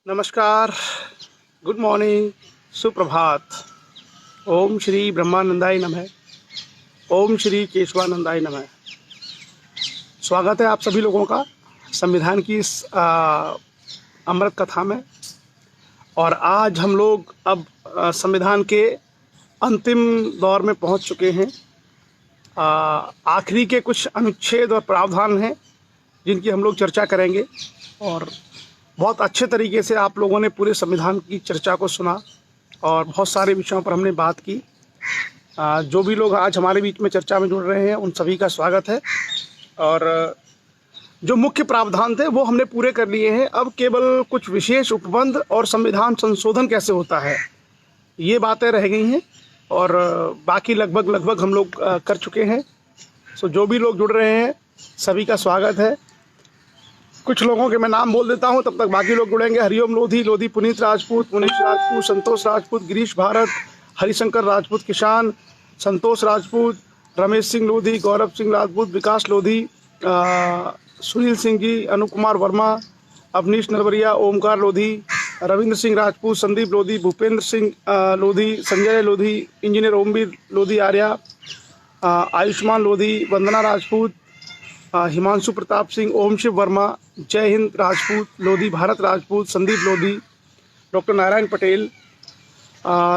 नमस्कार, good morning, सुप्रभात। ओम श्री ब्रह्मानंदाय नमः। ओम श्री केशवानंदाय नमः। स्वागत है आप सभी लोगों का संविधान की इस अमृत कथा में। और आज हम लोग अब संविधान के अंतिम दौर में पहुंच चुके हैं। आखिरी के कुछ अनुच्छेद और प्रावधान हैं जिनकी हम लोग चर्चा करेंगे। और बहुत अच्छे तरीके से आप लोगों ने पूरे संविधान की चर्चा को सुना और बहुत सारे विषयों पर हमने बात की। जो भी लोग आज हमारे बीच में चर्चा में जुड़ रहे हैं उन सभी का स्वागत है। और जो मुख्य प्रावधान थे वो हमने पूरे कर लिए हैं। अब केवल कुछ विशेष उपबंध और संविधान संशोधन कैसे होता है ये बातें रह गई हैं और बाकी लगभग हम लोग कर चुके हैं। सो जो भी लोग जुड़ रहे हैं सभी का स्वागत है। कुछ लोगों के मैं नाम बोल देता हूं, तब तक बाकी लोग जुड़ेंगे। हरिओम लोधी, लोधी पुनीत राजपूत, मुनीश राजपूत, संतोष राजपूत, गिरीश भारत, हरिशंकर राजपूत, किसान, संतोष राजपूत, रमेश सिंह लोधी, गौरव सिंह राजपूत, विकास लोधी, सुनील सिंह जी, अनुप कुमार वर्मा, अवनीश नरवरिया, ओमकार लोधी, रविंद्र सिंह राजपूत, संदीप लोधी, भूपेंद्र सिंह लोधी, संजय लोधी, इंजीनियर ओमवीर लोधी आर्या, आयुष्मान लोधी, वंदना राजपूत, हिमांशु प्रताप सिंह, ओम शिव वर्मा, जय हिंद राजपूत लोधी, भारत राजपूत, संदीप लोधी, डॉक्टर नारायण पटेल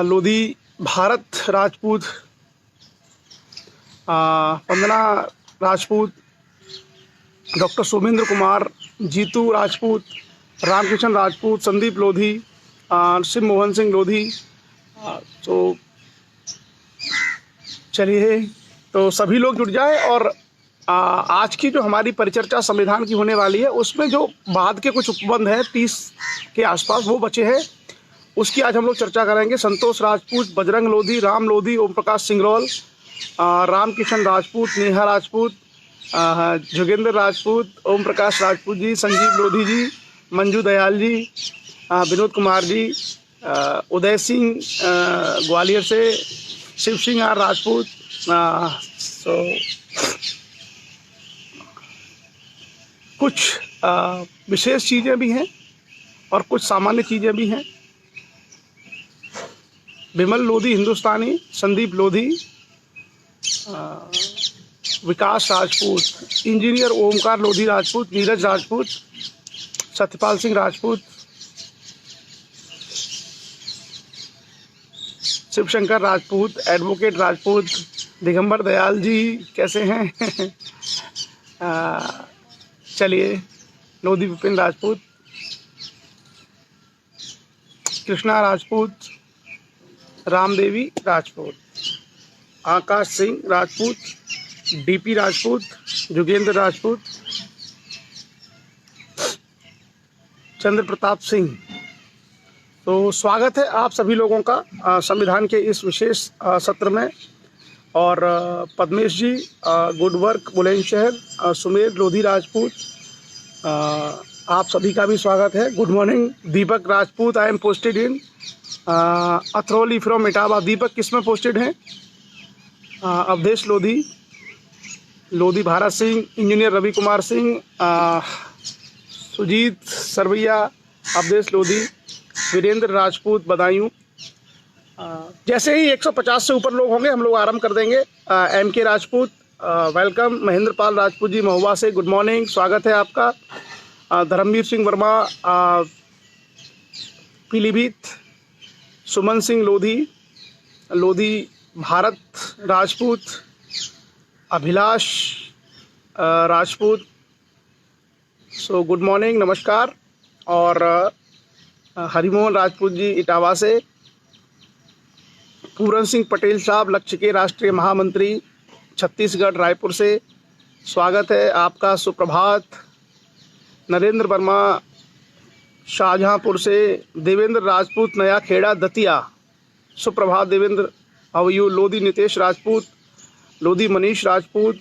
लोधी, भारत राजपूत, वंदना राजपूत, डॉक्टर सोमेंद्र कुमार, जीतू राजपूत, रामकिशन राजपूत, संदीप लोधी, शिव मोहन सिंह लोधी। तो चलिए, तो सभी लोग जुड़ जाए। और आज की जो हमारी परिचर्चा संविधान की होने वाली है उसमें जो बाद के कुछ उपबंध हैं 30 के आसपास वो बचे हैं, उसकी आज हम लोग चर्चा करेंगे। संतोष राजपूत, बजरंग लोधी, राम लोधी, ओम प्रकाश सिंगरौल, राम किशन राजपूत, नेहा राजपूत, जोगेंद्र राजपूत, ओम प्रकाश राजपूत जी, संजीव लोधी जी, मंजू दयाल जी, विनोद कुमार जी, उदय सिंह ग्वालियर से, शिव सिंह आर राजपूत। कुछ विशेष चीज़ें भी हैं और कुछ सामान्य चीज़ें भी हैं। विमल लोधी हिंदुस्तानी, संदीप लोधी, विकास राजपूत, इंजीनियर ओमकार लोधी राजपूत, नीरज राजपूत, सत्यपाल सिंह राजपूत, शिवशंकर राजपूत, एडवोकेट राजपूत, दिगंबर दयाल जी कैसे हैं? चलिए, लोधी विपिन राजपूत, कृष्णा राजपूत, रामदेवी राजपूत, आकाश सिंह राजपूत, डीपी राजपूत, जोगेंद्र राजपूत, चंद्र प्रताप सिंह। तो स्वागत है आप सभी लोगों का संविधान के इस विशेष सत्र में। और पद्मेश जी, गुड वर्क बुलंदशहर, सुमेर लोधी राजपूत, आप सभी का भी स्वागत है। Good morning Deepak Rajput, I am posted in Atrauli from Etawah. Deepak किस में पोस्टेड हैं? अवधेश लोधी, लोधी भारत सिंह, इंजीनियर रवि कुमार सिंह, सुजीत सरवैया, अवधेश लोधी, वीरेंद्र राजपूत, बदायूं। जैसे ही 150 से ऊपर लोग होंगे हम लोग आरंभ कर देंगे। M K Rajput, welcome. Mahendra Pal Rajput ji Mahua से, गुड मॉर्निंग, स्वागत है आपका। Dharamveer Singh Verma, Pilibhit, Suman Singh Lodhi, Lodhi Bharat Rajput, Abhilash Rajput, so good morning, नमस्कार। और हरिमोहन राजपूत जी इटावा से, पूरन सिंह पटेल साहब लक्ष्य के राष्ट्रीय महामंत्री छत्तीसगढ़ रायपुर से, स्वागत है आपका, सुप्रभात। नरेंद्र वर्मा शाहजहांपुर से, देवेंद्र राजपूत नया खेड़ा दतिया, सुप्रभात देवेंद्र, हाउ यू। लोधी नितेश राजपूत, लोधी मनीष राजपूत,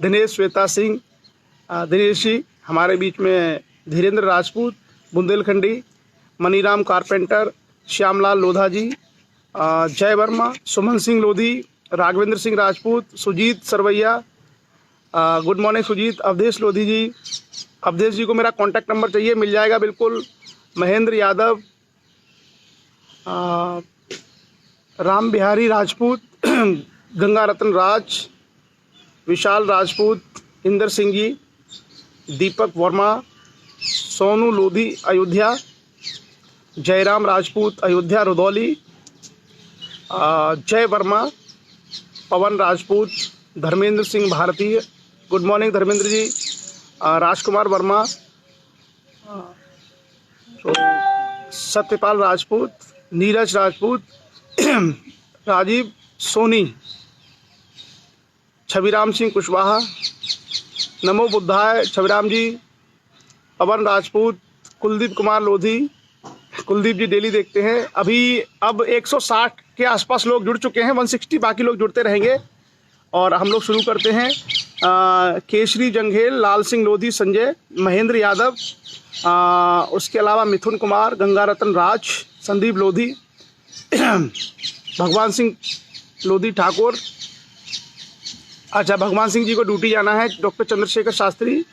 दिनेश श्वेता सिंह, दिनेश जी हमारे बीच में, धीरेन्द्र राजपूत, बुंदेलखंडी, मनीराम कारपेंटर, श्यामलाल लोधा जी, जय वर्मा, सुमन सिंह लोधी, राघवेंद्र सिंह राजपूत, सुजीत सरवैया, गुड मॉर्निंग सुजीत, अवधेश लोधी जी, अवधेश जी को मेरा कॉन्टैक्ट नंबर चाहिए, मिल जाएगा बिल्कुल। महेंद्र यादव, राम बिहारी राजपूत, गंगा रत्न राज, विशाल राजपूत, इंदर सिंह जी, दीपक वर्मा, सोनू लोधी अयोध्या, जयराम राजपूत अयोध्या रुदौली, जय वर्मा, पवन राजपूत, धर्मेंद्र सिंह भारतीय, गुड मॉर्निंग धर्मेंद्र जी, राजकुमार वर्मा, सत्यपाल राजपूत, नीरज राजपूत, राजीव सोनी, छविराम सिंह कुशवाहा, नमो बुद्धाय छविराम जी, पवन राजपूत, कुलदीप कुमार लोधी। कुलदीप जी डेली देखते हैं। अब 160 के आसपास लोग जुड़ चुके हैं, 160, बाकी लोग जुड़ते रहेंगे और हम लोग शुरू करते हैं। केशरी जंघेल, लाल सिंह लोधी, संजय, महेंद्र यादव, उसके अलावा मिथुन कुमार, गंगा रत्न राज, संदीप लोधी, भगवान सिंह लोधी ठाकुर। अच्छा, भगवान सिंह जी को ड्यूटी जाना है। Doctor Chandrashekhar Shastri,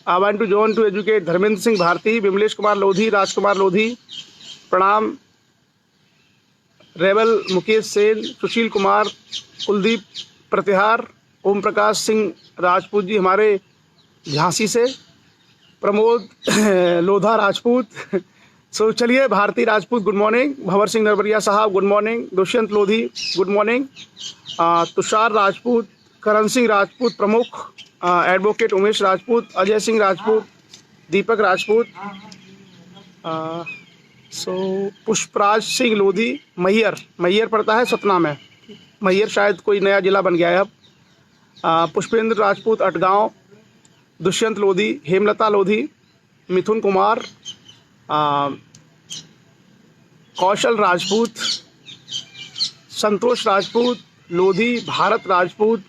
I want to join to educate, Dharmendra Singh Bharti, Vimlesh Kumar Lodhi, Rajkumar Lodhi, प्रणाम, रेबल मुकेश सेन, सुशील कुमार, कुलदीप प्रतिहार, ओम प्रकाश सिंह राजपूत जी हमारे झांसी से, प्रमोद लोधा राजपूत। सो चलिए, भारती राजपूत गुड मॉर्निंग, भंवर सिंह नरबरिया साहब good morning, Dushyant Lodhi good morning, Tushar Rajput, Karan Singh Rajput प्रमुख, एडवोकेट उमेश राजपूत, अजय सिंह राजपूत, दीपक राजपूत, पुष्पराज सिंह लोधी, मैयर पड़ता है सतना में, मैयर शायद कोई नया जिला बन गया है अब। पुष्पेंद्र राजपूत अटगांव, दुष्यंत लोधी, हेमलता लोधी, मिथुन कुमार, कौशल राजपूत, संतोष राजपूत लोधी, भारत राजपूत,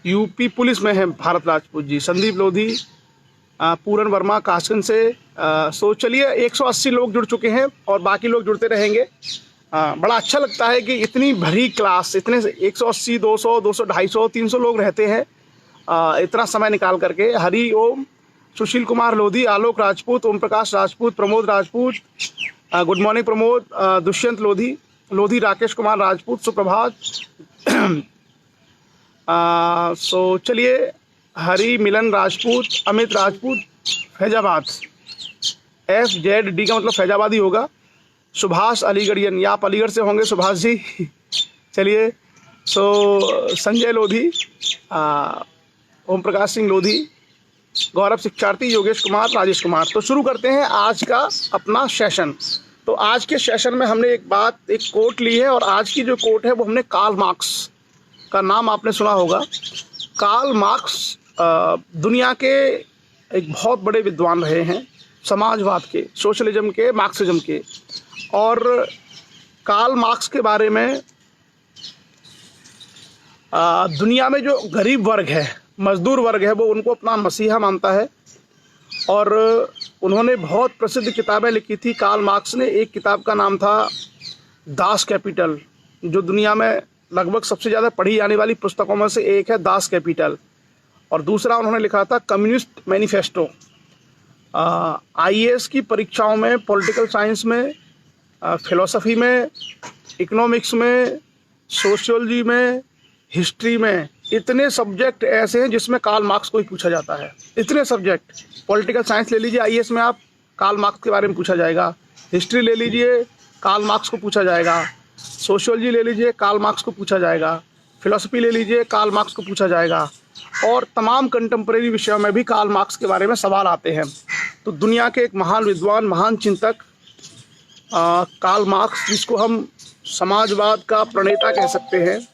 यूपी पुलिस में है भारत राजपूत जी, संदीप लोधी, पूरन वर्मा कासगंज से। सो चलिए, 180 लोग जुड़ चुके हैं और बाकी लोग जुड़ते रहेंगे। बड़ा अच्छा लगता है कि इतनी भरी क्लास, इतने 180, 200, 200, 250, 300 लोग रहते हैं इतना समय निकाल करके। हरि ओम, सुशील कुमार लोधी, आलोक राजपूत, ओम प्रकाश राजपूत, प्रमोद राजपूत, गुड मॉर्निंग प्रमोद, दुष्यंत लोधी, राकेश कुमार राजपूत, सुप्रभात। सो चलिए, हरि मिलन राजपूत, अमित राजपूत, फैजाबाद, FZD का मतलब फैजाबादी होगा, सुभाष अलीगढ़ियन, या आप अलीगढ़ से होंगे सुभाष जी। चलिए, सो संजय लोधी, ओम प्रकाश सिंह लोधी, गौरव शिक्षार्थी, योगेश कुमार, राजेश कुमार। तो शुरू करते हैं आज का अपना सेशन। तो आज के सेशन में हमने एक कोट ली है और आज की जो कोट है वो हमने कार्ल मार्क्स का नाम आपने सुना होगा। कार्ल मार्क्स दुनिया के एक बहुत बड़े विद्वान रहे हैं, समाजवाद के, सोशलिज्म के, मार्क्सिज्म के। और कार्ल मार्क्स के बारे में दुनिया में जो गरीब वर्ग है, मजदूर वर्ग है, वो उनको अपना मसीहा मानता है। और उन्होंने बहुत प्रसिद्ध किताबें लिखी थी। कार्ल मार्क्स ने एक किताब का नाम था दास कैपिटल, जो दुनिया में लगभग सबसे ज़्यादा पढ़ी जाने वाली पुस्तकों में से एक है, दास कैपिटल। और दूसरा उन्होंने लिखा था कम्युनिस्ट मैनिफेस्टो। IAS की परीक्षाओं में, पॉलिटिकल साइंस में, फिलोसफी में, इकोनॉमिक्स में, सोशियोलॉजी में, हिस्ट्री में, इतने सब्जेक्ट ऐसे हैं जिसमें कार्ल मार्क्स को ही पूछा जाता है। इतने सब्जेक्ट, पॉलिटिकल साइंस ले लीजिए, IAS में आप कार्ल मार्क्स के बारे में पूछा जाएगा। हिस्ट्री ले लीजिए, कार्ल मार्क्स को पूछा जाएगा। सोशियोलॉजी ले लीजिए, कार्ल मार्क्स को पूछा जाएगा। फिलोसफी ले लीजिए, कार्ल मार्क्स को पूछा जाएगा। और तमाम कंटेम्प्रेरी विषयों में भी कार्ल मार्क्स के बारे में सवाल आते हैं। तो दुनिया के एक महान विद्वान, महान चिंतक कार्ल मार्क्स, जिसको हम समाजवाद का प्रणेता कह सकते हैं,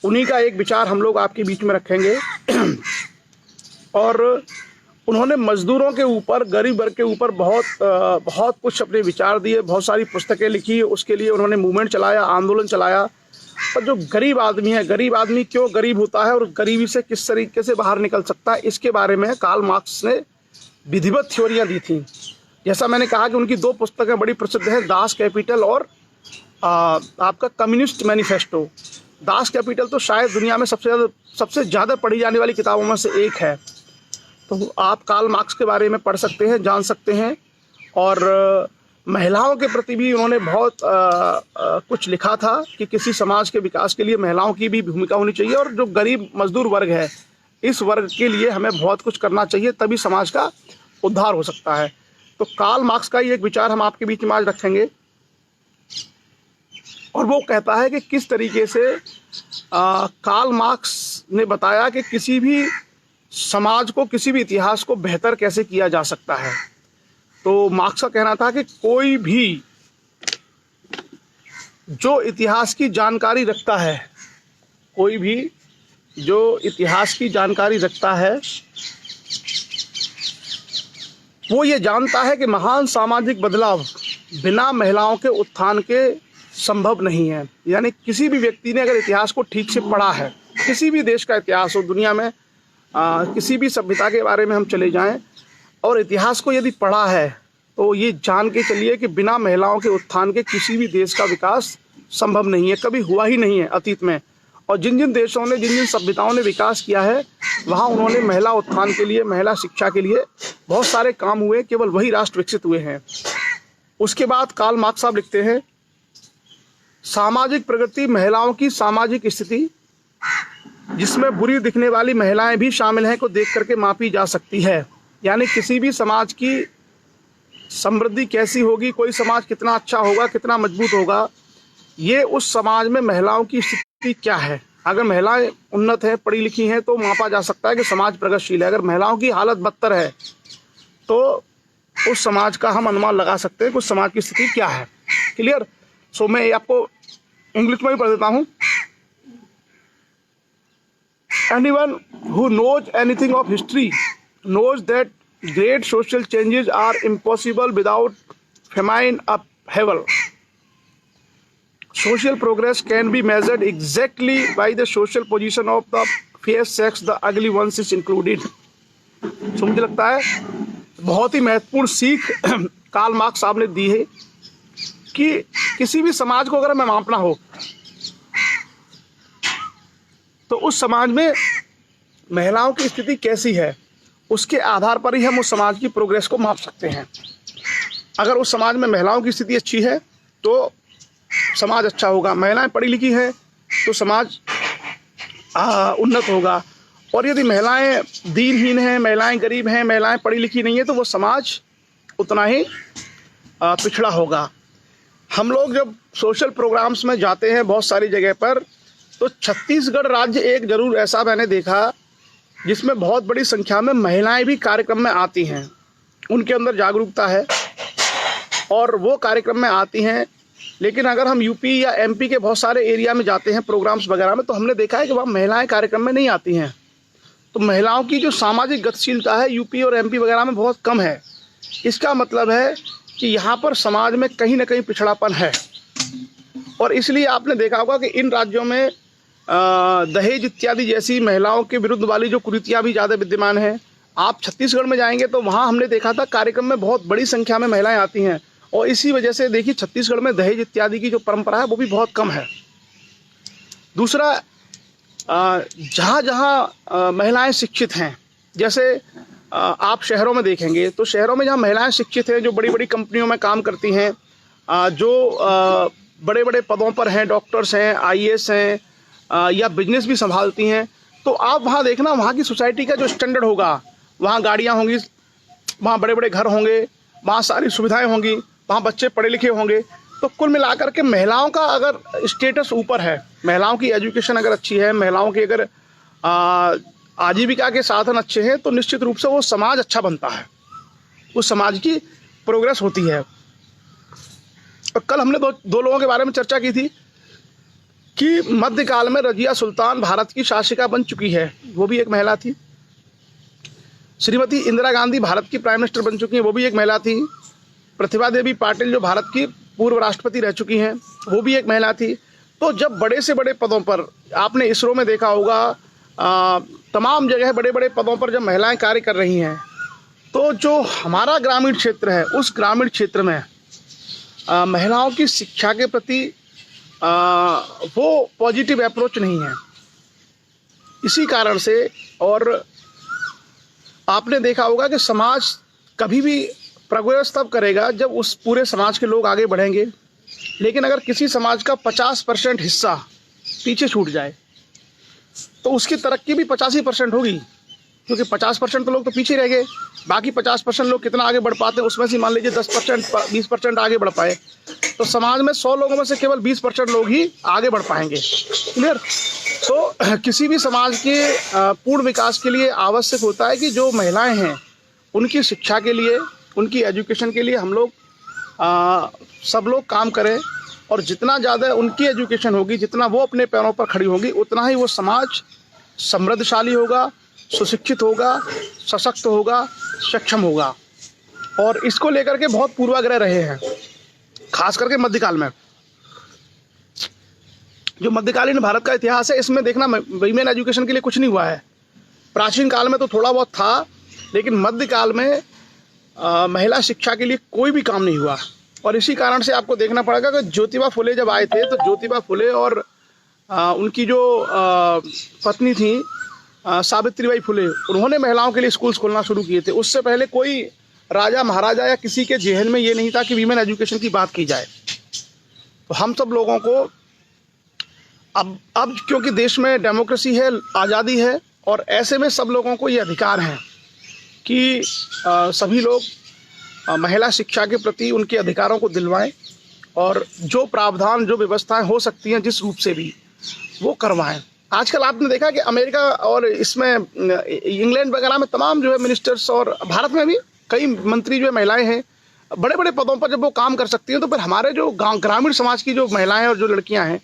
उन्हीं का एक विचार हम लोग आपके बीच में रखेंगे। और उन्होंने मजदूरों के ऊपर, गरीब वर्ग के ऊपर बहुत कुछ अपने विचार दिए, बहुत सारी पुस्तकें लिखी। उसके लिए उन्होंने मूवमेंट चलाया, आंदोलन चलाया। और जो गरीब आदमी है, गरीब आदमी क्यों गरीब होता है और गरीबी से किस तरीके से बाहर निकल सकता है, इसके बारे में कार्ल मार्क्स ने विधिवत थ्योरियाँ दी थी। जैसा मैंने कहा कि उनकी 2 पुस्तकें बड़ी प्रसिद्ध हैं, दास कैपिटल और आपका कम्युनिस्ट मैनिफेस्टो। दास कैपिटल तो शायद दुनिया में सबसे ज़्यादा पढ़ी जाने वाली किताबों में से एक है। तो आप कार्ल मार्क्स के बारे में पढ़ सकते हैं, जान सकते हैं। और महिलाओं के प्रति भी उन्होंने बहुत कुछ लिखा था कि किसी समाज के विकास के लिए महिलाओं की भी भूमिका होनी चाहिए, और जो गरीब मजदूर वर्ग है, इस वर्ग के लिए हमें बहुत कुछ करना चाहिए, तभी समाज का उद्धार हो सकता है। तो कार्ल मार्क्स का ही एक विचार हम आपके बीच में आज रखेंगे, और वो कहता है कि किस तरीके से कार्ल मार्क्स ने बताया कि किसी भी समाज को, किसी भी इतिहास को बेहतर कैसे किया जा सकता है। तो मार्क्स का कहना था कि कोई भी जो इतिहास की जानकारी रखता है, कोई भी जो इतिहास की जानकारी रखता है, वो ये जानता है कि महान सामाजिक बदलाव बिना महिलाओं के उत्थान के संभव नहीं है। यानी किसी भी व्यक्ति ने अगर इतिहास को ठीक से पढ़ा है, किसी भी देश का इतिहास हो, दुनिया में किसी भी सभ्यता के बारे में हम चले जाएं, और इतिहास को यदि पढ़ा है, तो ये जान के चलिए कि बिना महिलाओं के उत्थान के किसी भी देश का विकास संभव नहीं है, कभी हुआ ही नहीं है अतीत में। और जिन जिन देशों ने, जिन जिन सभ्यताओं ने विकास किया है, वहाँ उन्होंने महिला उत्थान के लिए, महिला शिक्षा के लिए बहुत सारे काम हुए, केवल वही राष्ट्र विकसित हुए हैं। उसके बाद कार्ल मार्क्स साहब लिखते हैं, सामाजिक प्रगति महिलाओं की सामाजिक स्थिति, जिसमें बुरी दिखने वाली महिलाएं भी शामिल हैं, को देख करके मापी जा सकती है। यानी किसी भी समाज की समृद्धि कैसी होगी, कोई समाज कितना अच्छा होगा, कितना मजबूत होगा, ये उस समाज में महिलाओं की स्थिति क्या है। अगर महिलाएं उन्नत हैं, पढ़ी लिखी हैं, तो मापा जा सकता है कि समाज प्रगतिशील है। अगर महिलाओं की हालत बदतर है, तो उस समाज का हम अनुमान लगा सकते हैं कि उस समाज की स्थिति क्या है। क्लियर? सो मैं आपको इंग्लिश में भी पढ़ देता हूँ। Anyone who knows anything of history knows that great social changes are impossible without feminine upheaval. Social progress can be measured exactly by the social position of the fair sex, the ugly ones is included. तो मुझे लगता है बहुत ही महत्वपूर्ण सीख Karl Marx साहब ने दी है कि किसी भी समाज को अगर हमें मापना हो, तो उस समाज में महिलाओं की स्थिति कैसी है, उसके आधार पर ही हम उस समाज की प्रोग्रेस को माप सकते हैं। अगर उस समाज में महिलाओं की स्थिति अच्छी है, तो समाज अच्छा होगा। महिलाएं पढ़ी लिखी हैं, तो समाज उन्नत होगा। और यदि महिलाएं दीनहीन हैं, महिलाएं गरीब हैं, महिलाएं पढ़ी लिखी नहीं है, तो वो समाज उतना ही पिछड़ा होगा। हम लोग जब सोशल प्रोग्राम्स में जाते हैं बहुत सारी जगह पर, तो छत्तीसगढ़ राज्य एक जरूर ऐसा मैंने देखा जिसमें बहुत बड़ी संख्या में महिलाएं भी कार्यक्रम में आती हैं। उनके अंदर जागरूकता है और वो कार्यक्रम में आती हैं। लेकिन अगर हम यूपी या एमपी के बहुत सारे एरिया में जाते हैं प्रोग्राम्स वगैरह में, तो हमने देखा है कि वहाँ महिलाएं कार्यक्रम में नहीं आती हैं। तो महिलाओं की जो सामाजिक गतिशीलता है यूपी और एमपी वगैरह में बहुत कम है। इसका मतलब है कि यहाँ पर समाज में कहीं ना कहीं पिछड़ापन है। और इसलिए आपने देखा होगा कि इन राज्यों में दहेज इत्यादि जैसी महिलाओं के विरुद्ध वाली जो कुरीतियाँ भी ज़्यादा विद्यमान हैं। आप छत्तीसगढ़ में जाएंगे तो वहाँ हमने देखा था कार्यक्रम में बहुत बड़ी संख्या में महिलाएं आती हैं, और इसी वजह से देखिए छत्तीसगढ़ में दहेज इत्यादि की जो परंपरा है वो भी बहुत कम है। दूसरा, जहाँ जहाँ महिलाएं शिक्षित हैं, जैसे आप शहरों में देखेंगे तो शहरों में जहाँ महिलाएं शिक्षित हैं, जो बड़ी बड़ी कंपनियों में काम करती हैं, जो बड़े बड़े पदों पर हैं, डॉक्टर्स हैं, आईएएस हैं, या बिजनेस भी संभालती हैं, तो आप वहाँ देखना वहाँ की सोसाइटी का जो स्टैंडर्ड होगा, वहाँ गाड़ियाँ होंगी, वहाँ बड़े बड़े घर होंगे, वहाँ सारी सुविधाएं होंगी, वहाँ बच्चे पढ़े लिखे होंगे। तो कुल मिलाकर के महिलाओं का अगर स्टेटस ऊपर है, महिलाओं की एजुकेशन अगर अच्छी है, महिलाओं की अगर आजीविका के साधन अच्छे हैं, तो निश्चित रूप से वो समाज अच्छा बनता है, उस समाज की प्रोग्रेस होती है। और कल हमने दो लोगों के बारे में चर्चा की थी कि मध्यकाल में रजिया सुल्तान भारत की शासिका बन चुकी है, वो भी एक महिला थी। श्रीमती इंदिरा गांधी भारत की प्राइम मिनिस्टर बन चुकी हैं, वो भी एक महिला थी। प्रतिभा देवी पाटिल जो भारत की पूर्व राष्ट्रपति रह चुकी हैं, वो भी एक महिला थी। तो जब बड़े से बड़े पदों पर, आपने इसरो में देखा होगा, तमाम जगह बड़े बड़े पदों पर जब महिलाएं कार्य कर रही हैं, तो जो हमारा ग्रामीण क्षेत्र है, उस ग्रामीण क्षेत्र में महिलाओं की शिक्षा के प्रति वो पॉजिटिव अप्रोच नहीं है। इसी कारण से, और आपने देखा होगा कि समाज कभी भी प्रोग्रेस तब करेगा जब उस पूरे समाज के लोग आगे बढ़ेंगे। लेकिन अगर किसी समाज का 50% हिस्सा पीछे छूट जाए तो उसकी तरक्की भी 85% होगी, क्योंकि 50% तो लोग तो पीछे रह गए। बाकी 50% लोग कितना आगे बढ़ पाते हैं, उसमें से मान लीजिए 10% 20% आगे बढ़ पाए, तो समाज में 100 लोगों में से केवल 20% लोग ही आगे बढ़ पाएंगे। क्लियर? तो किसी भी समाज के पूर्ण विकास के लिए आवश्यक होता है कि जो महिलाएं हैं उनकी शिक्षा के लिए, उनकी एजुकेशन के लिए हम लोग सब लोग काम करें। और जितना ज़्यादा उनकी एजुकेशन होगी, जितना वो अपने पैरों पर खड़ी होगी, उतना ही वो समाज समृद्धशाली होगा, सुशिक्षित होगा, सशक्त होगा, सक्षम होगा। और इसको लेकर के बहुत पूर्वाग्रह रहे हैं, खास करके मध्यकाल में। जो मध्यकालीन भारत का इतिहास है, इसमें देखना वीमेन एजुकेशन के लिए कुछ नहीं हुआ है। प्राचीन काल में तो थोड़ा बहुत था, लेकिन मध्यकाल में महिला शिक्षा के लिए कोई भी काम नहीं हुआ। और इसी कारण से आपको देखना पड़ेगा कि ज्योतिबा फुले जब आए थे, तो ज्योतिबा फुले और उनकी जो पत्नी थी सावित्रीबाई फुले, उन्होंने महिलाओं के लिए स्कूल्स खोलना शुरू किए थे। उससे पहले कोई राजा महाराजा या किसी के जेहन में ये नहीं था कि वीमेन एजुकेशन की बात की जाए। तो हम सब लोगों को अब क्योंकि देश में डेमोक्रेसी है, आज़ादी है, और ऐसे में सब लोगों को ये अधिकार है कि सभी लोग महिला शिक्षा के प्रति उनके अधिकारों को दिलवाएं, और जो प्रावधान, जो व्यवस्थाएं हो सकती हैं जिस रूप से भी, वो करवाएं। आजकल आपने देखा कि अमेरिका और इसमें इंग्लैंड वगैरह में तमाम जो है मिनिस्टर्स, और भारत में भी कई मंत्री जो है महिलाएं हैं, बड़े बड़े पदों पर जब वो काम कर सकती हैं, तो फिर हमारे जो ग्रामीण समाज की जो महिलाएं और जो लड़कियां हैं,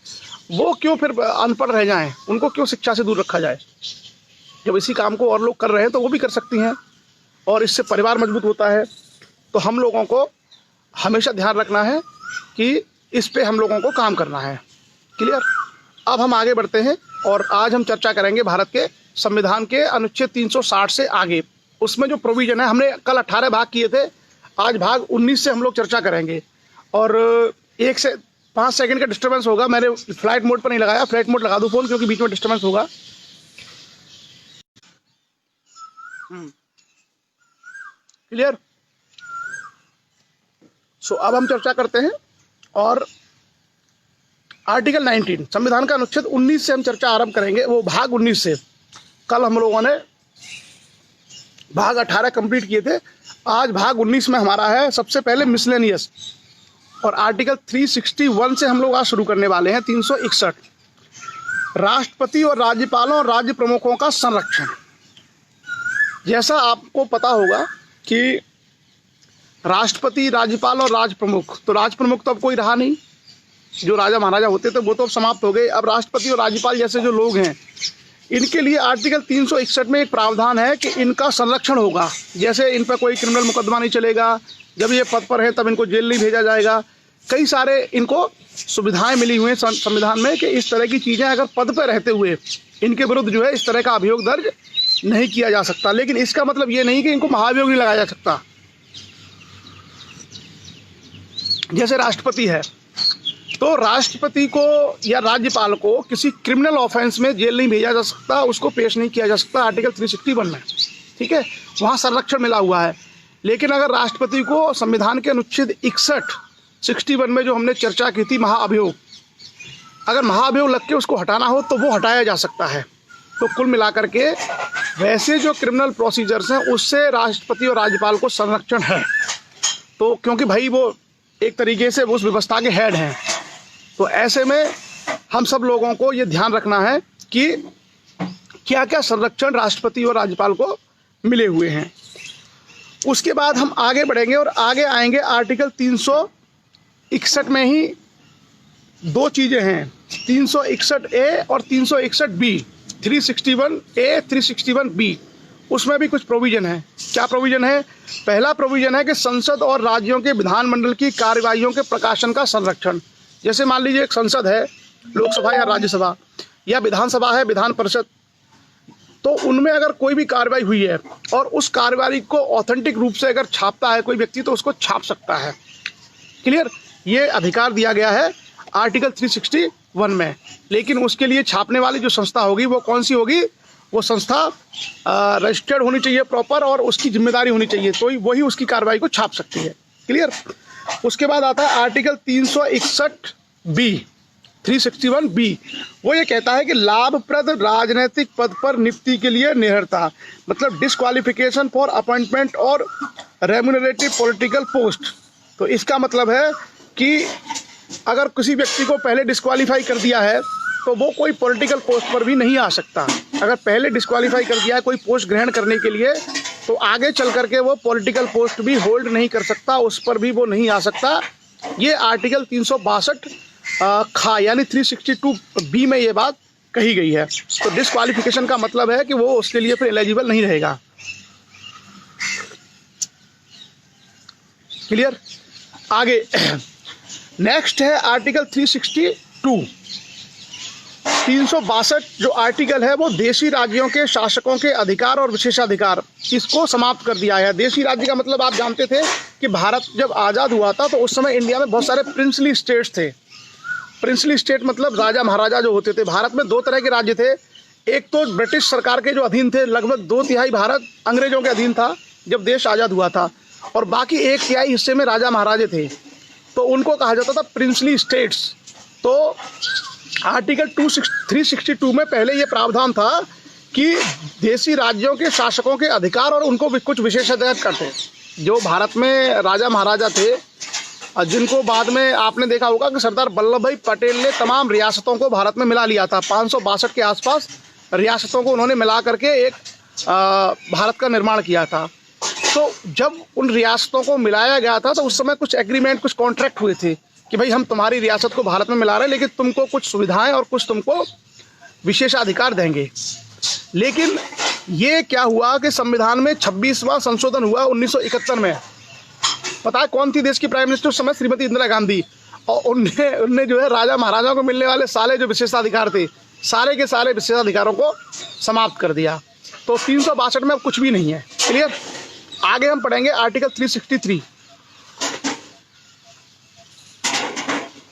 वो क्यों फिर अनपढ़ रह जाएं? उनको क्यों शिक्षा से दूर रखा जाए? जब इसी काम को और लोग कर रहे हैं तो वो भी कर सकती हैं, और इससे परिवार मजबूत होता है। तो हम लोगों को हमेशा ध्यान रखना है कि इस पे हम लोगों को काम करना है। क्लियर? अब हम आगे बढ़ते हैं, और आज हम चर्चा करेंगे भारत के संविधान के अनुच्छेद 360 से आगे। उसमें जो प्रोविज़न है, हमने कल 18 भाग किए थे, आज भाग 19 से हम लोग चर्चा करेंगे। और 1 से 5 सेकंड का डिस्टर्बेंस होगा, मैंने फ्लाइट मोड पर नहीं लगाया, फ्लाइट मोड लगा दूँ फ़ोन, क्योंकि बीच में डिस्टर्बेंस होगा। क्लियर? सो अब हम चर्चा करते हैं, और आर्टिकल 19 संविधान का अनुच्छेद 19 से हम चर्चा आरंभ करेंगे, वो भाग 19 से। कल हम लोगों ने भाग 18 कंप्लीट किए थे, आज भाग 19 में हमारा है सबसे पहले मिसलेनियस, और आर्टिकल 361 से हम लोग आज शुरू करने वाले हैं। 361 राष्ट्रपति और राज्यपालों और राज्य प्रमुखों का संरक्षण। जैसा आपको पता होगा कि राष्ट्रपति, राज्यपाल और राज प्रमुख, तो राज प्रमुख तो अब कोई रहा नहीं, जो राजा महाराजा होते थे वो तो अब समाप्त हो गए। अब राष्ट्रपति और राज्यपाल जैसे जो लोग हैं, इनके लिए आर्टिकल 361 में एक प्रावधान है कि इनका संरक्षण होगा। जैसे इन पर कोई क्रिमिनल मुकदमा नहीं चलेगा, जब ये पद पर है तब इनको जेल नहीं भेजा जाएगा। कई सारे इनको सुविधाएं मिली हुई हैं संविधान में कि इस तरह की चीज़ें अगर पद पर रहते हुए इनके विरुद्ध जो है इस तरह का अभियोग दर्ज नहीं किया जा सकता। लेकिन इसका मतलब ये नहीं कि इनको महाभियोग नहीं लगाया जा सकता। जैसे राष्ट्रपति है, तो राष्ट्रपति को या राज्यपाल को किसी क्रिमिनल ऑफेंस में जेल नहीं भेजा जा सकता, उसको पेश नहीं किया जा सकता आर्टिकल 361 में। ठीक है, वहाँ संरक्षण मिला हुआ है। लेकिन अगर राष्ट्रपति को संविधान के अनुच्छेद 61 में जो हमने चर्चा की थी, महाअभियोग, अगर महाअभियोग लग के उसको हटाना हो तो वो हटाया जा सकता है। तो कुल मिलाकर के वैसे जो क्रिमिनल प्रोसीजर्स हैं उससे राष्ट्रपति और राज्यपाल को संरक्षण है। तो क्योंकि भाई वो एक तरीके से उस व्यवस्था के हेड हैं, तो ऐसे में हम सब लोगों को ये ध्यान रखना है कि क्या क्या संरक्षण राष्ट्रपति और राज्यपाल को मिले हुए हैं। उसके बाद हम आगे बढ़ेंगे और आगे आएंगे आर्टिकल 361 में ही दो चीज़ें हैं, 361A और 361B, 361A 361B। उसमें भी कुछ प्रोविज़न है। क्या प्रोविज़न है? पहला प्रोविज़न है कि संसद और राज्यों के विधानमंडल की कार्यवाहियों के प्रकाशन का संरक्षण। जैसे मान लीजिए एक संसद है, लोकसभा या राज्यसभा, या विधानसभा है, विधान परिषद, तो उनमें अगर कोई भी कार्रवाई हुई है और उस कार्रवाई को ऑथेंटिक रूप से अगर छापता है कोई व्यक्ति, तो उसको छाप सकता है। क्लियर? ये अधिकार दिया गया है आर्टिकल 361 में। लेकिन उसके लिए छापने वाली जो संस्था होगी वो कौन सी होगी? वो संस्था रजिस्टर्ड होनी चाहिए प्रॉपर, और उसकी जिम्मेदारी होनी चाहिए, तो वही उसकी कार्रवाई को छाप सकती है। क्लियर? उसके बाद आता है आर्टिकल 361B, 361B। वो ये कहता है कि लाभप्रद राजनीतिक पद पर नियुक्ति के लिए निरर्हता, मतलब डिस्क्वालिफिकेशन फॉर अपॉइंटमेंट और रेम्युनरेटिव पॉलिटिकल पोस्ट। तो इसका मतलब है कि अगर किसी व्यक्ति को पहले डिस्क्वालीफाई कर दिया है तो वो कोई पॉलिटिकल पोस्ट पर भी नहीं आ सकता। अगर पहले डिस्क्वालीफाई कर दिया है कोई पोस्ट ग्रहण करने के लिए, तो आगे चल करके वो पॉलिटिकल पोस्ट भी होल्ड नहीं कर सकता, उस पर भी वो नहीं आ सकता। ये आर्टिकल 362 खा यानी 362B में ये बात कही गई है। तो डिस्क्वालिफिकेशन का मतलब है कि वो उसके लिए फिर एलिजिबल नहीं रहेगा। क्लियर? आगे नेक्स्ट है आर्टिकल 362। 362 जो आर्टिकल है वो देशी राज्यों के शासकों के अधिकार और विशेषाधिकार, इसको समाप्त कर दिया है। देशी राज्य का मतलब आप जानते थे कि भारत जब आज़ाद हुआ था तो उस समय इंडिया में बहुत सारे प्रिंसली स्टेट्स थे। प्रिंसली स्टेट मतलब राजा महाराजा जो होते थे। भारत में दो तरह के राज्य थे, एक तो ब्रिटिश सरकार के जो अधीन थे, लगभग 2/3 भारत अंग्रेजों के अधीन था जब देश आज़ाद हुआ था, और बाकी 1/3 हिस्से में राजा महाराजे थे, तो उनको कहा जाता था प्रिंसली स्टेट्स। तो आर्टिकल 362 में पहले ये प्रावधान था कि देशी राज्यों के शासकों के अधिकार और उनको भी कुछ विशेषाधिकार थे। जो भारत में राजा महाराजा थे, जिनको बाद में आपने देखा होगा कि सरदार वल्लभ भाई पटेल ने तमाम रियासतों को भारत में मिला लिया था। 562 के आसपास रियासतों को उन्होंने मिला करके एक भारत का निर्माण किया था। तो जब उन रियासतों को मिलाया गया था तो उस समय कुछ एग्रीमेंट, कुछ कॉन्ट्रैक्ट हुए थे कि भाई हम तुम्हारी रियासत को भारत में मिला रहे हैं, लेकिन तुमको कुछ सुविधाएं और कुछ तुमको विशेषाधिकार देंगे। लेकिन ये क्या हुआ कि संविधान में 26वां संशोधन हुआ 1971 में। पता है कौन थी देश की प्राइम मिनिस्टर उस समय? श्रीमती इंदिरा गांधी। और उनने जो है राजा महाराजाओं को मिलने वाले सारे जो विशेषाधिकार थे, सारे के सारे विशेषाधिकारों को समाप्त कर दिया। तो 362 में अब कुछ भी नहीं है। क्लियर? आगे हम पढ़ेंगे आर्टिकल 363।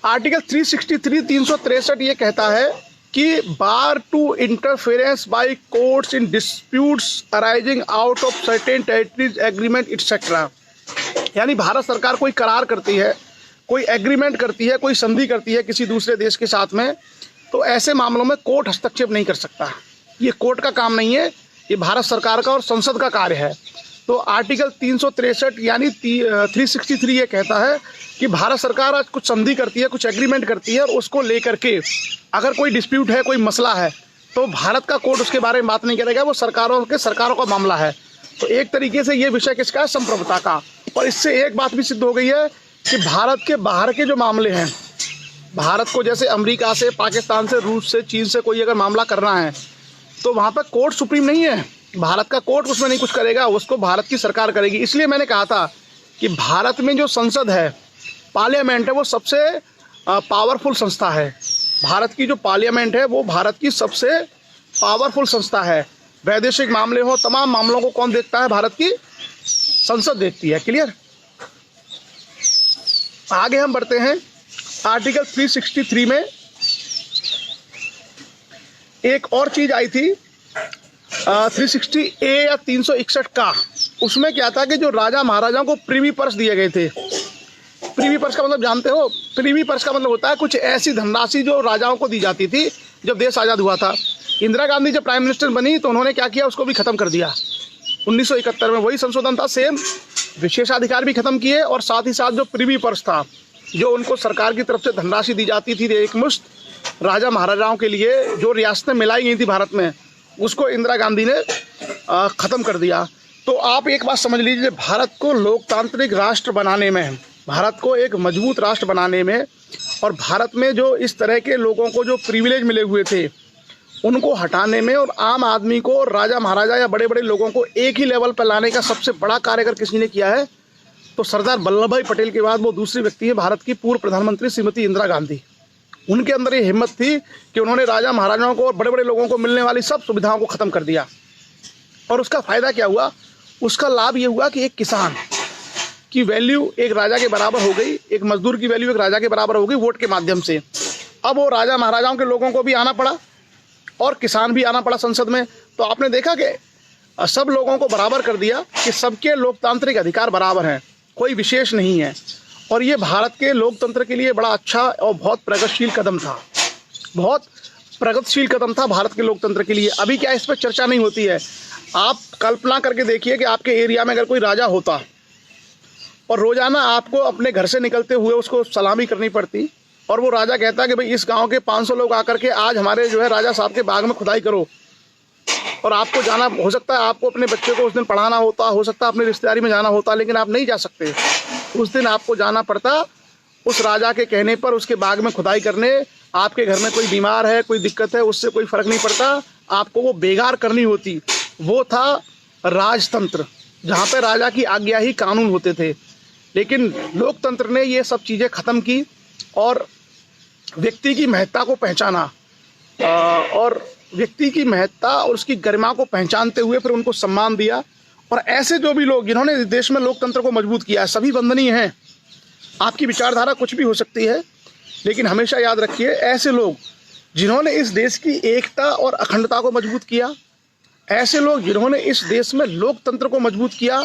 आर्टिकल 363 ये कहता है कि bar to interference by courts in disputes arising out of certain territories agreement etcetera. यानी भारत सरकार कोई करार करती है, कोई एग्रीमेंट करती है, कोई संधि करती है किसी दूसरे देश के साथ में, तो ऐसे मामलों में कोर्ट हस्तक्षेप नहीं कर सकता। ये कोर्ट का काम नहीं है, ये भारत सरकार का और संसद का कार्य है। तो आर्टिकल 363 यानी 363 ये कहता है कि भारत सरकार आज कुछ संधि करती है, कुछ एग्रीमेंट करती है, और उसको लेकर के अगर कोई डिस्प्यूट है, कोई मसला है, तो भारत का कोर्ट उसके बारे में बात नहीं करेगा, वो सरकारों का मामला है। तो एक तरीके से ये विषय किसका है? संप्रभुता का। और इससे एक बात भी सिद्ध हो गई है कि भारत के बाहर के जो मामले हैं, भारत को जैसे अमेरिका से, पाकिस्तान से, रूस से, चीन से कोई अगर मामला करना है तो वहाँ पर कोर्ट सुप्रीम नहीं है, भारत का कोर्ट उसमें नहीं कुछ करेगा, उसको भारत की सरकार करेगी। इसलिए मैंने कहा था कि भारत में जो संसद है, पार्लियामेंट है, वो सबसे पावरफुल संस्था है। भारत की जो पार्लियामेंट है वो भारत की सबसे पावरफुल संस्था है। वैदेशिक मामले हो, तमाम मामलों को कौन देखता है? भारत की संसद देखती है। क्लियर? आगे हम बढ़ते हैं आर्टिकल 363 में एक और चीज आई थी 360A या 361 का। उसमें क्या था कि जो राजा महाराजाओं को प्रीवी पर्स दिए गए थे। प्रीवी पर्स का मतलब जानते हो? प्रीवी पर्स का मतलब होता है कुछ ऐसी धनराशि जो राजाओं को दी जाती थी जब देश आज़ाद हुआ था। इंदिरा गांधी जब प्राइम मिनिस्टर बनी तो उन्होंने क्या किया? उसको भी खत्म कर दिया 1971 में। वही संशोधन था, सेम विशेषाधिकार भी खत्म किए, और साथ ही साथ जो प्रीवी पर्स था, जो उनको सरकार की तरफ से धनराशि दी जाती थी एकमुश्त राजा महाराजाओं के लिए, जो रियासतें मिलाई गई थी भारत में, उसको इंदिरा गांधी ने ख़त्म कर दिया। तो आप एक बात समझ लीजिए, भारत को लोकतांत्रिक राष्ट्र बनाने में, भारत को एक मजबूत राष्ट्र बनाने में, और भारत में जो इस तरह के लोगों को जो प्रिविलेज मिले हुए थे उनको हटाने में, और आम आदमी को, राजा महाराजा या बड़े बड़े लोगों को एक ही लेवल पर लाने का सबसे बड़ा कार्य अगर किसी ने किया है तो सरदार वल्लभ भाई पटेल के बाद वो दूसरी व्यक्ति है, भारत की पूर्व प्रधानमंत्री श्रीमती इंदिरा गांधी। उनके अंदर ये हिम्मत थी कि उन्होंने राजा महाराजाओं को और बड़े बड़े लोगों को मिलने वाली सब सुविधाओं को ख़त्म कर दिया। और उसका फ़ायदा क्या हुआ? उसका लाभ ये हुआ कि एक किसान की वैल्यू एक राजा के बराबर हो गई, एक मजदूर की वैल्यू एक राजा के बराबर हो गई वोट के माध्यम से। अब वो राजा महाराजाओं के लोगों को भी आना पड़ा और किसान भी आना पड़ा संसद में। तो आपने देखा कि सब लोगों को बराबर कर दिया कि सबके लोकतांत्रिक अधिकार बराबर हैं, कोई विशेष नहीं है। और ये भारत के लोकतंत्र के लिए बड़ा अच्छा और बहुत प्रगतिशील कदम था, बहुत प्रगतिशील कदम था भारत के लोकतंत्र के लिए। अभी क्या इस पर चर्चा नहीं होती है? आप कल्पना करके देखिए कि आपके एरिया में अगर कोई राजा होता और रोजाना आपको अपने घर से निकलते हुए उसको सलामी करनी पड़ती और वो राजा कहता कि भाई इस गांव के 500 लोग आकर के आज हमारे जो है राजा साहब के बाग में खुदाई करो, और आपको जाना, हो सकता है आपको अपने बच्चे को उस दिन पढ़ाना होता, हो सकता है अपनी रिश्तेदारी में जाना होता, लेकिन आप नहीं जा सकते। उस दिन आपको जाना पड़ता उस राजा के कहने पर उसके बाग में खुदाई करने। आपके घर में कोई बीमार है, कोई दिक्कत है, उससे कोई फर्क नहीं पड़ता, आपको वो बेगार करनी होती। वो था राजतंत्र, जहाँ पे राजा की आज्ञा ही कानून होते थे। लेकिन लोकतंत्र ने ये सब चीज़ें ख़त्म की और व्यक्ति की महत्ता को पहचाना, और व्यक्ति की महत्ता और उसकी गरिमा को पहचानते हुए फिर उनको सम्मान दिया। और ऐसे जो भी लोग जिन्होंने इस देश में लोकतंत्र को मजबूत किया है, सभी वंदनीय हैं। आपकी विचारधारा कुछ भी हो सकती है, लेकिन हमेशा याद रखिए ऐसे लोग जिन्होंने इस देश की एकता और अखंडता को मजबूत किया, ऐसे लोग जिन्होंने इस देश में लोकतंत्र को मजबूत किया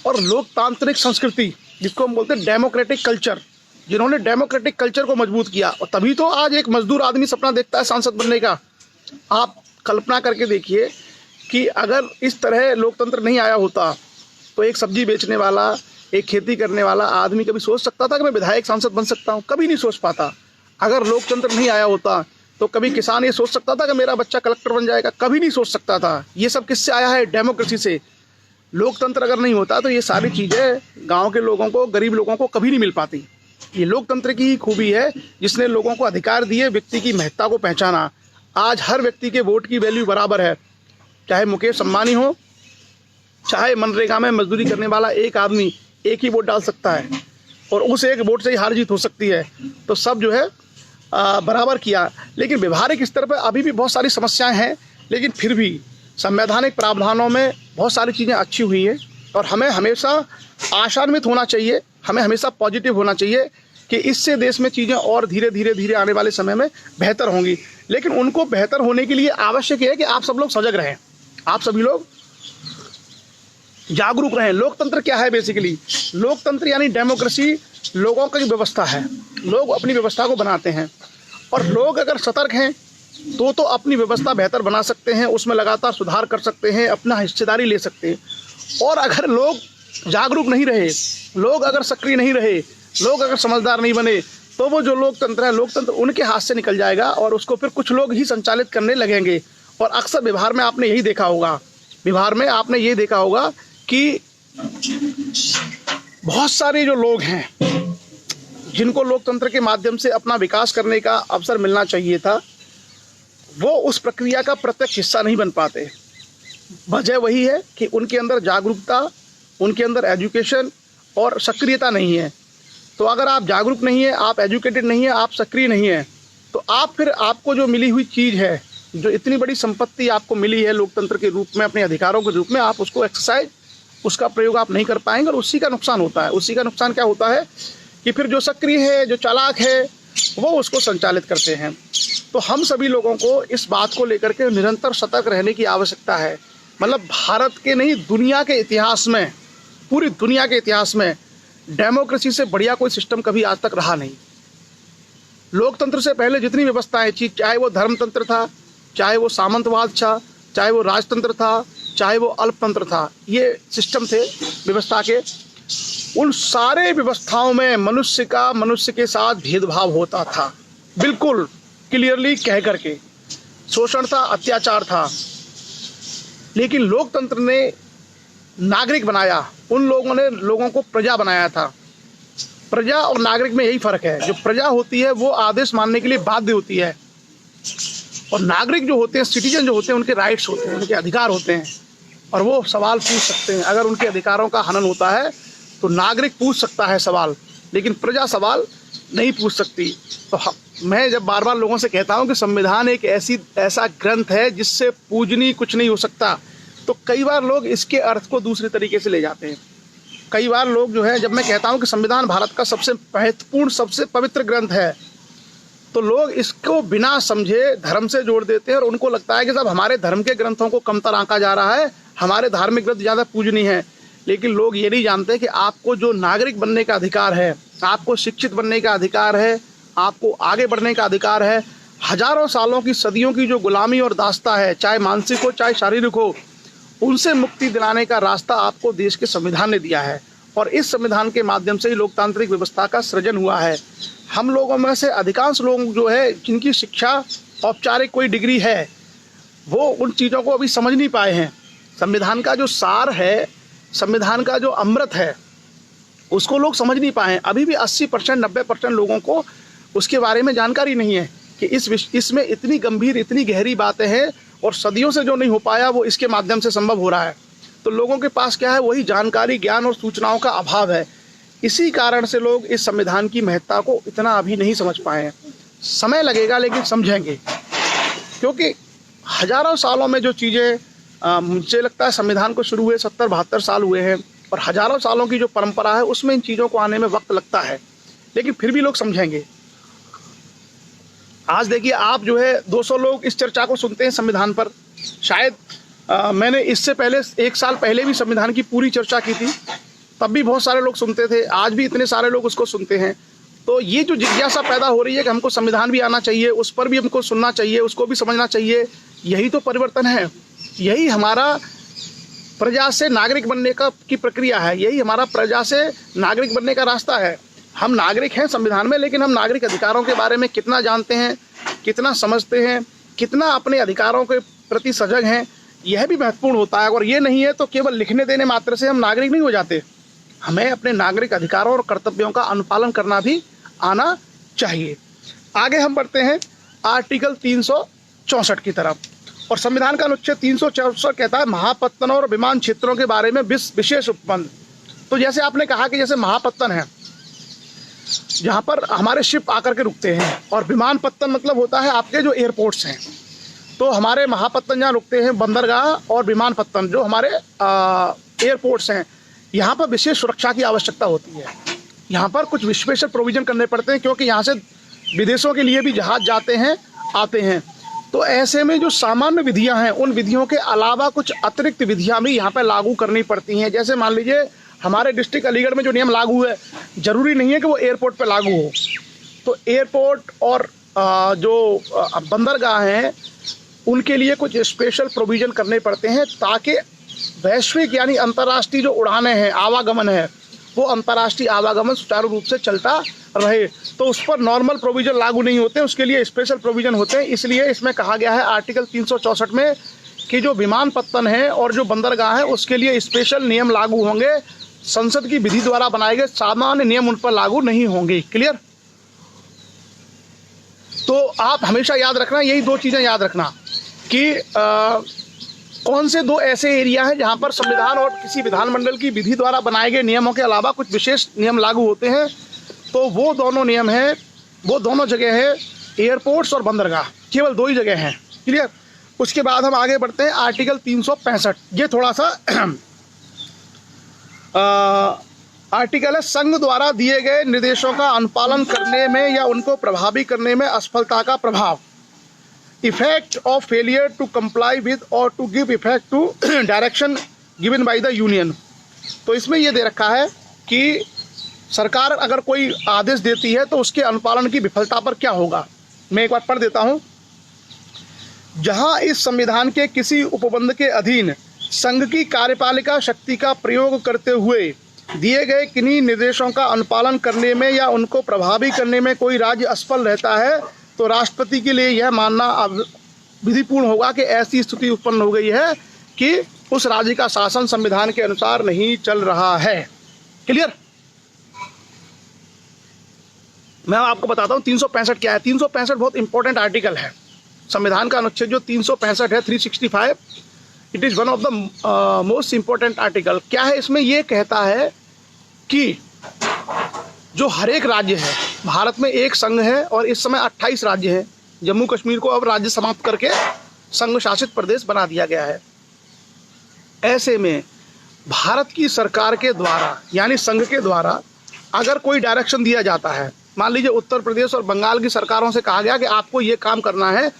और लोकतांत्रिक संस्कृति जिसको हम बोलते हैं डेमोक्रेटिक कल्चर, जिन्होंने डेमोक्रेटिक कल्चर को मजबूत किया। और तभी तो आज एक मजदूर आदमी सपना देखता है सांसद बनने का। आप कल्पना करके देखिए कि अगर इस तरह लोकतंत्र नहीं आया होता तो एक सब्जी बेचने वाला, एक खेती करने वाला आदमी कभी सोच सकता था कि मैं विधायक सांसद बन सकता हूँ? कभी नहीं सोच पाता। अगर लोकतंत्र नहीं आया होता तो कभी किसान ये सोच सकता था कि मेरा बच्चा कलेक्टर बन जाएगा? कभी नहीं सोच सकता था। ये सब किससे आया है? डेमोक्रेसी से। लोकतंत्र अगर नहीं होता तो ये सारी चीज़ें गाँव के लोगों को, गरीब लोगों को कभी नहीं मिल पाती। ये लोकतंत्र की ही खूबी है जिसने लोगों को अधिकार दिए, व्यक्ति की महत्ता को पहचाना। आज हर व्यक्ति के वोट की वैल्यू बराबर है, चाहे मुकेश अंबानी हो, चाहे मनरेगा में मजदूरी करने वाला एक आदमी एक ही वोट डाल सकता है और उस एक वोट से ही हार जीत हो सकती है। तो सब जो है बराबर किया। लेकिन व्यवहारिक स्तर पर अभी भी बहुत सारी समस्याएं हैं, लेकिन फिर भी संवैधानिक प्रावधानों में बहुत सारी चीज़ें अच्छी हुई हैं और हमें हमेशा आशान्वित होना चाहिए, हमें हमेशा पॉजिटिव होना चाहिए कि इससे देश में चीज़ें और धीरे धीरे आने वाले समय में बेहतर होंगी। लेकिन उनको बेहतर होने के लिए आवश्यक है कि आप सब लोग सजग रहें, आप सभी लोग जागरूक रहें। लोकतंत्र क्या है? बेसिकली लोकतंत्र यानी डेमोक्रेसी लोगों की व्यवस्था है। लोग अपनी व्यवस्था को बनाते हैं और लोग अगर सतर्क हैं तो अपनी व्यवस्था बेहतर बना सकते हैं, उसमें लगातार सुधार कर सकते हैं, अपना हिस्सेदारी ले सकते हैं। और अगर लोग जागरूक नहीं रहे, लोग अगर सक्रिय नहीं रहे, लोग अगर समझदार नहीं बने, तो वो जो लोकतंत्र है, लोकतंत्र उनके हाथ से निकल जाएगा और उसको फिर कुछ लोग ही संचालित करने लगेंगे। और अक्सर बिहार में आपने यही देखा होगा, बिहार में आपने ये देखा होगा कि बहुत सारे जो लोग हैं जिनको लोकतंत्र के माध्यम से अपना विकास करने का अवसर मिलना चाहिए था, वो उस प्रक्रिया का प्रत्यक्ष हिस्सा नहीं बन पाते। वजह वही है कि उनके अंदर जागरूकता, उनके अंदर एजुकेशन और सक्रियता नहीं है। तो अगर आप जागरूक नहीं है, आप एजुकेटेड नहीं है, आप सक्रिय नहीं है, तो आप फिर आपको जो मिली हुई चीज़ है, जो इतनी बड़ी संपत्ति आपको मिली है लोकतंत्र के रूप में, अपने अधिकारों के रूप में, आप उसको एक्सरसाइज, उसका प्रयोग आप नहीं कर पाएंगे और उसी का नुकसान होता है। उसी का नुकसान क्या होता है कि फिर जो सक्रिय है, जो चालाक है, वो उसको संचालित करते हैं। तो हम सभी लोगों को इस बात को लेकर के निरंतर सतर्क रहने की आवश्यकता है। मतलब भारत के नहीं, दुनिया के इतिहास में, पूरी दुनिया के इतिहास में डेमोक्रेसी से बढ़िया कोई सिस्टम कभी आज तक रहा नहीं। लोकतंत्र से पहले जितनी व्यवस्थाएं थी, चाहे वो धर्मतंत्र था, चाहे वो सामंतवाद था, चाहे वो राजतंत्र था, चाहे वो अल्पतंत्र था, ये सिस्टम थे व्यवस्था के, उन सारे व्यवस्थाओं में मनुष्य के साथ भेदभाव होता था, बिल्कुल क्लियरली कह करके। शोषण था, अत्याचार था। लेकिन लोकतंत्र ने नागरिक बनाया, उन लोगों ने लोगों को प्रजा बनाया था। प्रजा और नागरिक में यही फर्क है। जो प्रजा होती है वो आदेश मानने के लिए बाध्य होती है, और नागरिक जो होते हैं, सिटीजन जो होते हैं, उनके राइट्स होते हैं, उनके अधिकार होते हैं और वो सवाल पूछ सकते हैं। अगर उनके अधिकारों का हनन होता है तो नागरिक पूछ सकता है सवाल, लेकिन प्रजा सवाल नहीं पूछ सकती। तो मैं जब बार बार लोगों से कहता हूं कि संविधान एक ऐसा ग्रंथ है जिससे पूजनीय कुछ नहीं हो सकता, तो कई बार लोग इसके अर्थ को दूसरे तरीके से ले जाते हैं। कई बार लोग जो है, जब मैं कहता हूँ कि संविधान भारत का सबसे महत्वपूर्ण, सबसे पवित्र ग्रंथ है, तो लोग इसको बिना समझे धर्म से जोड़ देते हैं और उनको लगता है कि साहब हमारे धर्म के ग्रंथों को कमतर आंका जा रहा है, हमारे धार्मिक ग्रंथ ज़्यादा पूजनीय है। लेकिन लोग ये नहीं जानते कि आपको जो नागरिक बनने का अधिकार है, आपको शिक्षित बनने का अधिकार है, आपको आगे बढ़ने का अधिकार है, हजारों सालों की, सदियों की जो गुलामी और दास्ता है, चाहे मानसिक हो चाहे शारीरिक हो, उनसे मुक्ति दिलाने का रास्ता आपको देश के संविधान ने दिया है। और इस संविधान के माध्यम से ही लोकतांत्रिक व्यवस्था का सृजन हुआ है। हम लोगों में से अधिकांश लोग जो है, जिनकी शिक्षा औपचारिक कोई डिग्री है, वो उन चीज़ों को अभी समझ नहीं पाए हैं। संविधान का जो सार है, संविधान का जो अमृत है, उसको लोग समझ नहीं पाए हैं। अभी भी 80% 90% लोगों को उसके बारे में जानकारी नहीं है कि इसमें इतनी गंभीर, इतनी गहरी बातें हैं और सदियों से जो नहीं हो पाया वो इसके माध्यम से संभव हो रहा है। तो लोगों के पास क्या है, वही जानकारी, ज्ञान और सूचनाओं का अभाव है। इसी कारण से लोग इस संविधान की महत्ता को इतना अभी नहीं समझ पाए हैं। समय लगेगा लेकिन समझेंगे, क्योंकि हजारों सालों में जो चीज़ें, मुझे लगता है संविधान को शुरू हुए 70-72 साल हुए हैं और हजारों सालों की जो परंपरा है उसमें इन चीज़ों को आने में वक्त लगता है, लेकिन फिर भी लोग समझेंगे। आज देखिए, आप जो है 200 लोग इस चर्चा को सुनते हैं संविधान पर। शायद मैंने इससे पहले 1 साल पहले भी संविधान की पूरी चर्चा की थी, तब भी बहुत सारे लोग सुनते थे। आज भी इतने सारे लोग उसको सुनते हैं। तो ये जो जिज्ञासा पैदा हो रही है कि हमको संविधान भी आना चाहिए, उस पर भी हमको सुनना चाहिए, उसको भी समझना चाहिए, यही तो परिवर्तन है। यही हमारा प्रजा से नागरिक बनने की प्रक्रिया है। यही हमारा प्रजा से नागरिक बनने का रास्ता है। हम नागरिक हैं संविधान में, लेकिन हम नागरिक अधिकारों के बारे में कितना जानते हैं, कितना समझते हैं, कितना अपने अधिकारों के प्रति सजग हैं, यह भी महत्वपूर्ण होता है। और ये नहीं है तो केवल लिखने देने मात्र से हम नागरिक नहीं हो जाते। हमें अपने नागरिक अधिकारों और कर्तव्यों का अनुपालन करना भी आना चाहिए। आगे हम बढ़ते हैं आर्टिकल 364 की तरफ। और संविधान का अनुच्छेद 364 कहता है महापत्तन और विमान क्षेत्रों के बारे में विशेष उपबंध। तो जैसे आपने कहा कि जैसे महापत्तन है, जहाँ पर हमारे शिप आकर के रुकते हैं, और विमान पत्तन मतलब होता है आपके जो एयरपोर्ट्स हैं। तो हमारे महापत्तन जहाँ रुकते हैं, बंदरगाह, और विमान पत्तन जो हमारे एयरपोर्ट्स हैं, यहाँ पर विशेष सुरक्षा की आवश्यकता होती है। यहाँ पर कुछ स्पेशल प्रोविज़न करने पड़ते हैं, क्योंकि यहाँ से विदेशों के लिए भी जहाज़ जाते हैं, आते हैं। तो ऐसे में जो सामान्य विधियाँ हैं, उन विधियों के अलावा कुछ अतिरिक्त विधियाँ भी यहाँ पर लागू करनी पड़ती हैं। जैसे मान लीजिए हमारे डिस्ट्रिक्ट अलीगढ़ में जो नियम लागू है, ज़रूरी नहीं है कि वो एयरपोर्ट पर लागू हो। तो एयरपोर्ट और जो बंदरगाह हैं, उनके लिए कुछ स्पेशल प्रोविज़न करने पड़ते हैं, ताकि वैश्विक यानी अंतर्राष्ट्रीय जो उड़ानें हैं, आवागमन है, वो अंतर्राष्ट्रीय आवागमन सुचारू रूप से चलता रहे। तो उस पर नॉर्मल प्रोविज़न लागू नहीं होते, उसके लिए स्पेशल प्रोविज़न होते हैं। इसलिए इसमें कहा गया है आर्टिकल 364 में कि जो विमानपत्तन है और जो बंदरगाह है, उसके लिए स्पेशल नियम लागू होंगे। संसद की विधि द्वारा बनाए गए सामान्य नियम उन पर लागू नहीं होंगे। क्लियर? तो आप हमेशा याद रखना, यही 2 चीज़ें याद रखना कि कौन से 2 ऐसे एरिया हैं जहां पर संविधान और किसी विधानमंडल की विधि द्वारा बनाए गए नियमों के अलावा कुछ विशेष नियम लागू होते हैं। तो वो दोनों नियम हैं, वो दोनों जगह है एयरपोर्ट्स और बंदरगाह, केवल 2 ही जगह हैं। क्लियर? उसके बाद हम आगे बढ़ते हैं आर्टिकल 365। ये थोड़ा सा आर्टिकल है, संघ द्वारा दिए गए निर्देशों का अनुपालन करने में या उनको प्रभावी करने में असफलता का प्रभाव। Effect of failure to comply with और to give effect to direction given by the union. तो इसमें यह दे रखा है कि सरकार अगर कोई आदेश देती है तो उसके अनुपालन की विफलता पर क्या होगा। मैं एक बार पढ़ देता हूं। जहां इस संविधान के किसी उपबंध के अधीन संघ की कार्यपालिका शक्ति का प्रयोग करते हुए दिए गए किन्हीं निर्देशों का अनुपालन करने में या उनको प्रभावी करने में कोई राज्य असफल रहता है, तो राष्ट्रपति के लिए यह मानना विधिपूर्ण होगा कि ऐसी स्थिति उत्पन्न हो गई है कि उस राज्य का शासन संविधान के अनुसार नहीं चल रहा है। क्लियर? मैं आपको बताता हूँ 365 क्या है। 365 बहुत इंपॉर्टेंट आर्टिकल है। संविधान का अनुच्छेद जो 365 है, 365, it is one of the most important article. क्या है इसमें? ये कहता है कि जो हर एक राज्य है, भारत में एक संघ है और इस समय 28 राज्य हैं। जम्मू कश्मीर को अब राज्य समाप्त करके संघ शासित प्रदेश बना दिया गया है। ऐसे में भारत की सरकार के द्वारा यानी संघ के द्वारा अगर कोई डायरेक्शन दिया जाता है, मान लीजिए उत्तर प्रदेश और बंगाल की सरकारों से कहा गया कि आपको ये काम करना है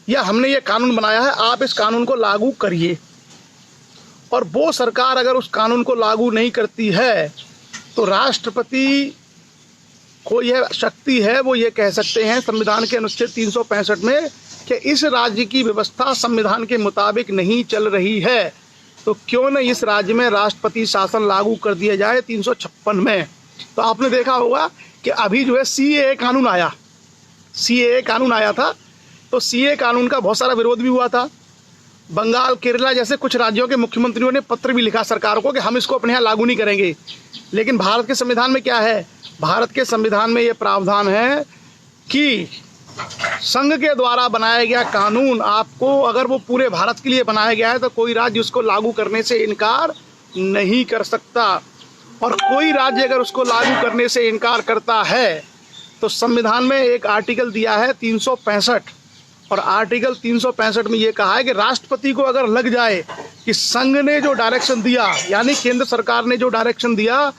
या हमने ये कानून बनाया है, आप इस कानून को लागू करिए, और वो सरकार अगर उस कानून को लागू नहीं करती है तो राष्ट्रपति को यह शक्ति है, वो ये कह सकते हैं संविधान के अनुच्छेद 365 में कि इस राज्य की व्यवस्था संविधान के मुताबिक नहीं चल रही है, तो क्यों न इस राज्य में राष्ट्रपति शासन लागू कर दिया जाए 356 में। तो आपने देखा होगा कि अभी जो है सीएए कानून आया, सीएए कानून आया था, तो सीएए कानून का बहुत सारा विरोध भी हुआ था। बंगाल, केरला जैसे कुछ राज्यों के मुख्यमंत्रियों ने पत्र भी लिखा सरकार को कि हम इसको अपने यहाँ लागू नहीं करेंगे। लेकिन भारत के संविधान में क्या है? भारत के संविधान में ये प्रावधान है कि संघ के द्वारा बनाया गया कानून आपको, अगर वो पूरे भारत के लिए बनाया गया है, तो कोई राज्य उसको लागू करने से इनकार नहीं कर सकता, और कोई राज्य अगर उसको लागू करने से इनकार करता है तो संविधान में एक आर्टिकल दिया है 365, और आर्टिकल 365 में ये कहा है कि राष्ट्रपति को अगर लग जाए कि संघ ने जो डायरेक्शन दिया यानी केंद्र सरकार ने जो डायरेक्शन दिया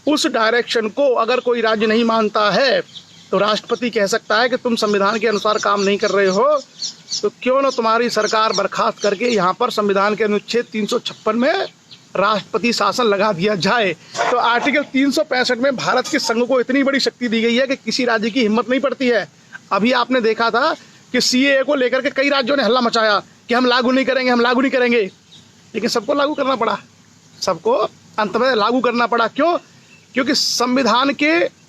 उस डायरेक्शन को अगर कोई राज्य नहीं मानता है तो राष्ट्रपति कह सकता है कि तुम संविधान के अनुसार काम नहीं कर रहे हो, तो क्यों न तुम्हारी सरकार बर्खास्त करके यहाँ पर संविधान के अनुच्छेद 356 में राष्ट्रपति शासन लगा दिया जाए। तो आर्टिकल 365 में भारत के संघ को इतनी बड़ी शक्ति दी गई है कि किसी राज्य की हिम्मत नहीं पड़ती है। अभी आपने देखा था कि सीएए को लेकर के कई राज्यों ने हल्ला मचाया कि हम लागू नहीं करेंगे, हम लागू नहीं करेंगे, लेकिन सबको लागू करना पड़ा, सबको अंत में लागू करना पड़ा। क्यों? क्योंकि संविधान के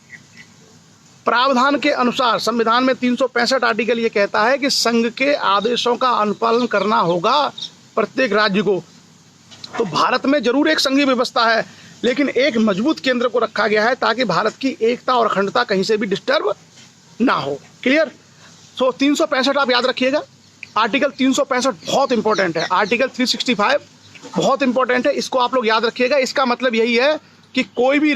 प्रावधान के अनुसार संविधान में 365 आर्टिकल ये कहता है कि संघ के आदेशों का अनुपालन करना होगा प्रत्येक राज्य को। तो भारत में जरूर एक संघीय व्यवस्था है, लेकिन एक मजबूत केंद्र को रखा गया है ताकि भारत की एकता और अखंडता कहीं से भी डिस्टर्ब ना हो। क्लियर? सो 365 आप याद रखिएगा। आर्टिकल 365 बहुत इंपॉर्टेंट है, आर्टिकल 365 बहुत इंपॉर्टेंट है, इसको आप लोग याद रखिएगा। इसका मतलब यही है कि कोई भी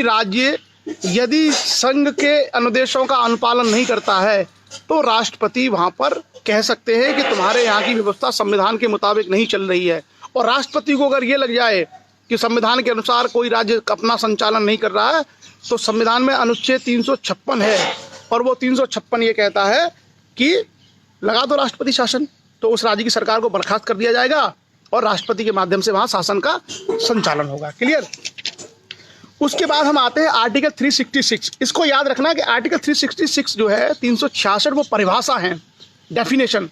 राज्य यदि संघ के अनुदेशों का अनुपालन नहीं करता है तो राष्ट्रपति वहां पर कह सकते हैं कि तुम्हारे यहाँ की व्यवस्था संविधान के मुताबिक नहीं चल रही है। और राष्ट्रपति को अगर ये लग जाए कि संविधान के अनुसार कोई राज्य अपना संचालन नहीं कर रहा है तो संविधान में अनुच्छेद 356 है, और वो 356 ये कहता है कि लगा दो राष्ट्रपति शासन, तो उस राज्य की सरकार को बर्खास्त कर दिया जाएगा और राष्ट्रपति के माध्यम से वहां शासन का संचालन होगा। क्लियर? उसके बाद हम आते हैं आर्टिकल 366। इसको याद रखना कि आर्टिकल 366 जो है 366 वो परिभाषा है, डेफिनेशन।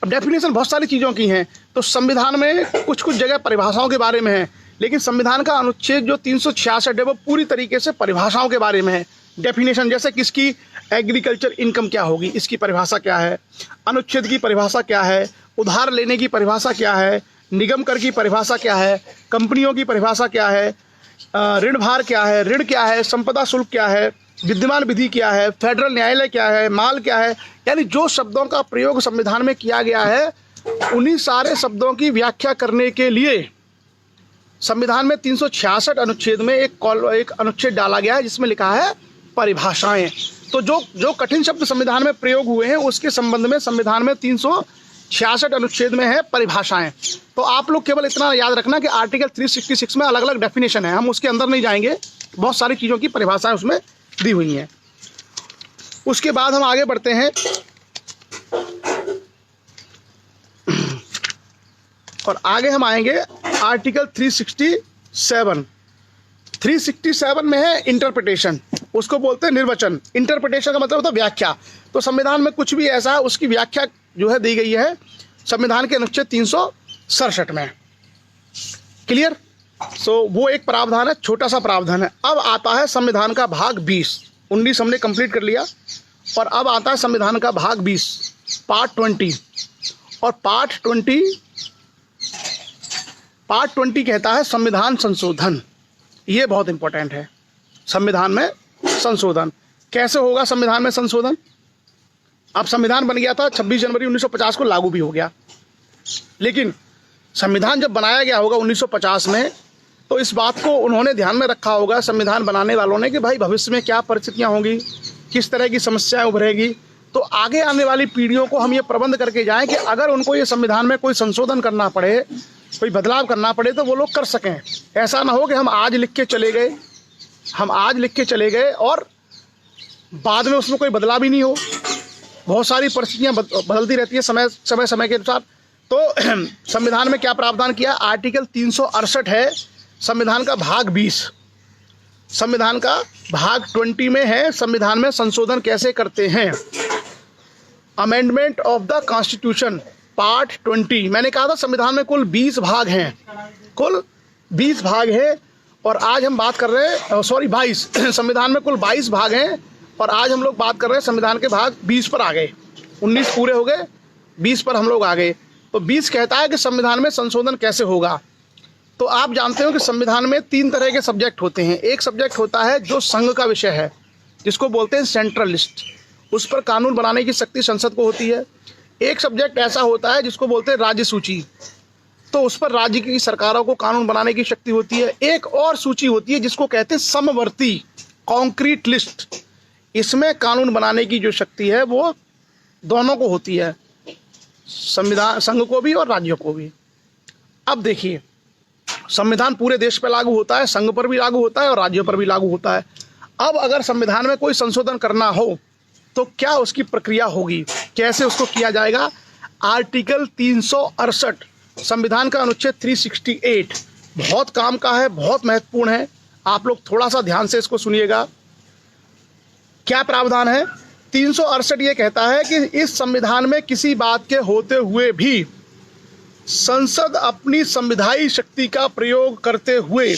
अब डेफिनेशन बहुत सारी चीज़ों की हैं, तो संविधान में कुछ जगह परिभाषाओं के बारे में है, लेकिन संविधान का अनुच्छेद जो 366 है वो पूरी तरीके से परिभाषाओं के बारे में है। डेफिनेशन जैसे किसकी एग्रीकल्चर इनकम क्या होगी, इसकी परिभाषा क्या है, अनुच्छेद की परिभाषा क्या है, उधार लेने की परिभाषा क्या है, निगम कर की परिभाषा क्या है, कंपनियों की परिभाषा क्या है, ऋण भार क्या है, ऋण क्या है, संपदा शुल्क क्या है, विद्यमान विधि क्या है, फेडरल न्यायालय क्या है, माल क्या है। यानी जो शब्दों का प्रयोग संविधान में किया गया है उन्हीं सारे शब्दों की व्याख्या करने के लिए संविधान में 366 अनुच्छेद में एक अनुच्छेद डाला गया है जिसमें लिखा है परिभाषाएं। तो जो कठिन शब्द संविधान में प्रयोग हुए हैं उसके संबंध में संविधान में 366 अनुच्छेद में है परिभाषाएं। तो आप लोग केवल इतना याद रखना कि आर्टिकल 366 में अलग अलग डेफिनेशन है, हम उसके अंदर नहीं जाएंगे, बहुत सारी चीज़ों की परिभाषाएं उसमें दी हुई हैं। उसके बाद हम आगे बढ़ते हैं और आगे हम आएंगे आर्टिकल 367 में है इंटरप्रिटेशन, उसको बोलते हैं निर्वचन। इंटरप्रिटेशन का मतलब होता है व्याख्या। तो संविधान में कुछ भी ऐसा है उसकी व्याख्या जो है दी गई है संविधान के अनुच्छेद 367 में। क्लियर? सो वो एक प्रावधान है, छोटा सा प्रावधान है। अब आता है संविधान का भाग 20। 19 हमने कंप्लीट कर लिया और अब आता है संविधान का भाग 20 पार्ट 20। और पार्ट 20 कहता है संविधान संशोधन। ये बहुत इंपॉर्टेंट है। संविधान में संशोधन कैसे होगा? संविधान में संशोधन, अब संविधान बन गया था 26 जनवरी 1950 को लागू भी हो गया, लेकिन संविधान जब बनाया गया होगा 1950 में तो इस बात को उन्होंने ध्यान में रखा होगा संविधान बनाने वालों ने कि भाई भविष्य में क्या परिस्थितियां होंगी, किस तरह की समस्याएं उभरेगी, तो आगे आने वाली पीढ़ियों को हम ये प्रबंध करके जाएं कि अगर उनको ये संविधान में कोई संशोधन करना पड़े कोई बदलाव करना पड़े तो वो लोग कर सकें। ऐसा ना हो कि हम आज लिख के चले गए और बाद में उसमें कोई बदलाव ही नहीं हो। बहुत सारी परिस्थितियां बदलती रहती है समय के अनुसार। तो संविधान में क्या प्रावधान किया? आर्टिकल 368 है संविधान का भाग 20, संविधान का भाग 20 में है संविधान में संशोधन कैसे करते हैं। Amendment of the constitution part 20। मैंने कहा था संविधान में कुल 20 भाग हैं, कुल 20 भाग हैं और आज हम बात कर रहे हैं 22। संविधान में कुल 22 भाग हैं और आज हम लोग बात कर रहे हैं संविधान के भाग 20 पर आ गए। 19 पूरे हो गए, 20 पर हम लोग आ गए। तो 20 कहता है कि संविधान में संशोधन कैसे होगा। तो आप जानते हो कि संविधान में 3 तरह के सब्जेक्ट होते हैं। एक सब्जेक्ट होता है जो संघ का विषय है, जिसको बोलते हैं सेंट्रल लिस्ट, उस पर कानून बनाने की शक्ति संसद को होती है। एक सब्जेक्ट ऐसा होता है जिसको बोलते हैं राज्य सूची, तो उस पर राज्य की सरकारों को कानून बनाने की शक्ति होती है। एक और सूची होती है जिसको कहते हैं समवर्ती कॉन्क्रीट लिस्ट, इसमें कानून बनाने की जो शक्ति है वो दोनों को होती है, संविधान संघ को भी और राज्यों को भी। अब देखिए, संविधान पूरे देश पर लागू होता है, संघ पर भी लागू होता है और राज्यों पर भी लागू होता है। अब अगर संविधान में कोई संशोधन करना हो तो क्या उसकी प्रक्रिया होगी, कैसे उसको किया जाएगा? आर्टिकल 368 संविधान का अनुच्छेद 368 बहुत काम का है, बहुत महत्वपूर्ण है। आप लोग थोड़ा सा ध्यान से इसको सुनिएगा। क्या प्रावधान है? 368 ये कहता है कि इस संविधान में किसी बात के होते हुए भी संसद अपनी संविधायी शक्ति का प्रयोग करते हुए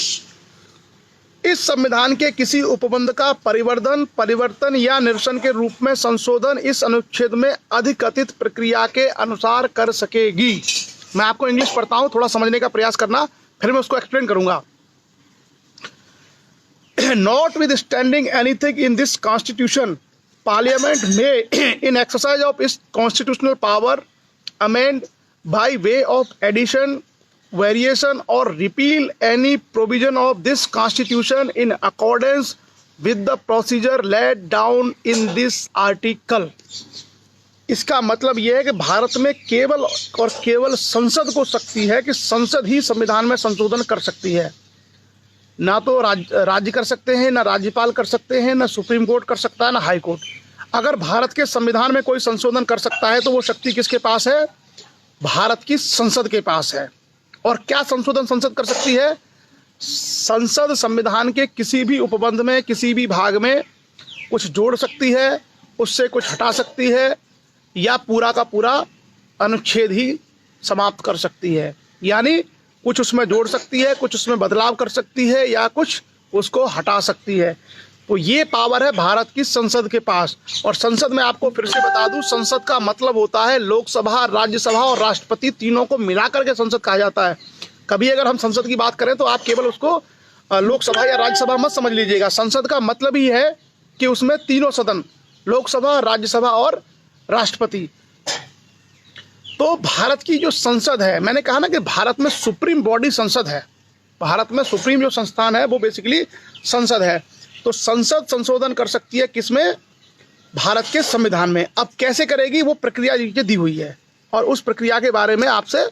इस संविधान के किसी उपबंध का परिवर्तन या निरसन के रूप में संशोधन इस अनुच्छेद में अधिकथित प्रक्रिया के अनुसार कर सकेगी। मैं आपको इंग्लिश पढ़ता हूं, थोड़ा समझने का प्रयास करना, फिर मैं उसको एक्सप्लेन करूंगा। Notwithstanding anything in this constitution, Parliament may, in exercise of its constitutional power, amend by way of addition, variation or repeal any provision of this constitution in accordance with the procedure laid down in this article। इसका मतलब यह है कि भारत में केवल और केवल संसद को शक्ति है कि संसद ही संविधान में संशोधन कर सकती है। ना तो राज्य कर सकते हैं, ना राज्यपाल कर सकते हैं, ना सुप्रीम कोर्ट कर सकता है, ना हाई कोर्ट। अगर भारत के संविधान में कोई संशोधन कर सकता है तो वो शक्ति किसके पास है? भारत की संसद के पास है। और क्या संशोधन संसद कर सकती है? संसद संविधान के किसी भी उपबंध में, किसी भी भाग में कुछ जोड़ सकती है, उससे कुछ हटा सकती है, या पूरा का पूरा अनुच्छेद ही समाप्त कर सकती है। यानी कुछ उसमें जोड़ सकती है, कुछ उसमें बदलाव कर सकती है, या कुछ उसको हटा सकती है। तो ये पावर है भारत की संसद के पास। और संसद में आपको फिर से बता दूं, संसद का मतलब होता है लोकसभा, राज्यसभा और राष्ट्रपति, तीनों को मिलाकर के संसद कहा जाता है। कभी अगर हम संसद की बात करें तो आप केवल उसको लोकसभा या राज्यसभा मत समझ लीजिएगा। संसद का मतलब ही है कि उसमें तीनों सदन, लोकसभा, राज्यसभा और राष्ट्रपति। तो भारत की जो संसद है, मैंने कहा ना कि भारत में सुप्रीम बॉडी संसद है, भारत में सुप्रीम जो संस्थान है वो बेसिकली संसद है। तो संसद संशोधन कर सकती है किसमें? भारत के संविधान में। अब कैसे करेगी वो प्रक्रिया नीचे दी हुई है, और उस प्रक्रिया के बारे में आपसे,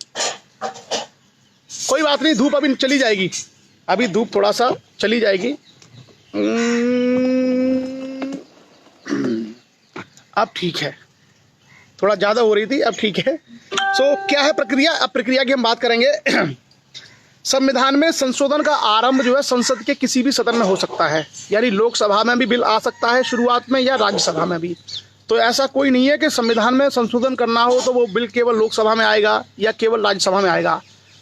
कोई बात नहीं, धूप अभी चली जाएगी, अभी धूप थोड़ा सा चली जाएगी। अब ठीक है, थोड़ा ज़्यादा हो रही थी, अब ठीक है। सो क्या है प्रक्रिया? अब प्रक्रिया की हम बात करेंगे। संविधान में संशोधन का आरंभ जो है संसद के किसी भी सदन में हो सकता है, यानी लोकसभा में भी बिल आ सकता है शुरुआत में, या राज्यसभा में भी। तो ऐसा कोई नहीं है कि संविधान में संशोधन करना हो तो वो बिल केवल लोकसभा में आएगा या केवल राज्यसभा में आएगा।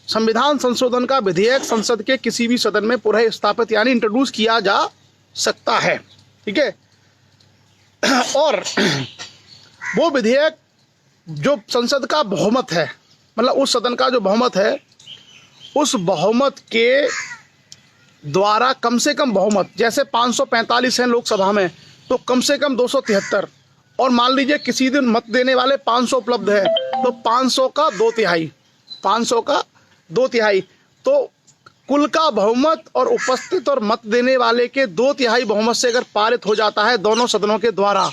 संविधान संशोधन का विधेयक संसद के किसी भी सदन में पुनः स्थापित यानी इंट्रोड्यूस किया जा सकता है, ठीक है। और वो विधेयक जो संसद का बहुमत है, मतलब उस सदन का जो बहुमत है, उस बहुमत के द्वारा कम से कम बहुमत, जैसे 545 हैं लोकसभा में, तो कम से कम 273, और मान लीजिए किसी दिन मत देने वाले 500 उपलब्ध है तो 500 का 2/3, 500 का 2/3, तो कुल का बहुमत और उपस्थित और मत देने वाले के 2/3 बहुमत से अगर पारित हो जाता है दोनों सदनों के द्वारा,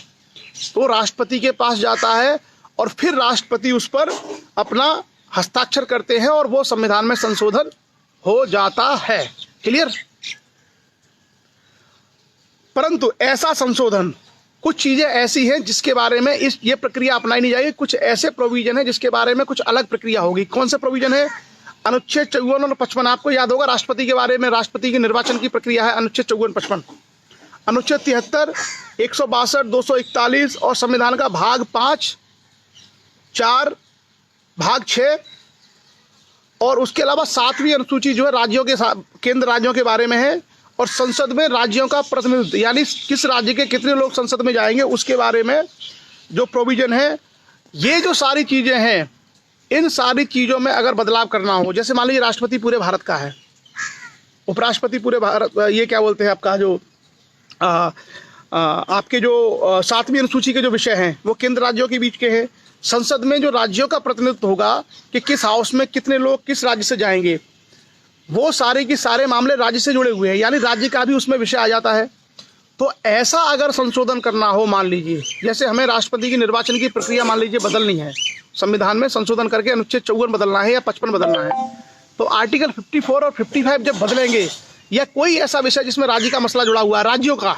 तो राष्ट्रपति के पास जाता है और फिर राष्ट्रपति उस पर अपना हस्ताक्षर करते हैं और वो संविधान में संशोधन हो जाता है। क्लियर? परंतु ऐसा संशोधन, कुछ चीजें ऐसी हैं जिसके बारे में ये प्रक्रिया अपनाई नहीं जाएगी। कुछ ऐसे प्रोविजन है जिसके बारे में कुछ अलग प्रक्रिया होगी। कौन से प्रोविजन है? अनुच्छेद 54 और 55। आपको याद होगा राष्ट्रपति के बारे में, राष्ट्रपति के निर्वाचन की प्रक्रिया है अनुच्छेद 54-55। अनुच्छेद 73, 162, 241 और संविधान का भाग 5, 4, भाग 6 और उसके अलावा 7वीं अनुसूची जो है राज्यों के, केंद्र राज्यों के बारे में है। और संसद में राज्यों का प्रतिनिधित्व, यानी किस राज्य के कितने लोग संसद में जाएंगे उसके बारे में जो प्रोविजन है। ये जो सारी चीजें हैं, इन सारी चीजों में अगर बदलाव करना हो, जैसे मान लीजिए राष्ट्रपति पूरे भारत का है, उपराष्ट्रपति पूरे भारत, ये क्या बोलते हैं आपका जो आपके जो 7वीं अनुसूची के जो विषय हैं वो केंद्र राज्यों के बीच के हैं। संसद में जो राज्यों का प्रतिनिधित्व होगा कि किस हाउस में कितने लोग किस राज्य से जाएंगे, वो सारे के सारे मामले राज्य से जुड़े हुए हैं, यानी राज्य का भी उसमें विषय आ जाता है। तो ऐसा अगर संशोधन करना हो, मान लीजिए जैसे हमें राष्ट्रपति की निर्वाचन की प्रक्रिया मान लीजिए बदलनी है, संविधान में संशोधन करके अनुच्छेद 54 बदलना है या 55 बदलना है, तो आर्टिकल 54 और 55 जब बदलेंगे, या कोई ऐसा विषय जिसमें राज्य का मसला जुड़ा हुआ है, राज्यों का,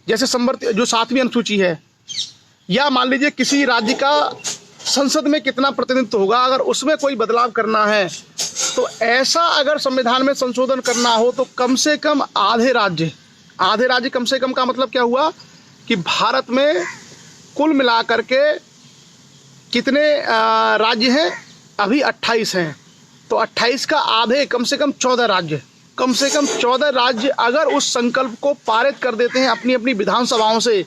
जैसे जो 7वीं अनुसूची है, या मान लीजिए किसी राज्य का संसद में कितना प्रतिनिधित्व होगा, अगर उसमें कोई बदलाव करना है, तो ऐसा अगर संविधान में संशोधन करना हो तो कम से कम आधे राज्य कम से कम का मतलब क्या हुआ कि भारत में कुल मिलाकर के कितने राज्य हैं? अभी 28 हैं। तो 28 का आधे, कम से कम 14 राज्य, कम से कम 14 राज्य अगर उस संकल्प को पारित कर देते हैं अपनी अपनी विधानसभाओं से,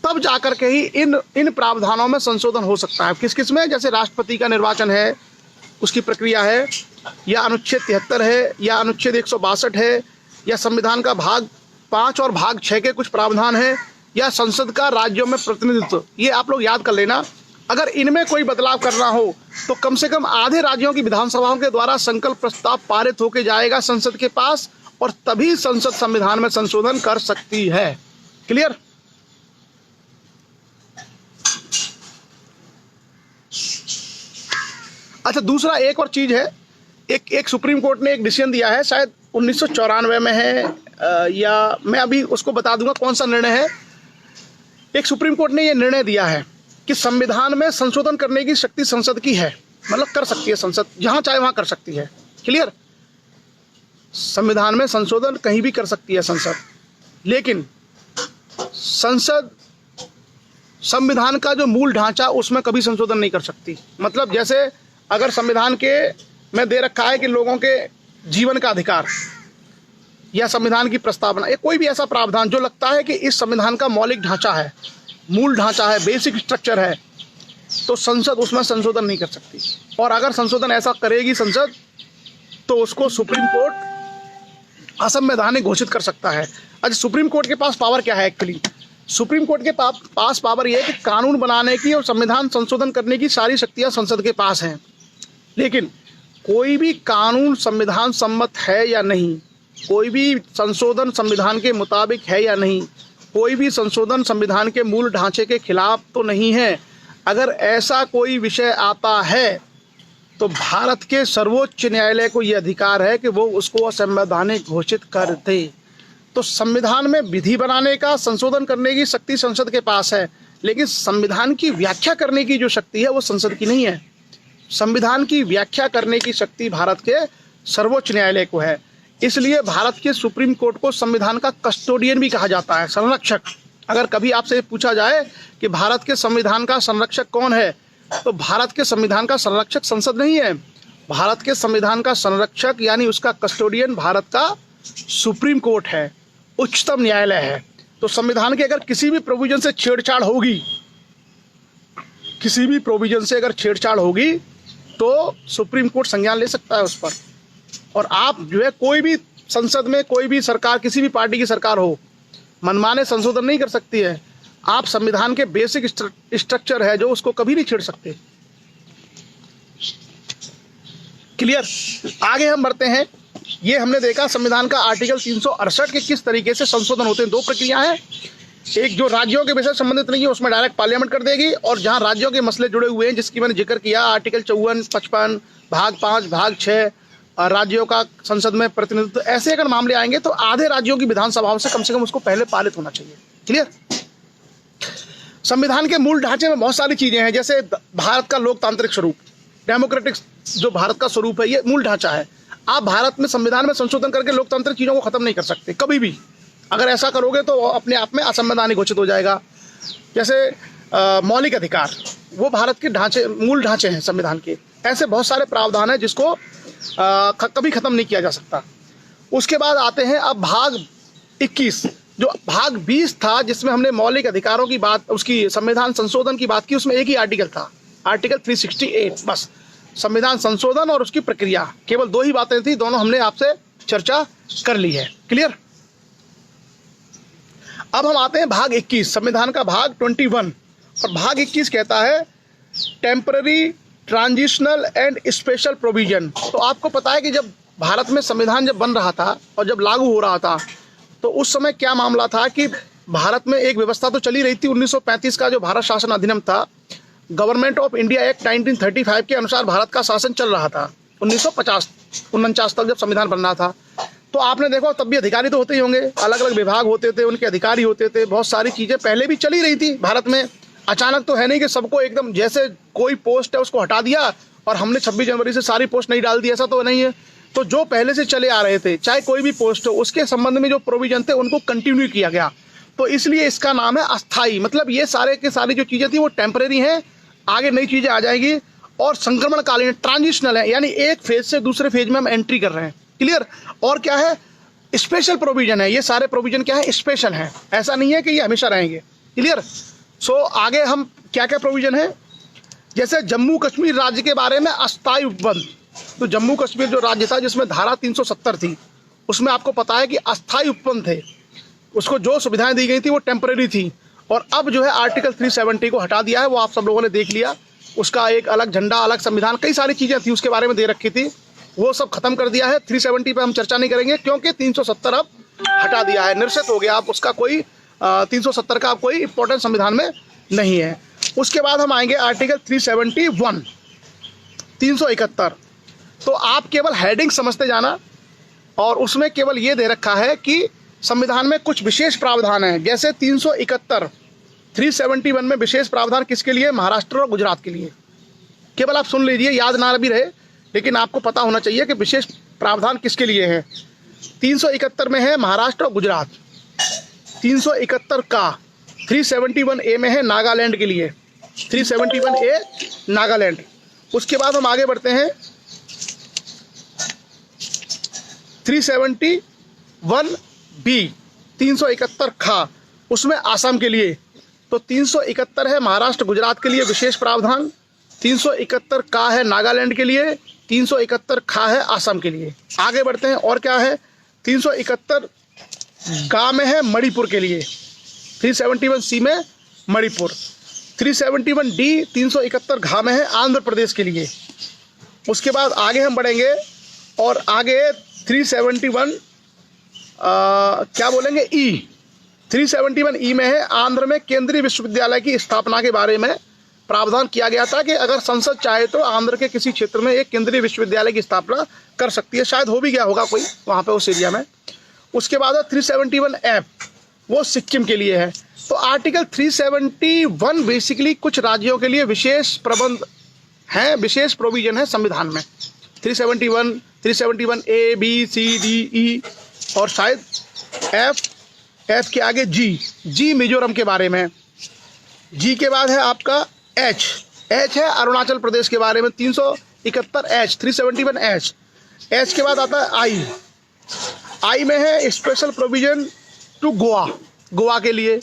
तब जाकर के ही इन प्रावधानों में संशोधन हो सकता है। किस किस में? जैसे राष्ट्रपति का निर्वाचन है, उसकी प्रक्रिया है, या अनुच्छेद 73 है, या अनुच्छेद 162 है, या संविधान का भाग 5 और भाग 6 के कुछ प्रावधान है, या संसद का राज्यों में प्रतिनिधित्व। ये आप लोग याद कर लेना। अगर इनमें कोई बदलाव करना हो तो कम से कम आधे राज्यों की विधानसभाओं के द्वारा संकल्प प्रस्ताव पारित होकर जाएगा संसद के पास, और तभी संसद संविधान में संशोधन कर सकती है। क्लियर? अच्छा, दूसरा एक और चीज है, एक सुप्रीम कोर्ट ने एक डिसीजन दिया है, शायद 1994 में है, या मैं अभी उसको बता दूंगा कौन सा निर्णय है। एक सुप्रीम कोर्ट ने यह निर्णय दिया है कि संविधान में संशोधन करने की शक्ति संसद की है, मतलब कर सकती है संसद, जहां चाहे वहां कर सकती है। क्लियर? संविधान में संशोधन कहीं भी कर सकती है संसद, लेकिन संसद संविधान का जो मूल ढांचा उसमें कभी संशोधन नहीं कर सकती। मतलब जैसे अगर संविधान के में दे रखा है कि लोगों के जीवन का अधिकार, या संविधान की प्रस्तावना, या कोई भी ऐसा प्रावधान जो लगता है कि इस संविधान का मौलिक ढांचा है, मूल ढांचा है, बेसिक स्ट्रक्चर है, तो संसद उसमें संशोधन नहीं कर सकती। और अगर संशोधन ऐसा करेगी संसद, तो उसको सुप्रीम कोर्ट असंवैधानिक घोषित कर सकता है। अच्छा, सुप्रीम कोर्ट के पास पावर क्या है? एक्चुअली सुप्रीम कोर्ट के पास पावर यह है कि कानून बनाने की और संविधान संशोधन करने की सारी शक्तियां संसद के पास हैं, लेकिन कोई भी कानून संविधान सम्मत है या नहीं, कोई भी संशोधन संविधान के मुताबिक है या नहीं, कोई भी संशोधन संविधान के मूल ढांचे के खिलाफ तो नहीं है, अगर ऐसा कोई विषय आता है तो भारत के सर्वोच्च न्यायालय को यह अधिकार है कि वो उसको असंवैधानिक घोषित कर दे। तो संविधान में विधि बनाने का, संशोधन करने की शक्ति संसद के पास है, लेकिन संविधान की व्याख्या करने की जो शक्ति है वो संसद की नहीं है। संविधान की व्याख्या करने की शक्ति भारत के सर्वोच्च न्यायालय को है। इसलिए भारत के सुप्रीम कोर्ट को संविधान का कस्टोडियन भी कहा जाता है, संरक्षक। अगर कभी आपसे पूछा जाए कि भारत के संविधान का संरक्षक कौन है, तो भारत के संविधान का संरक्षक संसद नहीं है। भारत के संविधान का संरक्षक यानी उसका कस्टोडियन भारत का सुप्रीम कोर्ट है, उच्चतम न्यायालय है। तो संविधान के अगर किसी भी प्रोविजन से छेड़छाड़ होगी, किसी भी प्रोविजन से अगर छेड़छाड़ होगी, तो सुप्रीम कोर्ट संज्ञान ले सकता है उस पर। और आप जो है, कोई भी संसद में कोई भी सरकार, किसी भी पार्टी की सरकार हो, मनमाने संशोधन नहीं कर सकती है। आप संविधान के बेसिक स्ट्रक्चर है जो, उसको कभी नहीं छेड़ सकते। क्लियर? आगे हम बढ़ते हैं। ये हमने देखा संविधान का आर्टिकल 368 के किस तरीके से संशोधन होते हैं। दो प्रक्रिया है, एक जो राज्यों के विषय संबंधित नहीं है उसमें डायरेक्ट पार्लियामेंट कर देगी, और जहां राज्यों के मसले जुड़े हुए हैं जिसकी मैंने जिक्र किया आर्टिकल 54, 55, भाग 5, भाग 6, राज्यों का संसद में प्रतिनिधित्व, ऐसे अगर मामले आएंगे तो आधे राज्यों की विधानसभाओं से कम उसको पहले पारित होना चाहिए। क्लियर। संविधान के मूल ढांचे में बहुत सारी चीजें हैं, जैसे भारत का लोकतांत्रिक स्वरूप, डेमोक्रेटिक जो भारत का स्वरूप है, ये मूल ढांचा है। आप भारत में संविधान में संशोधन करके लोकतांत्रिक चीजों को खत्म नहीं कर सकते कभी भी। अगर ऐसा करोगे तो अपने आप में असंवैधानिक घोषित हो जाएगा। जैसे मौलिक अधिकार, वो भारत के ढांचे, मूल ढांचे हैं संविधान के। ऐसे बहुत सारे प्रावधान हैं जिसको कभी खत्म नहीं किया जा सकता। उसके बाद आते हैं अब भाग 21, जो भाग 20 था जिसमें हमने मौलिक अधिकारों की बात, उसकी संविधान संशोधन की बात की, उसमें एक ही आर्टिकल था, आर्टिकल 368, बस संविधान संशोधन और उसकी प्रक्रिया, केवल 2 ही बातें थी, दोनों हमने आपसे चर्चा कर ली है। क्लियर। अब हम आते हैं भाग 21, संविधान का भाग 21, और भाग 21 कहता है temporary, transitional and special provision. तो आपको पता है कि जब भारत में संविधान जब बन रहा था और जब लागू हो रहा था तो उस समय क्या मामला था कि भारत में एक व्यवस्था तो चली रही थी, 1935 का जो भारत शासन अधिनियम था, गवर्नमेंट ऑफ इंडिया एक्ट 1935 के अनुसार भारत का शासन चल रहा था 1949 तक जब संविधान बन रहा था। तो आपने देखो तब भी अधिकारी तो होते ही होंगे, अलग अलग विभाग होते थे, उनके अधिकारी होते थे, बहुत सारी चीज़ें पहले भी चली रही थी भारत में। अचानक तो है नहीं कि सबको एकदम जैसे कोई पोस्ट है उसको हटा दिया और हमने 26 जनवरी से सारी पोस्ट नहीं डाल दी, ऐसा तो नहीं है। तो जो पहले से चले आ रहे थे, चाहे कोई भी पोस्ट हो, उसके संबंध में जो प्रोविजन थे उनको कंटिन्यू किया गया। तो इसलिए इसका नाम है अस्थाई। मतलब ये सारे के सारी जो चीज़ें थी वो टेम्परेरी हैं, आगे नई चीज़ें आ जाएगी, और संक्रमणकालीन, ट्रांजिशनल है, यानी एक फेज से दूसरे फेज में हम एंट्री कर रहे हैं। क्लियर। और क्या है, स्पेशल प्रोविजन है। ये सारे प्रोविजन क्या है, स्पेशल है, ऐसा नहीं है कि ये हमेशा रहेंगे। क्लियर। सो आगे हम क्या क्या प्रोविजन है, जैसे जम्मू कश्मीर राज्य के बारे में अस्थायी उपबंध। तो जम्मू कश्मीर जो राज्य था जिसमें धारा 370 थी, उसमें आपको पता है कि अस्थायी उपबंध थे, उसको जो सुविधाएं दी गई थी वो टेम्परेरी थी। और अब जो है आर्टिकल 370 को हटा दिया है, वो आप सब लोगों ने देख लिया। उसका एक अलग झंडा, अलग संविधान, कई सारी चीज़ें थी उसके बारे में दे रखी थी, वो सब खत्म कर दिया है। 370 पे हम चर्चा नहीं करेंगे क्योंकि 370 अब हटा दिया है, निरसित हो गया। आप उसका कोई 370 का कोई इंपॉर्टेंट संविधान में नहीं है। उसके बाद हम आएंगे आर्टिकल 371, 371। तो आप केवल हेडिंग समझते जाना, और उसमें केवल ये दे रखा है कि संविधान में कुछ विशेष प्रावधान हैं। जैसे 371, 371 में विशेष प्रावधान किसके लिए, महाराष्ट्र और गुजरात के लिए। केवल आप सुन लीजिए, याद ना भी रहे लेकिन आपको पता होना चाहिए कि विशेष प्रावधान किसके लिए है। 371 में है महाराष्ट्र और गुजरात। 371 का 371A में है नागालैंड के लिए, 371A नागालैंड। उसके बाद हम आगे बढ़ते हैं 371B, 371 खा, उसमें आसाम के लिए। तो 371 है महाराष्ट्र गुजरात के लिए विशेष प्रावधान, 371 का है नागालैंड के लिए, 371 खा है आसाम के लिए। आगे बढ़ते हैं, और क्या है, 371 गा में है मणिपुर के लिए, 371C में मणिपुर। 371D 371 घा में है आंध्र प्रदेश के लिए। उसके बाद आगे हम बढ़ेंगे, और आगे 371 क्या बोलेंगे, E, 371E में है आंध्र में केंद्रीय विश्वविद्यालय की स्थापना के बारे में प्रावधान किया गया था कि अगर संसद चाहे तो आंध्र के किसी क्षेत्र में एक केंद्रीय विश्वविद्यालय की स्थापना कर सकती है। शायद हो भी गया होगा कोई वहाँ पे उस एरिया में। उसके बाद 371F, वो सिक्किम के लिए है। तो आर्टिकल 371 बेसिकली कुछ राज्यों के लिए विशेष प्रबंध हैं, विशेष प्रोविजन है संविधान में। 371, 371A, B, C, D, E और शायद F के आगे G मिजोरम के बारे में। G के बाद है आपका H है अरुणाचल प्रदेश के बारे में, 371H, 371H। H के बाद आता है I में है स्पेशल प्रोविजन टू गोवा के लिए।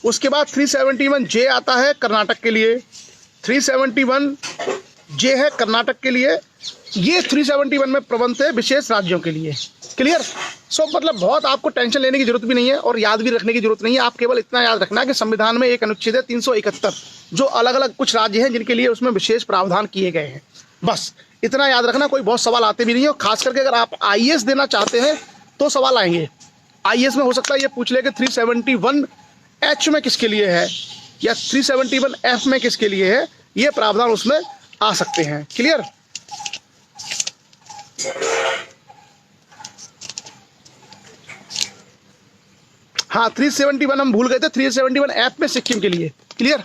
उसके बाद 371J आता है कर्नाटक के लिए, 371J है कर्नाटक के लिए। ये 371 में प्रबंध है विशेष राज्यों के लिए। क्लियर। सो मतलब बहुत आपको टेंशन लेने की जरूरत भी नहीं है और याद भी रखने की जरूरत नहीं है। आप केवल इतना याद रखना है कि संविधान में एक अनुच्छेद है 371, जो अलग अलग कुछ राज्य हैं जिनके लिए उसमें विशेष प्रावधान किए गए हैं। बस इतना याद रखना, कोई बहुत सवाल आते भी नहीं है। और खास करके अगर आप IAS देना चाहते हैं तो सवाल आएंगे। IAS में हो सकता है ये पूछ ले कि 371 371H में किसके लिए है या 371F में किसके लिए है, ये प्रावधान उसमें आ सकते हैं। क्लियर? हाँ, 371 हम भूल गए थे, 371F में सिक्किम के लिए। क्लियर?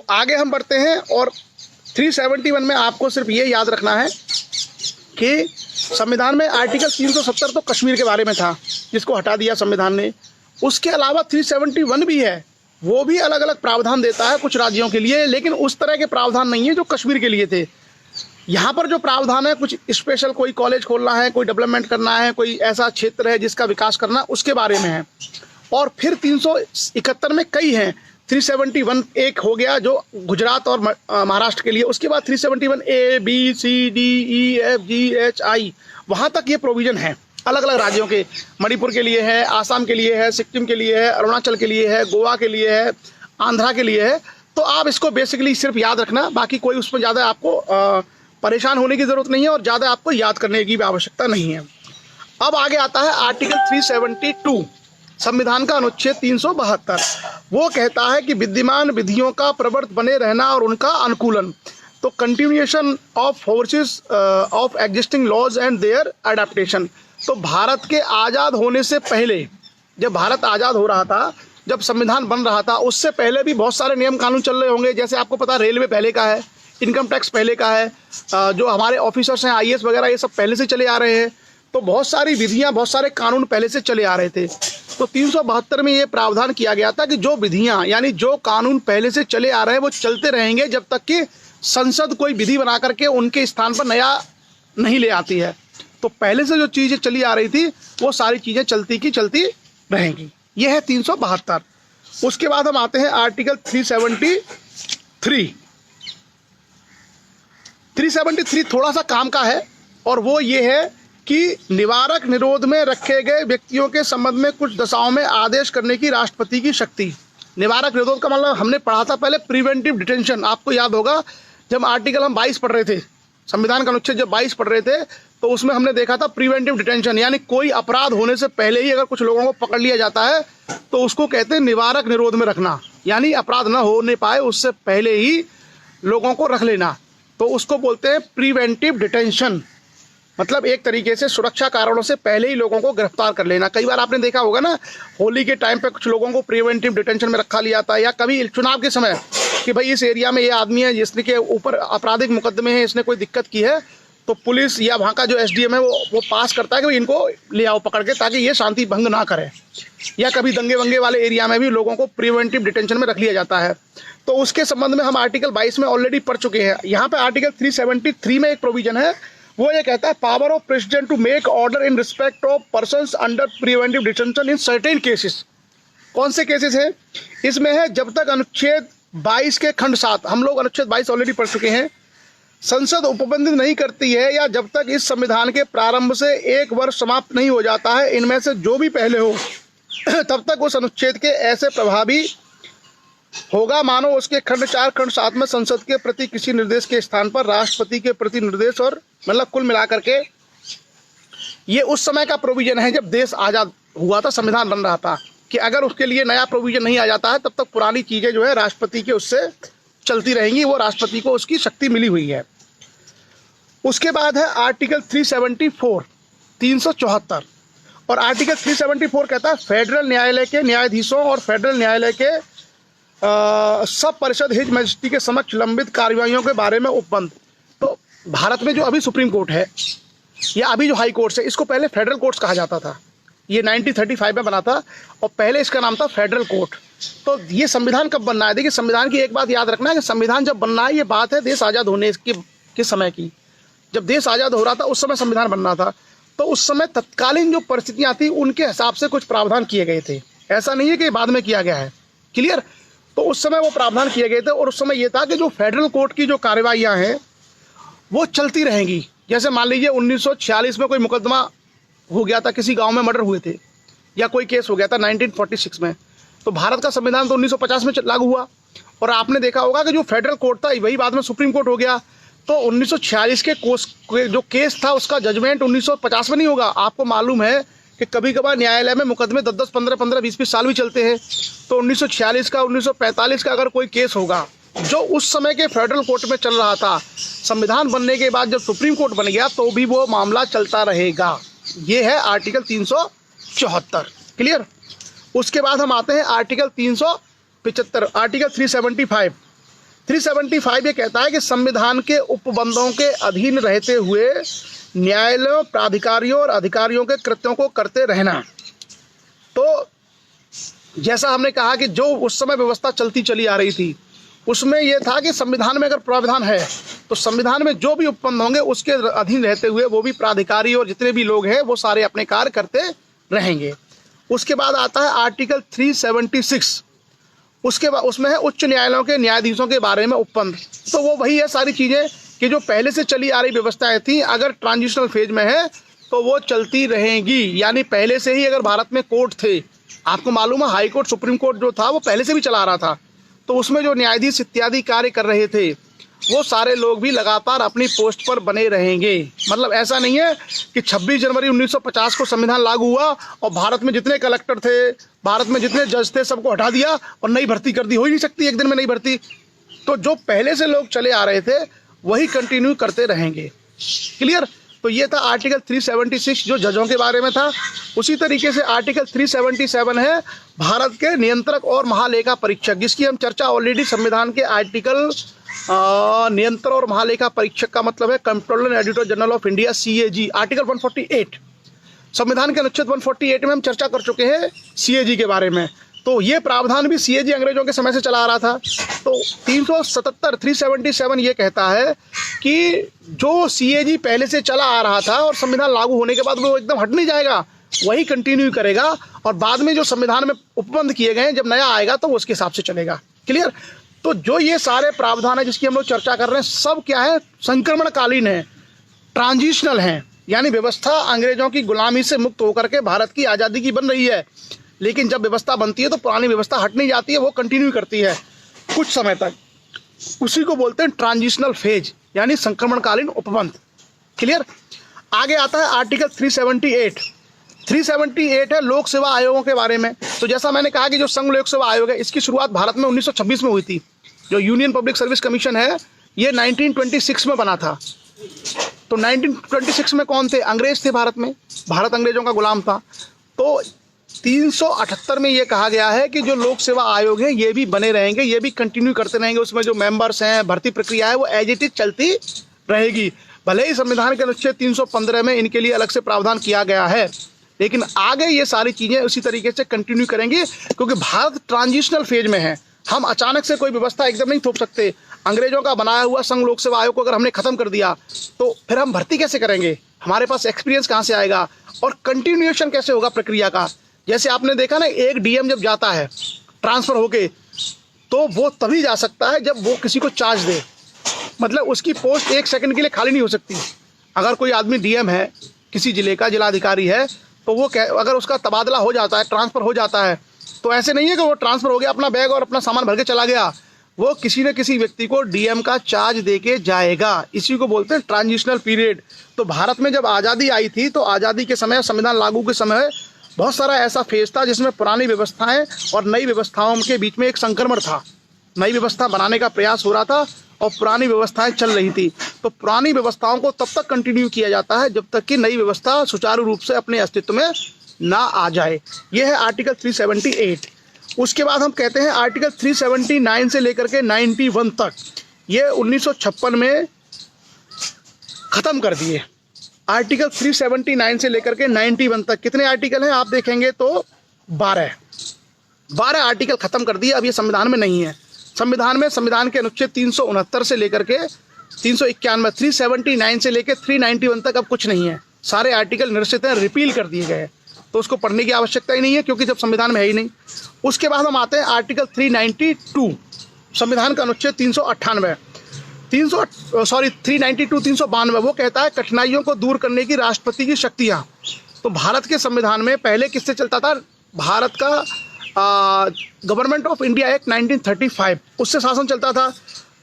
आगे हम बढ़ते हैं और 371 में आपको सिर्फ ये याद रखना है कि संविधान में आर्टिकल 370 तो कश्मीर के बारे में था, जिसको हटा दिया संविधान ने। उसके अलावा 371 भी है, वो भी अलग अलग प्रावधान देता है कुछ राज्यों के लिए, लेकिन उस तरह के प्रावधान नहीं है जो कश्मीर के लिए थे। यहाँ पर जो प्रावधान है कुछ स्पेशल, कोई कॉलेज खोलना है, कोई डेवलपमेंट करना है, कोई ऐसा क्षेत्र है जिसका विकास करना, उसके बारे में है। और फिर 371 में कई हैं। 371 एक हो गया जो गुजरात और महाराष्ट्र के लिए, उसके बाद 371 A B C D E F G H I, वहाँ तक ये प्रोविज़न है अलग अलग राज्यों के। मणिपुर के लिए है, आसाम के लिए है, सिक्किम के लिए है, अरुणाचल के लिए है, गोवा के लिए है, आंध्रा के लिए है। तो आप इसको बेसिकली सिर्फ याद रखना, बाकी कोई उसमें ज़्यादा आपको परेशान होने की ज़रूरत नहीं है और ज़्यादा आपको याद करने की भी आवश्यकता नहीं है। अब आगे आता है आर्टिकल 372 संविधान का अनुच्छेद 372। वो कहता है कि विद्यमान विधियों का प्रवर्त बने रहना और उनका अनुकूलन, तो continuation of forces of existing laws and their adaptation. तो भारत के आज़ाद होने से पहले, जब भारत आज़ाद हो रहा था, जब संविधान बन रहा था, उससे पहले भी बहुत सारे नियम कानून चल रहे होंगे। जैसे आपको पता, रेलवे पहले का है, इनकम टैक्स पहले का है, जो हमारे ऑफिसर्स हैं IAS वगैरह, ये सब पहले से चले आ रहे हैं। तो बहुत सारी विधियां, बहुत सारे कानून पहले से चले आ रहे थे। तो 372 में ये प्रावधान किया गया था कि जो विधियां, यानी जो कानून पहले से चले आ रहे हैं, वो चलते रहेंगे जब तक कि संसद कोई विधि बना करके उनके स्थान पर नया नहीं ले आती है। तो पहले से जो चीज़ें चली आ रही थी, वो सारी चीज़ें चलती रहेंगी। ये है 372। उसके बाद हम आते हैं आर्टिकल 373। 373 थोड़ा सा काम का है, और वो ये है कि निवारक निरोध में रखे गए व्यक्तियों के संबंध में कुछ दशाओं में आदेश करने की राष्ट्रपति की शक्ति। निवारक निरोध का मतलब हमने पढ़ा था पहले, प्रिवेंटिव डिटेंशन। आपको याद होगा जब आर्टिकल हम 22 पढ़ रहे थे, संविधान का अनुच्छेद जब 22 पढ़ रहे थे, तो उसमें हमने देखा था प्रिवेंटिव डिटेंशन, यानी कोई अपराध होने से पहले ही अगर कुछ लोगों को पकड़ लिया जाता है तो उसको कहते हैं निवारक निरोध में रखना, यानी अपराध न होने पाए उससे पहले ही लोगों को रख लेना। तो उसको बोलते हैं प्रिवेंटिव डिटेंशन, मतलब एक तरीके से सुरक्षा कारणों से पहले ही लोगों को गिरफ्तार कर लेना। कई बार आपने देखा होगा ना, होली के टाइम पे कुछ लोगों को प्रिवेंटिव डिटेंशन में रखा लिया था, या कभी चुनाव के समय कि भाई इस एरिया में ये आदमी है जिसके ऊपर आपराधिक मुकदमे हैं, इसने कोई दिक्कत की है, तो पुलिस या वहाँ का जो SDM है वो पास करता है कि इनको ले आओ पकड़ के, ताकि ये शांति भंग ना करें। या कभी दंगे वंगे वाले एरिया में भी लोगों को प्रिवेंटिव डिटेंशन में रख लिया जाता है। तो उसके संबंध में हम आर्टिकल 22 में ऑलरेडी पढ़ चुके हैं। यहाँ पे आर्टिकल 373 में एक प्रोविजन है, वो ये कहता है power of president to make order in respect of persons under preventive detention in certain cases. कौन से केसेस हैं इसमें? है जब तक अनुच्छेद 22 के खंड 7, हम लोग अनुच्छेद 22 ऑलरेडी पढ़ चुके हैं, संसद उपबंधित नहीं करती है, या जब तक इस संविधान के प्रारंभ से 1 वर्ष समाप्त नहीं हो जाता है, इनमें से जो भी पहले हो तब तक उस अनुच्छेद के ऐसे प्रभावी होगा मानो उसके खंड 4 खंड 7 में संसद के प्रति किसी निर्देश के स्थान पर राष्ट्रपति के प्रति निर्देश, और मतलब कुल मिलाकर के ये उस समय का प्रोविजन है जब देश आज़ाद हुआ था, संविधान बन रहा था, कि अगर उसके लिए नया प्रोविजन नहीं आ जाता है तब तक पुरानी चीज़ें जो है राष्ट्रपति के उससे चलती रहेंगी, वो राष्ट्रपति को उसकी शक्ति मिली हुई है। उसके बाद है आर्टिकल 374 374, और आर्टिकल 374 कहता है फेडरल न्यायालय के न्यायाधीशों और फेडरल न्यायालय के सब परिषद हिज मजिस्ट्री के समक्ष लंबित कार्रवाइयों के बारे में उपबंध। तो भारत में जो अभी सुप्रीम कोर्ट है या अभी जो हाई कोर्ट्स है, इसको पहले फेडरल कोर्ट्स कहा जाता था। ये 1935 में बना था और पहले इसका नाम था फेडरल कोर्ट। तो ये संविधान कब बनना है? देखिए, संविधान की एक बात याद रखना है कि संविधान जब बनना है, ये बात है देश आज़ाद होने के समय की। जब देश आज़ाद हो रहा था उस समय संविधान बनना था, तो उस समय तत्कालीन जो परिस्थितियाँ थी उनके हिसाब से कुछ प्रावधान किए गए थे। ऐसा नहीं है कि बाद में किया गया है। क्लियर? तो उस समय वो प्रावधान किए गए थे, और उस समय ये था कि जो फेडरल कोर्ट की जो कार्रवाइयाँ हैं वो चलती रहेंगी। जैसे मान लीजिए 1946 में कोई मुकदमा हो गया था, किसी गांव में मर्डर हुए थे, या कोई केस हो गया था 1946 में, तो भारत का संविधान तो 1950 में लागू हुआ, और आपने देखा होगा कि जो फेडरल कोर्ट था वही बाद में सुप्रीम कोर्ट हो गया। तो 1946 के जो केस था उसका जजमेंट 1950 में नहीं होगा। आपको मालूम है कि कभी कभार न्यायालय में मुकदमे 10-10, 15-15, 20-20 साल भी चलते हैं। तो 1946 का, 1945 का अगर कोई केस होगा जो उस समय के फेडरल कोर्ट में चल रहा था, संविधान बनने के बाद जब सुप्रीम कोर्ट बन गया तो भी वो मामला चलता रहेगा। ये है आर्टिकल 374। क्लियर। उसके बाद हम आते हैं आर्टिकल 375, आर्टिकल 375 ये कहता है कि संविधान के उपबंधों के अधीन रहते हुए न्यायालयों, प्राधिकारियों और अधिकारियों के कृत्यों को करते रहना। तो जैसा हमने कहा कि जो उस समय व्यवस्था चलती चली आ रही थी उसमें यह था कि संविधान में अगर प्रावधान है तो संविधान में जो भी उपबंध होंगे उसके अधीन रहते हुए वो भी प्राधिकारी और जितने भी लोग हैं वो सारे अपने कार्य करते रहेंगे। उसके बाद आता है आर्टिकल 376। उसके बाद उसमें है उच्च न्यायालयों के न्यायाधीशों के बारे में उपबंध। तो वो वही है सारी चीज़ें कि जो पहले से चली आ रही व्यवस्थाएं थी अगर ट्रांजिशनल फेज में है तो वो चलती रहेंगी। यानी पहले से ही अगर भारत में कोर्ट थे, आपको मालूम है हाई कोर्ट, सुप्रीम कोर्ट जो था वो पहले से भी चला रहा था, तो उसमें जो न्यायाधीश इत्यादि कार्य कर रहे थे वो सारे लोग भी लगातार अपनी पोस्ट पर बने रहेंगे। मतलब ऐसा नहीं है कि 26 जनवरी 1950 को संविधान लागू हुआ और भारत में जितने कलेक्टर थे, भारत में जितने जज थे सबको हटा दिया और नई भर्ती कर दी। हो ही नहीं सकती एक दिन में नई भर्ती। तो जो पहले से लोग चले आ रहे थे वही कंटिन्यू करते रहेंगे। क्लियर। तो ये था आर्टिकल 376 जो जजों के बारे में था। उसी तरीके से आर्टिकल 377 है भारत के नियंत्रक और महालेखा परीक्षक, जिसकी हम चर्चा ऑलरेडी संविधान के आर्टिकल नियंत्रक और महालेखा परीक्षक का मतलब है controller and auditor general of India, CAG, article 148। संविधान के अनुच्छेद 148 में हम चर्चा कर चुके हैं CAG के बारे में। तो ये प्रावधान भी CAG अंग्रेजों के समय से चला आ रहा था। तो 377 ये कहता है कि जो CAG पहले से चला आ रहा था और संविधान लागू होने के बाद वो एकदम हट नहीं जाएगा, वही कंटिन्यू करेगा और बाद में जो संविधान में उपबंध किए गए हैं जब नया आएगा तो उसके हिसाब से चलेगा। क्लियर। तो जो ये सारे प्रावधान है जिसकी हम लोग चर्चा कर रहे हैं सब क्या है, संक्रमणकालीन है, ट्रांजिशनल है। यानी व्यवस्था अंग्रेजों की गुलामी से मुक्त होकर के भारत की आज़ादी की बन रही है, लेकिन जब व्यवस्था बनती है तो पुरानी व्यवस्था हट नहीं जाती है, वो कंटिन्यू करती है कुछ समय तक। उसी को बोलते हैं ट्रांजिशनल फेज, यानी संक्रमणकालीन उपबंध। क्लियर। आगे आता है आर्टिकल 378 है लोक सेवा आयोगों के बारे में। तो जैसा मैंने कहा कि जो संघ लोक सेवा आयोग है इसकी शुरुआत भारत में 1926 में हुई थी। जो यूनियन पब्लिक सर्विस कमीशन है ये 1926 में बना था। तो 1926 में कौन थे? अंग्रेज थे भारत में, भारत अंग्रेजों का गुलाम था। तो 378 में ये कहा गया है कि जो लोक सेवा आयोग है ये भी बने रहेंगे, ये भी कंटिन्यू करते रहेंगे। उसमें जो मेंबर्स हैं, भर्ती प्रक्रिया है वो एज इट इज चलती रहेगी। भले ही संविधान के अनुच्छेद 315 में इनके लिए अलग से प्रावधान किया गया है, लेकिन आगे ये सारी चीज़ें उसी तरीके से कंटिन्यू करेंगे क्योंकि भारत ट्रांजिशनल फेज में है। हम अचानक से कोई व्यवस्था एकदम नहीं थोप सकते। अंग्रेजों का बनाया हुआ संघ लोक सेवा आयोग को अगर हमने खत्म कर दिया तो फिर हम भर्ती कैसे करेंगे? हमारे पास एक्सपीरियंस कहाँ से आएगा और कंटिन्यूएशन कैसे होगा प्रक्रिया का? जैसे आपने देखा ना, एक DM जब जाता है ट्रांसफर होके तो वो तभी जा सकता है जब वो किसी को चार्ज दे। मतलब उसकी पोस्ट एक सेकंड के लिए खाली नहीं हो सकती। अगर कोई आदमी DM है, किसी जिले का जिलाधिकारी है, तो वो अगर उसका तबादला हो जाता है, ट्रांसफ़र हो जाता है, तो ऐसे नहीं है कि वो ट्रांसफ़र हो गया, अपना बैग और अपना सामान भर के चला गया। वो किसी न किसी व्यक्ति को DM का चार्ज दे के जाएगा। इसी को बोलते हैं ट्रांजिशनल पीरियड। तो भारत में जब आज़ादी आई थी तो आज़ादी के समय, संविधान लागू के समय बहुत सारा ऐसा फेज था जिसमें पुरानी व्यवस्थाएं और नई व्यवस्थाओं के बीच में एक संक्रमण था। नई व्यवस्था बनाने का प्रयास हो रहा था और पुरानी व्यवस्थाएं चल रही थी। तो पुरानी व्यवस्थाओं को तब तक कंटिन्यू किया जाता है जब तक कि नई व्यवस्था सुचारू रूप से अपने अस्तित्व में ना आ जाए। यह है आर्टिकल 378। उसके बाद हम कहते हैं आर्टिकल 379 से लेकर के 91 तक, ये 1956 में ख़त्म कर दिए। आर्टिकल 379 से लेकर के 91 तक कितने आर्टिकल हैं आप देखेंगे तो 12 आर्टिकल ख़त्म कर दिए। अब ये संविधान में नहीं है। संविधान के अनुच्छेद 369 से लेकर के 391, 379 से लेकर 391 तक अब कुछ नहीं है। सारे आर्टिकल निरसित हैं, रिपील कर दिए गए, तो उसको पढ़ने की आवश्यकता ही नहीं है क्योंकि जब संविधान में है ही नहीं। उसके बाद हम आते हैं आर्टिकल 392, संविधान का अनुच्छेद 392, 392, वो कहता है कठिनाइयों को दूर करने की राष्ट्रपति की शक्तियाँ। तो भारत के संविधान में पहले किससे चलता था? भारत का गवर्नमेंट ऑफ इंडिया एक्ट 1935, उससे शासन चलता था।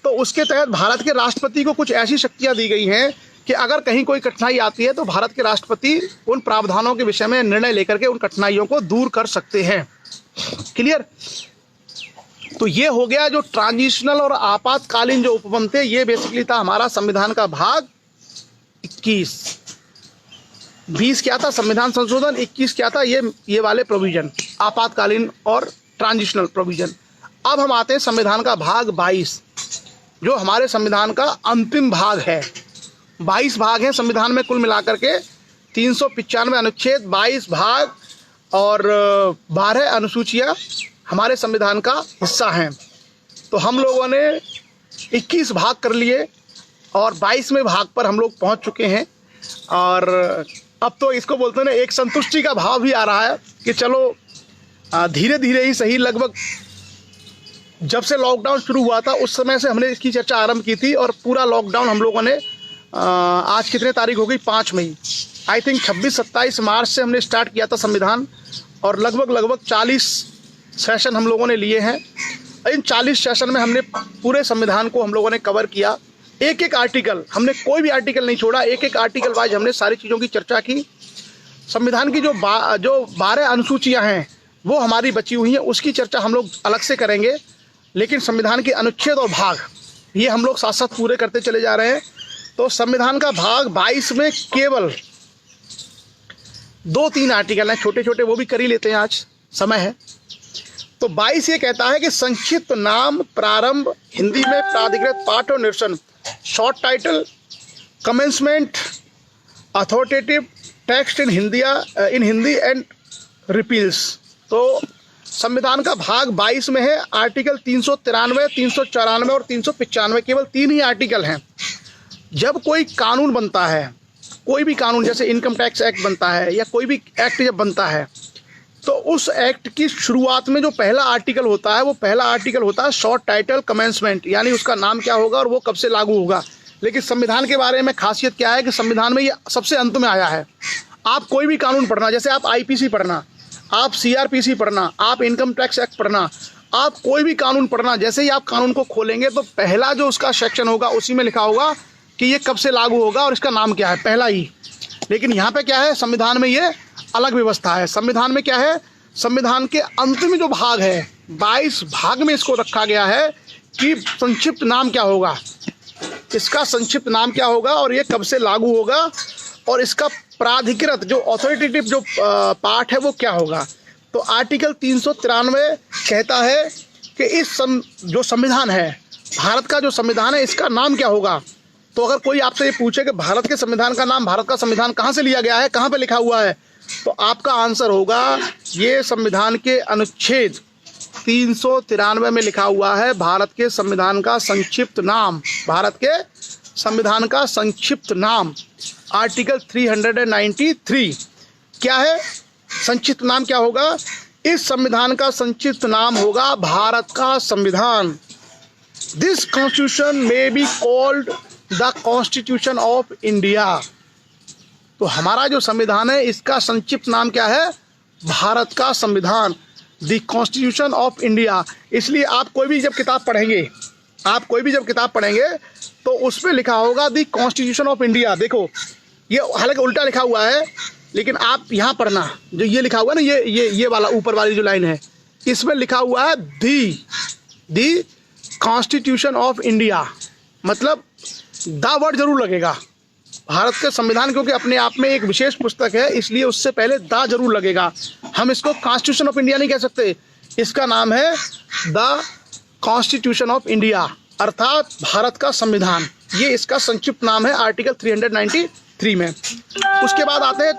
तो उसके तहत भारत के राष्ट्रपति को कुछ ऐसी शक्तियां दी गई हैं कि अगर कहीं कोई कठिनाई आती है तो भारत के राष्ट्रपति उन प्रावधानों के विषय में निर्णय लेकर के उन कठिनाइयों को दूर कर सकते हैं। क्लियर? तो ये हो गया जो ट्रांजिशनल और आपातकालीन जो उपबंध थे, ये बेसिकली था हमारा संविधान का भाग 21। 20 क्या था संविधान संशोधन, 21 क्या था ये वाले प्रोविजन, आपातकालीन और ट्रांजिशनल प्रोविजन। अब हम आते हैं संविधान का भाग 22, जो हमारे संविधान का अंतिम भाग है। 22 भाग हैं संविधान में कुल मिलाकर के, 395 अनुच्छेद, 22 भाग और 12 अनुसूचियां हमारे संविधान का हिस्सा हैं। तो हम लोगों ने 21 भाग कर लिए और 22वें भाग पर हम लोग पहुंच चुके हैं। और अब तो इसको बोलते हैं ना, एक संतुष्टि का भाव भी आ रहा है कि चलो धीरे धीरे ही सही, लगभग जब से लॉकडाउन शुरू हुआ था उस समय से हमने इसकी चर्चा आरंभ की थी और पूरा लॉकडाउन हम लोगों ने आज कितने तारीख हो गई, 5 मई, आई थिंक 26-27 मार्च से हमने स्टार्ट किया था संविधान और लगभग 40 सेशन हम लोगों ने लिए हैं। इन 40 सेशन में हमने पूरे संविधान को हम लोगों ने कवर किया। एक एक आर्टिकल, हमने कोई भी आर्टिकल नहीं छोड़ा, एक एक आर्टिकल वाइज हमने सारी चीज़ों की चर्चा की। संविधान की जो 12 अनुसूचियाँ हैं वो हमारी बची हुई हैं, उसकी चर्चा हम लोग अलग से करेंगे। लेकिन संविधान के अनुच्छेद और भाग ये हम लोग साथ साथ पूरे करते चले जा रहे हैं। तो संविधान का भाग 22 में केवल 2-3 आर्टिकल हैं, छोटे छोटे, वो भी कर ही लेते हैं, आज समय है। तो 22 ये कहता है कि संक्षिप्त नाम, प्रारंभ, हिंदी में प्राधिकृत पाठ और निरसन, short title, commencement, authoritative text in Hindi and repeals. तो संविधान का भाग 22 में है, आर्टिकल 393, 394 और 395, केवल 3 ही आर्टिकल हैं। जब कोई कानून बनता है, कोई भी कानून, जैसे इनकम टैक्स एक्ट बनता है या कोई भी एक्ट जब बनता है, तो उस एक्ट की शुरुआत में जो पहला आर्टिकल होता है वो पहला आर्टिकल होता है शॉर्ट टाइटल कमेंसमेंट, यानी उसका नाम क्या होगा और वो कब से लागू होगा। लेकिन संविधान के बारे में खासियत क्या है कि संविधान में ये सबसे अंत में आया है। आप कोई भी कानून पढ़ना, जैसे आप IPC पढ़ना, आप CRPC पढ़ना, आप इनकम टैक्स एक्ट पढ़ना, आप कोई भी कानून पढ़ना, जैसे ही आप कानून को खोलेंगे तो पहला जो उसका सेक्शन होगा उसी में लिखा होगा कि ये कब से लागू होगा और इसका नाम क्या है, पहला ही। लेकिन यहाँ पे क्या है, संविधान में ये अलग व्यवस्था है। संविधान में क्या है, संविधान के अंतिम जो भाग है 22 भाग में इसको रखा गया है कि संक्षिप्त नाम क्या होगा, इसका संक्षिप्त नाम क्या होगा और ये कब से लागू होगा और इसका प्राधिकृत जो ऑथोरिटेटिव जो पार्ट है वो क्या होगा। तो आर्टिकल 393 कहता है कि इस जो संविधान है, भारत का जो संविधान है, इसका नाम क्या होगा। तो अगर कोई आपसे ये पूछे कि भारत के संविधान का नाम, भारत का संविधान कहाँ से लिया गया है, कहाँ पे लिखा हुआ है, तो आपका आंसर होगा ये संविधान के अनुच्छेद 393 में लिखा हुआ है भारत के संविधान का संक्षिप्त नाम, भारत के संविधान का संक्षिप्त नाम, आर्टिकल 393 क्या है, संक्षिप्त नाम क्या होगा, इस संविधान का संक्षिप्त नाम होगा भारत का संविधान। This constitution may be called the constitution of India. तो हमारा जो संविधान है इसका संक्षिप्त नाम क्या है, भारत का संविधान, द कॉन्स्टिट्यूशन ऑफ इंडिया। इसलिए आप कोई भी जब किताब पढ़ेंगे, तो उसमें लिखा होगा द कॉन्स्टिट्यूशन ऑफ इंडिया। देखो ये हालांकि उल्टा लिखा हुआ है, लेकिन आप यहाँ पढ़ना, जो ये लिखा हुआ है ना, ये वाला ऊपर वाली जो लाइन है, इसमें लिखा हुआ है द कॉन्स्टिट्यूशन ऑफ इंडिया, मतलब द वर्ड जरूर लगेगा। भारत के संविधान क्योंकि अपने आप में एक विशेष पुस्तक है, इसलिए उससे पहले द जरूर लगेगा। हम इसको कॉन्स्टिट्यूशन ऑफ इंडिया नहीं कह सकते, इसका नाम है द कॉन्स्टिट्यूशन ऑफ इंडिया, अर्थात भारत का संविधान। ये इसका संक्षिप्त नाम है आर्टिकल 393 में। उसके बाद आते हैं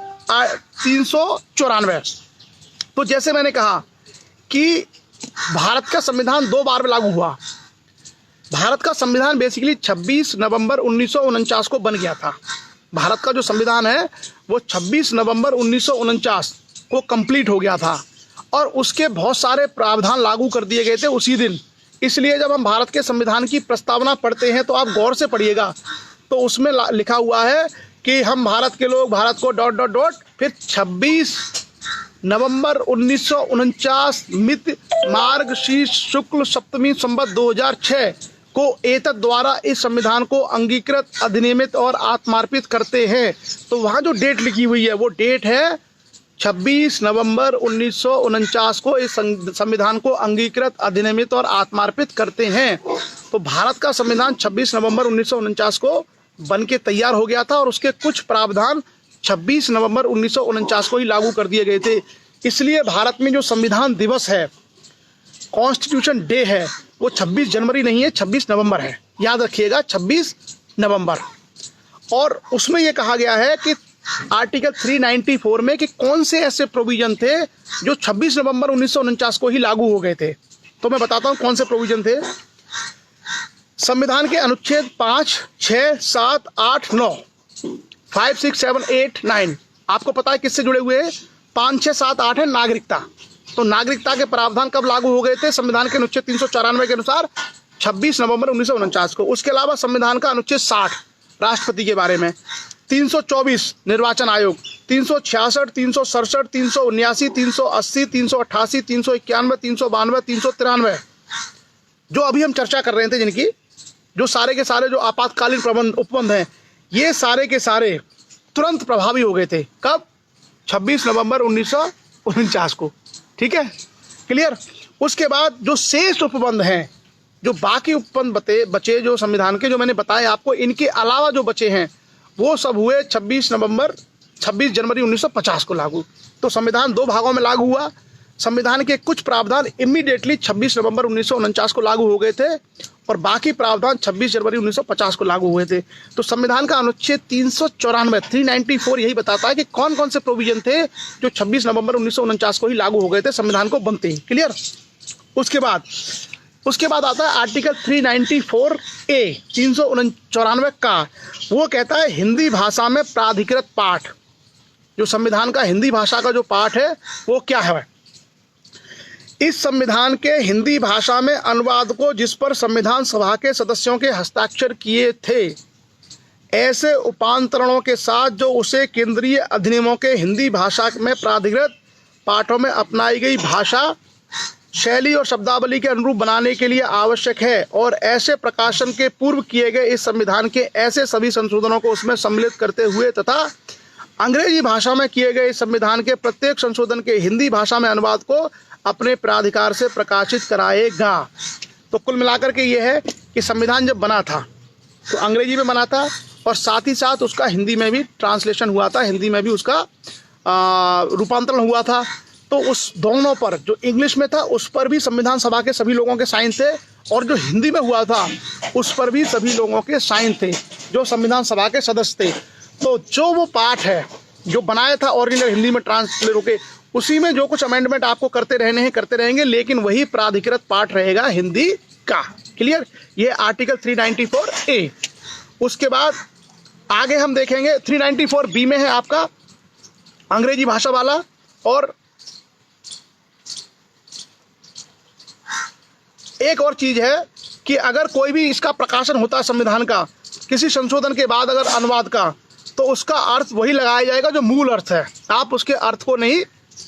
394। तो जैसे मैंने कहा कि भारत का संविधान 2 बार में लागू हुआ। भारत का संविधान बेसिकली 26 नवंबर 1949 को बन गया था। भारत का जो संविधान है वो 26 नवंबर 1949 को कंप्लीट हो गया था और उसके बहुत सारे प्रावधान लागू कर दिए गए थे उसी दिन। इसलिए जब हम भारत के संविधान की प्रस्तावना पढ़ते हैं तो आप गौर से पढ़िएगा, तो उसमें लिखा हुआ है कि हम भारत के लोग भारत को ... फिर 26 नवंबर 1949 मिति मार्गशीर्ष शुक्ल सप्तमी संवत 2006 को एतद द्वारा इस संविधान को अंगीकृत, अधिनियमित और आत्मार्पित करते हैं। तो वहाँ जो डेट लिखी हुई है वो डेट है 26 नवंबर 1949 को इस संविधान को अंगीकृत, अधिनियमित और आत्मार्पित करते हैं। तो भारत का संविधान 26 नवंबर 1949 को बन के तैयार हो गया था और उसके कुछ प्रावधान 26 नवंबर 1949 को ही लागू कर दिए गए थे। इसलिए भारत में जो संविधान दिवस है, कॉन्स्टिट्यूशन डे है, वो 26 जनवरी नहीं है, 26 नवंबर है। याद रखिएगा, 26 नवंबर। और उसमें यह कहा गया है कि आर्टिकल 394 में कि कौन से ऐसे प्रोविजन थे जो 26 नवंबर 1949 को ही लागू हो गए थे। तो मैं बताता हूं कौन से प्रोविजन थे। संविधान के अनुच्छेद 5, 6, 7, 8, 9, 5, 6, 7, 8, 9 आपको पता है किससे जुड़े हुए हैं? 5, 6, 7, 8 है नागरिकता। तो नागरिकता के प्रावधान कब लागू हो गए थे? संविधान के अनुच्छेद 394 के अनुसार 26 नवंबर 1949 को। उसके अलावा संविधान का अनुच्छेद 60 राष्ट्रपति के बारे में, 324 निर्वाचन आयोग, 366, 367, 379, 380, 388, 391, 392, 393 जो अभी हम चर्चा कर रहे थे, जिनकी जो सारे के सारे जो आपातकालीन प्रबंध उपबंध हैं, ये सारे के सारे तुरंत प्रभावी हो गए थे। कब? 26 नवंबर 1949 को। ठीक है, क्लियर। उसके बाद जो शेष उपबंध हैं, जो बाकी उपबंध बचे जो संविधान के, जो मैंने बताए आपको, इनके अलावा जो बचे हैं वो सब हुए 26 जनवरी 1950 को लागू। तो संविधान दो भागों में लागू हुआ। संविधान के कुछ प्रावधान इमीडिएटली 26 नवंबर 1949 को लागू हो गए थे और बाकी प्रावधान 26 जनवरी 1950 को लागू हुए थे। तो संविधान का अनुच्छेद 394 यही बताता है कि कौन कौन से प्रोविजन थे जो 26 नवंबर 1949 को ही लागू हो गए थे संविधान को बनते ही। क्लियर। उसके बाद आता है आर्टिकल 394A 394 का। वो कहता है हिंदी भाषा में प्राधिकृत पाठ। जो संविधान का हिंदी भाषा का जो पाठ है वो क्या है? इस संविधान के हिंदी भाषा में अनुवाद को, जिस पर संविधान सभा के सदस्यों के हस्ताक्षर किए थे, ऐसे उपांतरणों के साथ जो उसे केंद्रीय अधिनियमों के हिंदी भाषा में प्राधिकृत पाठों में अपनाई गई भाषा, शैली और शब्दावली के अनुरूप बनाने के लिए आवश्यक है, और ऐसे प्रकाशन के पूर्व किए गए इस संविधान के ऐसे सभी संशोधनों को उसमें सम्मिलित करते हुए तथा अंग्रेजी भाषा में किए गए इस संविधान के प्रत्येक संशोधन के हिंदी भाषा में अनुवाद को अपने प्राधिकार से प्रकाशित कराएगा। तो कुल मिलाकर के ये है कि संविधान जब बना था तो अंग्रेजी में बना था और साथ ही साथ उसका हिंदी में भी ट्रांसलेशन हुआ था, हिंदी में भी उसका रूपांतरण हुआ था। तो उस दोनों पर, जो इंग्लिश में था उस पर भी संविधान सभा के सभी लोगों के साइन थे, और जो हिंदी में हुआ था उस पर भी सभी लोगों के साइन थे जो संविधान सभा के सदस्य थे। तो जो वो पाठ है जो बनाया था ओरिजिनल हिंदी में ट्रांसलेट होके, उसी में जो कुछ अमेंडमेंट आपको करते रहेंगे, लेकिन वही प्राधिकृत पाठ रहेगा हिंदी का। क्लियर। ये आर्टिकल 394A। उसके बाद आगे हम देखेंगे 394B में है आपका अंग्रेजी भाषा वाला। और एक और चीज है कि अगर कोई भी इसका प्रकाशन होता है संविधान का किसी संशोधन के बाद अगर अनुवाद का, तो उसका अर्थ वही लगाया जाएगा जो मूल अर्थ है, आप उसके अर्थ को नहीं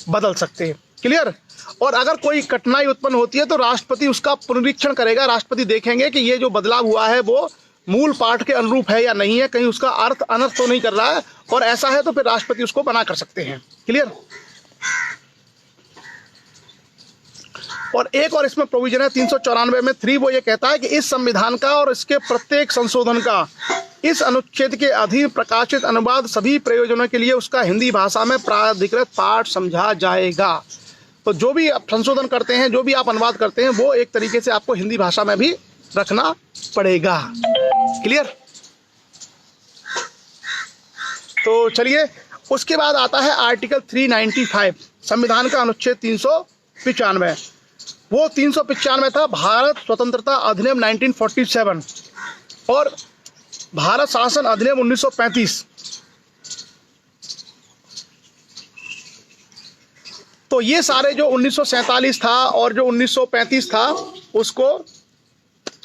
बदल सकते। क्लियर। और अगर कोई कठिनाई उत्पन्न होती है तो राष्ट्रपति उसका पुनरीक्षण करेगा। राष्ट्रपति देखेंगे कि ये जो बदलाव हुआ है वो मूल पाठ के अनुरूप है या नहीं है, कहीं उसका अर्थ अनर्थ तो नहीं कर रहा है, और ऐसा है तो फिर राष्ट्रपति उसको मना कर सकते हैं। क्लियर। और एक और इसमें प्रोविजन है 394 में 3, वो ये कहता है कि इस संविधान का और इसके प्रत्येक संशोधन का इस अनुच्छेद के अधीन प्रकाशित अनुवाद सभी प्रयोजनों के लिए उसका हिंदी भाषा में प्राधिकृत पाठ समझा जाएगा। तो जो भी आप संशोधन करते हैं, जो भी आप अनुवाद करते हैं, वो एक तरीके से आपको हिंदी भाषा में भी रखना पड़ेगा। क्लियर। तो चलिए, उसके बाद आता है आर्टिकल 395 संविधान का अनुच्छेद 395। वो 395 था भारत स्वतंत्रता अधिनियम 1947 और भारत शासन अधिनियम 1935। तो ये सारे जो 1947 था और जो 1935 था उसको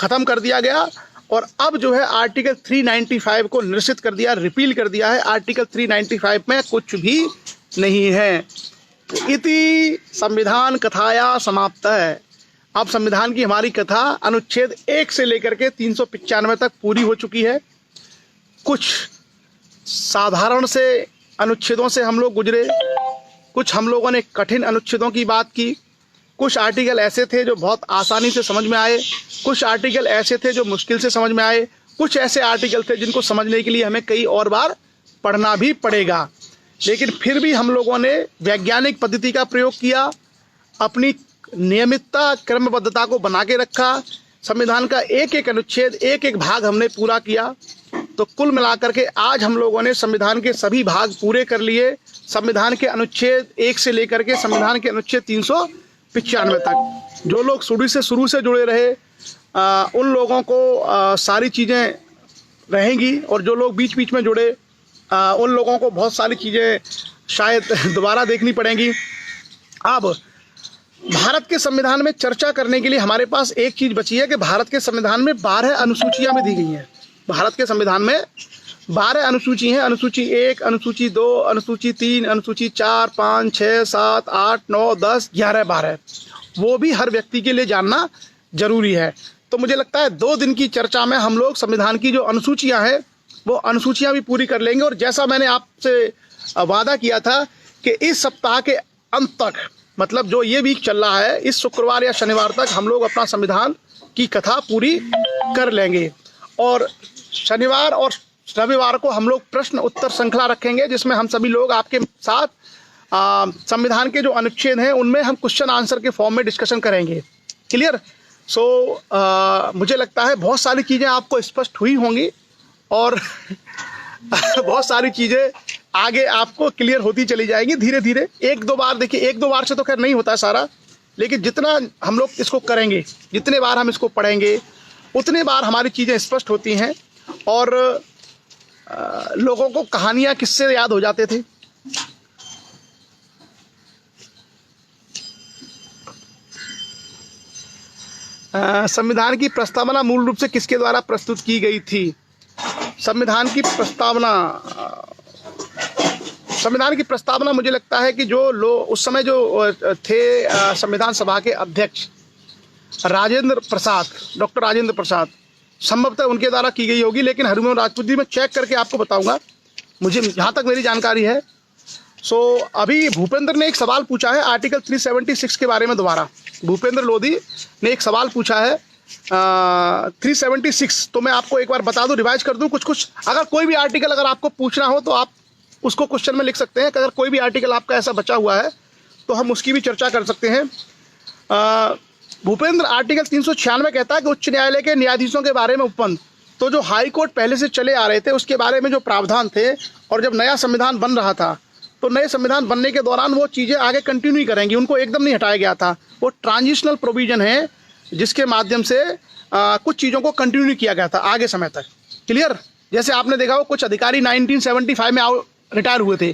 खत्म कर दिया गया, और अब जो है आर्टिकल 395 को निरसित कर दिया, रिपील कर दिया है। आर्टिकल 395 में कुछ भी नहीं है। इति संविधान कथाया समाप्त है। अब संविधान की हमारी कथा अनुच्छेद 1 से लेकर के 395 तक पूरी हो चुकी है। कुछ साधारण से अनुच्छेदों से हम लोग गुजरे, कुछ हम लोगों ने कठिन अनुच्छेदों की बात की, कुछ आर्टिकल ऐसे थे जो बहुत आसानी से समझ में आए, कुछ आर्टिकल ऐसे थे जो मुश्किल से समझ में आए, कुछ ऐसे आर्टिकल थे जिनको समझने के लिए हमें कई और बार पढ़ना भी पड़ेगा। लेकिन फिर भी हम लोगों ने वैज्ञानिक पद्धति का प्रयोग किया, अपनी नियमितता क्रमबद्धता को बना के रखा, संविधान का एक एक अनुच्छेद एक एक भाग हमने पूरा किया। तो कुल मिलाकर के आज हम लोगों ने संविधान के सभी भाग पूरे कर लिए, संविधान के अनुच्छेद 1 से लेकर के संविधान के अनुच्छेद 395 तक। जो लोग शुरू से जुड़े रहे उन लोगों को सारी चीज़ें रहेंगी, और जो लोग बीच बीच में जुड़े उन लोगों को बहुत सारी चीज़ें शायद दोबारा देखनी पड़ेंगी। अब भारत के संविधान में चर्चा करने के लिए हमारे पास एक चीज़ बची है कि भारत के संविधान में 12 अनुसूचियाँ भी दी गई हैं। भारत के संविधान में 12 अनुसूची हैं। अनुसूची 1, अनुसूची 2, अनुसूची 3, अनुसूची 4, 5, 6, 7, 8, 9, 10, 11, 12। वो भी हर व्यक्ति के लिए जानना जरूरी है। तो मुझे लगता है 2 दिन की चर्चा में हम लोग संविधान की जो अनुसूचियाँ हैं वो अनुसूचियाँ भी पूरी कर लेंगे। और जैसा मैंने आपसे वादा किया था कि इस सप्ताह के अंत तक, मतलब जो ये वीक चल रहा है, इस शुक्रवार या शनिवार तक हम लोग अपना संविधान की कथा पूरी कर लेंगे। और शनिवार और रविवार को हम लोग प्रश्न उत्तर श्रृंखला रखेंगे, जिसमें हम सभी लोग आपके साथ संविधान के जो अनुच्छेद हैं उनमें हम क्वेश्चन आंसर के फॉर्म में डिस्कशन करेंगे। क्लियर? मुझे लगता है बहुत सारी चीज़ें आपको स्पष्ट हुई होंगी और बहुत सारी चीज़ें आगे आपको क्लियर होती चली जाएंगी धीरे धीरे। 1-2 बार देखिए, 1-2 बार से तो खैर नहीं होता है सारा, लेकिन जितना हम लोग इसको करेंगे, जितने बार हम इसको पढ़ेंगे, उतने बार हमारी चीज़ें स्पष्ट होती हैं। और लोगों को कहानियाँ किससे याद हो जाते थे। संविधान की प्रस्तावना मूल रूप से किसके द्वारा प्रस्तुत की गई थी? संविधान की प्रस्तावना मुझे लगता है कि जो लोग उस समय जो थे संविधान सभा के अध्यक्ष राजेंद्र प्रसाद, डॉक्टर राजेंद्र प्रसाद, संभवतः उनके द्वारा की गई होगी। लेकिन हरिवंश राजपूत जी मैं चेक करके आपको बताऊंगा, मुझे जहाँ तक मेरी जानकारी है। अभी भूपेंद्र ने एक सवाल पूछा है आर्टिकल 376 के बारे में। दोबारा भूपेंद्र लोधी ने एक सवाल पूछा है 376, तो मैं आपको एक बार बता दूं, रिवाइज कर दूं कुछ। अगर कोई भी आर्टिकल अगर आपको पूछना हो तो आप उसको क्वेश्चन में लिख सकते हैं। अगर कोई भी आर्टिकल आपका ऐसा बचा हुआ है तो हम उसकी भी चर्चा कर सकते हैं। भूपेंद्र, आर्टिकल 396 कहता है कि उच्च न्यायालय के न्यायाधीशों के बारे में उपबंध, तो जो हाई कोर्ट पहले से चले आ रहे थे उसके बारे में जो प्रावधान थे, और जब नया संविधान बन रहा था तो नए संविधान बनने के दौरान वो चीज़ें आगे कंटिन्यू करेंगी, उनको एकदम नहीं हटाया गया था। वो ट्रांजिशनल प्रोविजन है जिसके माध्यम से कुछ चीज़ों को कंटिन्यू किया गया था आगे समय तक। क्लियर? जैसे आपने देखा हो कुछ अधिकारी 1975 में रिटायर हुए थे,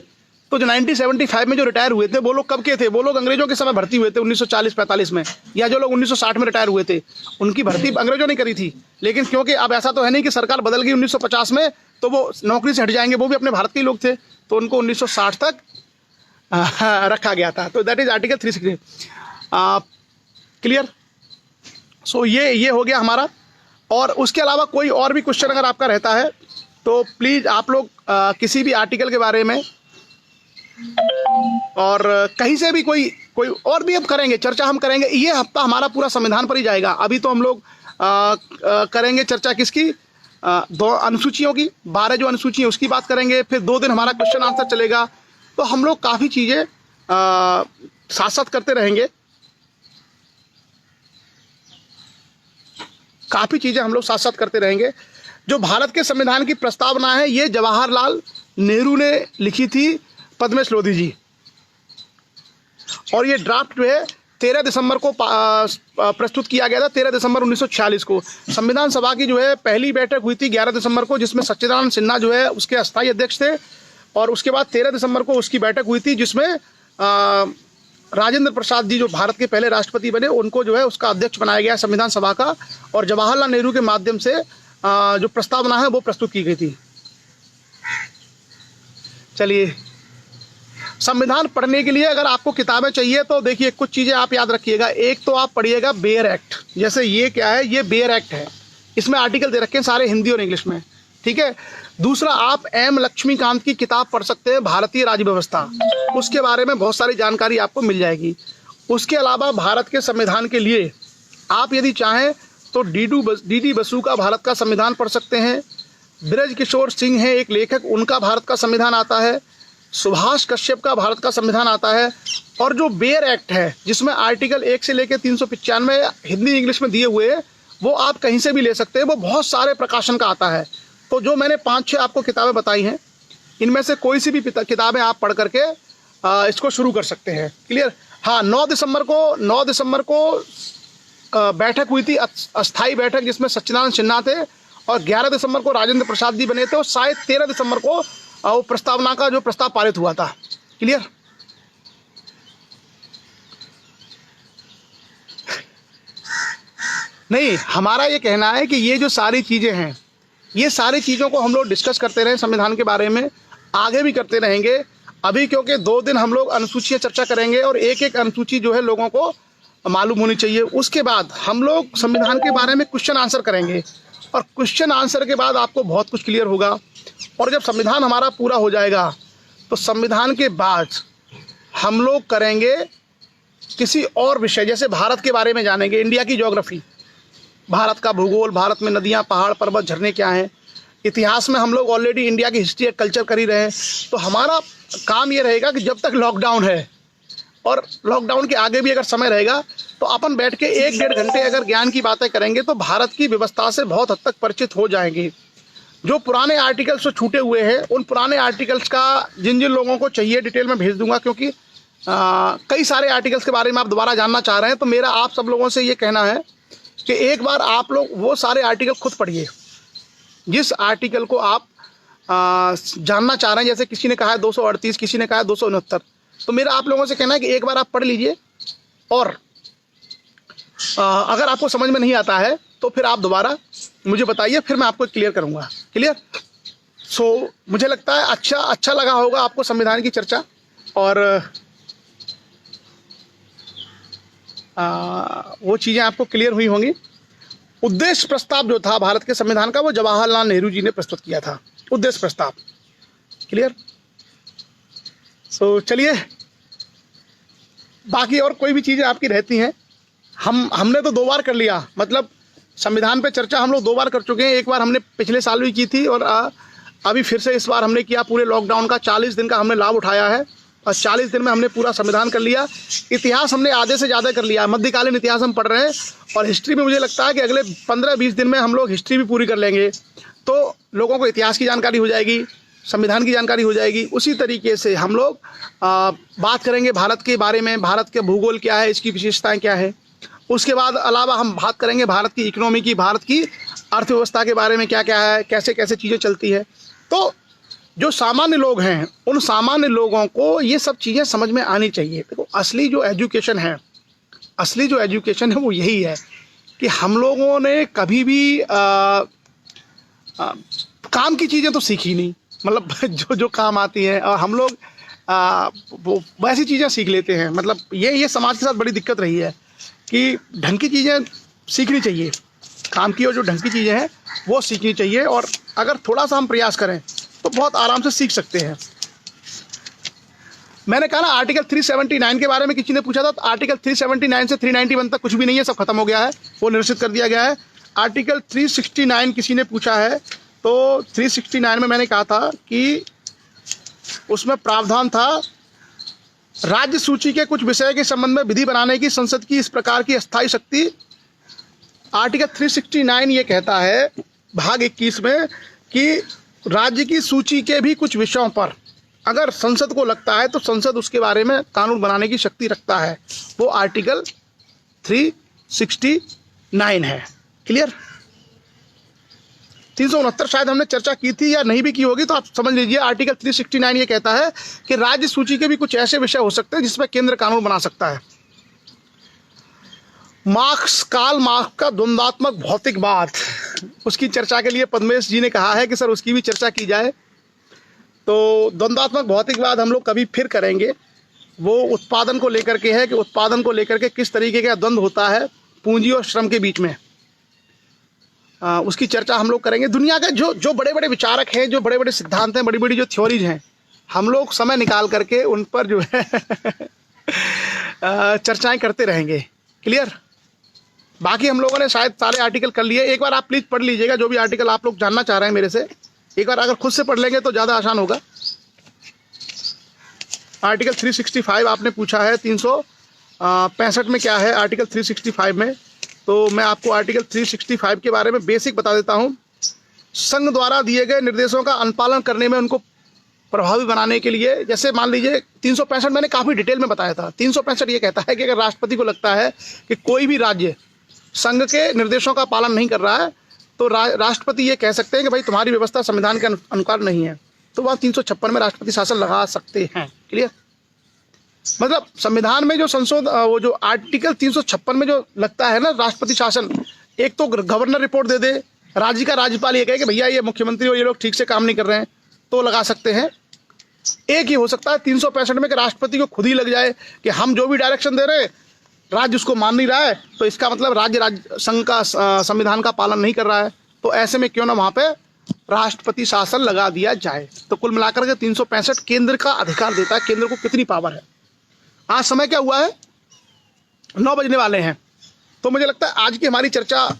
तो जो 1975 में जो रिटायर हुए थे वो लोग कब के थे? वो लोग अंग्रेजों के समय भर्ती हुए थे 1940-45 में, या जो लोग 1960 में रिटायर हुए थे उनकी भर्ती अंग्रेजों ने करी थी। लेकिन क्योंकि अब ऐसा तो है नहीं कि सरकार बदल गई 1950 में तो वो नौकरी से हट जाएंगे, वो भी अपने भारत के लोग थे, तो उनको 1960 तक रखा गया था। तो दैट इज आर्टिकल 360। क्लियर? ये हो गया हमारा। और उसके अलावा कोई और भी क्वेश्चन अगर आपका रहता है तो प्लीज़ आप लोग किसी भी आर्टिकल के बारे में और कहीं से भी कोई और भी अब करेंगे चर्चा, हम करेंगे। ये हफ्ता हमारा पूरा संविधान पर ही जाएगा। अभी तो हम लोग करेंगे चर्चा किसकी? 2 अनुसूचियों की, 12 जो अनुसूची है उसकी बात करेंगे। फिर 2 दिन हमारा क्वेश्चन आंसर चलेगा। तो हम लोग काफ़ी चीज़ें साथ साथ करते रहेंगे, काफ़ी चीज़ें हम लोग साथ साथ करते रहेंगे। जो भारत के संविधान की प्रस्तावना है ये जवाहरलाल नेहरू ने लिखी थी, पद्मेश लोधी जी, और ये ड्राफ्ट जो है 13 दिसंबर को प्रस्तुत किया गया था, 13 दिसंबर 1946 को। संविधान सभा की जो है पहली बैठक हुई थी 11 दिसंबर को, जिसमें सच्चिदानंद सिन्हा जो है उसके अस्थायी अध्यक्ष थे, और उसके बाद 13 दिसंबर को उसकी बैठक हुई थी जिसमें राजेंद्र प्रसाद जी जो भारत के पहले राष्ट्रपति बने उनको जो है उसका अध्यक्ष बनाया गया संविधान सभा का, और जवाहरलाल नेहरू के माध्यम से जो प्रस्तावना है वो प्रस्तुत की गई थी। चलिए, संविधान पढ़ने के लिए अगर आपको किताबें चाहिए तो देखिए कुछ चीज़ें आप याद रखिएगा। एक तो आप पढ़िएगा बेयर एक्ट, जैसे ये क्या है, ये बेयर एक्ट है, इसमें आर्टिकल दे रखे हैं सारे हिंदी और इंग्लिश में, ठीक है। दूसरा, आप एम लक्ष्मीकांत की किताब पढ़ सकते हैं भारतीय राज्य व्यवस्था, उसके बारे में बहुत सारी जानकारी आपको मिल जाएगी। उसके अलावा भारत के संविधान के लिए आप यदि चाहें तो डी बसु का भारत का संविधान पढ़ सकते हैं। ब्रज किशोर सिंह है एक लेखक, उनका भारत का संविधान आता है। सुभाष कश्यप का भारत का संविधान आता है। और जो बेयर एक्ट है जिसमें आर्टिकल 1 से लेकर 395 हिंदी इंग्लिश में दिए हुए हैं, वो आप कहीं से भी ले सकते हैं, वो बहुत सारे प्रकाशन का आता है। तो जो मैंने 5-6 आपको किताबें बताई हैं, इनमें से कोई सी भी किताबें आप पढ़ करके इसको शुरू कर सकते हैं। क्लियर? हाँ, 9 दिसंबर को बैठक हुई थी, अस्थाई बैठक, जिसमें सच्चिदानंद सिन्हा थे, और 11 दिसंबर को राजेंद्र प्रसाद जी बने थे, और शायद 13 दिसंबर को वो प्रस्तावना का जो प्रस्ताव पारित हुआ था। क्लियर? नहीं, हमारा ये कहना है कि ये जो सारी चीज़ें हैं, ये सारी चीज़ों को हम लोग डिस्कस करते रहे संविधान के बारे में, आगे भी करते रहेंगे। अभी क्योंकि 2 दिन हम लोग अनुसूचियाँ चर्चा करेंगे और एक एक अनुसूची जो है लोगों को मालूम होनी चाहिए। उसके बाद हम लोग संविधान के बारे में क्वेश्चन आंसर करेंगे, और क्वेश्चन आंसर के बाद आपको बहुत कुछ क्लियर होगा। और जब संविधान हमारा पूरा हो जाएगा तो संविधान के बाद हम लोग करेंगे किसी और विषय, जैसे भारत के बारे में जानेंगे, इंडिया की ज्योग्राफी, भारत का भूगोल, भारत में नदियाँ, पहाड़, पर्वत, झरने क्या हैं। इतिहास में हम लोग ऑलरेडी इंडिया की हिस्ट्री एंड कल्चर कर ही रहे हैं। तो हमारा काम ये रहेगा कि जब तक लॉकडाउन है और लॉकडाउन के आगे भी अगर समय रहेगा तो अपन बैठ के 1-1.5 घंटे अगर ज्ञान की बातें करेंगे तो भारत की व्यवस्था से बहुत हद तक परिचित हो जाएंगे। जो पुराने आर्टिकल्स जो छूटे हुए हैं, उन पुराने आर्टिकल्स का जिन जिन लोगों को चाहिए डिटेल में भेज दूंगा, क्योंकि कई सारे आर्टिकल्स के बारे में आप दोबारा जानना चाह रहे हैं। तो मेरा आप सब लोगों से ये कहना है कि एक बार आप लोग वो सारे आर्टिकल खुद पढ़िए जिस आर्टिकल को आप जानना चाह रहे हैं। जैसे किसी ने कहा है 238, किसी ने कहा है 269, तो मेरा आप लोगों से कहना है कि एक बार आप पढ़ लीजिए, और अगर आपको समझ में नहीं आता है तो फिर आप दोबारा मुझे बताइए, फिर मैं आपको क्लियर करूंगा। क्लियर? सो मुझे लगता है अच्छा लगा होगा आपको संविधान की चर्चा, और वो चीज़ें आपको क्लियर हुई होंगी। उद्देश्य प्रस्ताव जो था भारत के संविधान का, वो जवाहरलाल नेहरू जी ने प्रस्तुत किया था, उद्देश्य प्रस्ताव। क्लियर? सो चलिए, बाकी और कोई भी चीज़ें आपकी रहती हैं, हमने तो 2 बार कर लिया, मतलब संविधान पे चर्चा हम लोग 2 बार कर चुके हैं। एक बार हमने पिछले साल भी की थी, और अभी फिर से इस बार हमने किया। पूरे लॉकडाउन का 40 दिन का हमने लाभ उठाया है, और 40 दिन में हमने पूरा संविधान कर लिया। इतिहास हमने आधे से ज़्यादा कर लिया, मध्यकालीन इतिहास हम पढ़ रहे हैं, और हिस्ट्री में मुझे लगता है कि अगले 15-20 दिन में हम लोग हिस्ट्री भी पूरी कर लेंगे, तो लोगों को इतिहास की जानकारी हो जाएगी, संविधान की जानकारी हो जाएगी। उसी तरीके से हम लोग बात करेंगे भारत के बारे में, भारत के भूगोल क्या है, इसकी विशेषताएँ क्या है। उसके बाद अलावा हम बात करेंगे भारत की इकोनॉमी की, भारत की अर्थव्यवस्था के बारे में, क्या क्या है, कैसे कैसे चीज़ें चलती है। तो जो सामान्य लोग हैं, उन सामान्य लोगों को ये सब चीज़ें समझ में आनी चाहिए। देखो, असली जो एजुकेशन है वो यही है कि हम लोगों ने कभी भी काम की चीज़ें तो सीखी नहीं, मतलब जो काम आती हैं, और हम लोग वो वैसी चीज़ें सीख लेते हैं। मतलब ये समाज के साथ बड़ी दिक्कत रही है कि ढंग की चीज़ें सीखनी चाहिए, काम की और जो ढंग की चीज़ें हैं वो सीखनी चाहिए, और अगर थोड़ा सा हम प्रयास करें तो बहुत आराम से सीख सकते हैं। मैंने कहा ना, आर्टिकल 379 के बारे में किसी ने पूछा था, तो आर्टिकल 379 से 391 तक कुछ भी नहीं है, सब खत्म हो गया है, वो निरसित कर दिया गया है। आर्टिकल 369 किसी ने पूछा है, तो 369 में मैंने कहा था कि उसमें प्रावधान था, राज्य सूची के कुछ विषय के संबंध में विधि बनाने की संसद की इस प्रकार की अस्थायी शक्ति। आर्टिकल 369 ये कहता है भाग 21 में कि राज्य की सूची के भी कुछ विषयों पर अगर संसद को लगता है तो संसद उसके बारे में कानून बनाने की शक्ति रखता है, वो आर्टिकल 369 है। क्लियर? 369 शायद हमने चर्चा की थी या नहीं भी की होगी, तो आप समझ लीजिए। आर्टिकल 369 ये कहता है कि राज्य सूची के भी कुछ ऐसे विषय हो सकते हैं जिसमें केंद्र कानून बना सकता है। कार्ल मार्क्स का द्वंद्वात्मक भौतिकवाद, उसकी चर्चा के लिए पद्मेश जी ने कहा है कि सर उसकी भी चर्चा की जाए। तो द्वंद्वात्मक भौतिकवाद हम लोग कभी फिर करेंगे। वो उत्पादन को लेकर के है कि उत्पादन को लेकर के किस तरीके का द्वंद्व होता है पूंजी और श्रम के बीच में, उसकी चर्चा हम लोग करेंगे। दुनिया के जो बड़े बड़े विचारक हैं, जो बड़े बड़े सिद्धांत हैं, बड़ी बड़ी जो थ्योरीज हैं, हम लोग समय निकाल करके उन पर जो है चर्चाएं करते रहेंगे। क्लियर? बाकी हम लोगों ने शायद सारे आर्टिकल कर लिए। एक बार आप प्लीज़ पढ़ लीजिएगा जो भी आर्टिकल आप लोग जानना चाह रहे हैं मेरे से। एक बार अगर खुद से पढ़ लेंगे तो ज़्यादा आसान होगा। आर्टिकल 365 आपने पूछा है, 365 में क्या है आर्टिकल 365 में, तो मैं आपको आर्टिकल 365 के बारे में बेसिक बता देता हूँ। संघ द्वारा दिए गए निर्देशों का अनुपालन करने में उनको प्रभावी बनाने के लिए, जैसे मान लीजिए 365 मैंने काफ़ी डिटेल में बताया था। 365 ये कहता है कि अगर राष्ट्रपति को लगता है कि कोई भी राज्य संघ के निर्देशों का पालन नहीं कर रहा है तो राष्ट्रपति ये कह सकते हैं कि भाई तुम्हारी व्यवस्था संविधान के अनुसार नहीं है, तो वहाँ 356 में राष्ट्रपति शासन लगा सकते हैं। क्लियर? मतलब संविधान में जो वो जो आर्टिकल 356 में जो लगता है ना राष्ट्रपति शासन, एक तो गवर्नर रिपोर्ट दे दे, राज्य का राज्यपाल ये कहे कि भैया ये मुख्यमंत्री और ये लोग ठीक से काम नहीं कर रहे हैं, तो लगा सकते हैं। एक ही हो सकता है 365 में कि राष्ट्रपति को खुद ही लग जाए कि हम जो भी डायरेक्शन दे रहे हैं राज्य उसको मान नहीं रहा है, तो इसका मतलब राज्य संघ का संविधान का पालन नहीं कर रहा है, तो ऐसे में क्यों ना वहाँ पे राष्ट्रपति शासन लगा दिया जाए। तो कुल मिलाकर के 365 केंद्र का अधिकार देता है, केंद्र को कितनी पावर है। आज समय क्या हुआ है, 9 बजने वाले हैं, तो मुझे लगता है आज की हमारी चर्चा,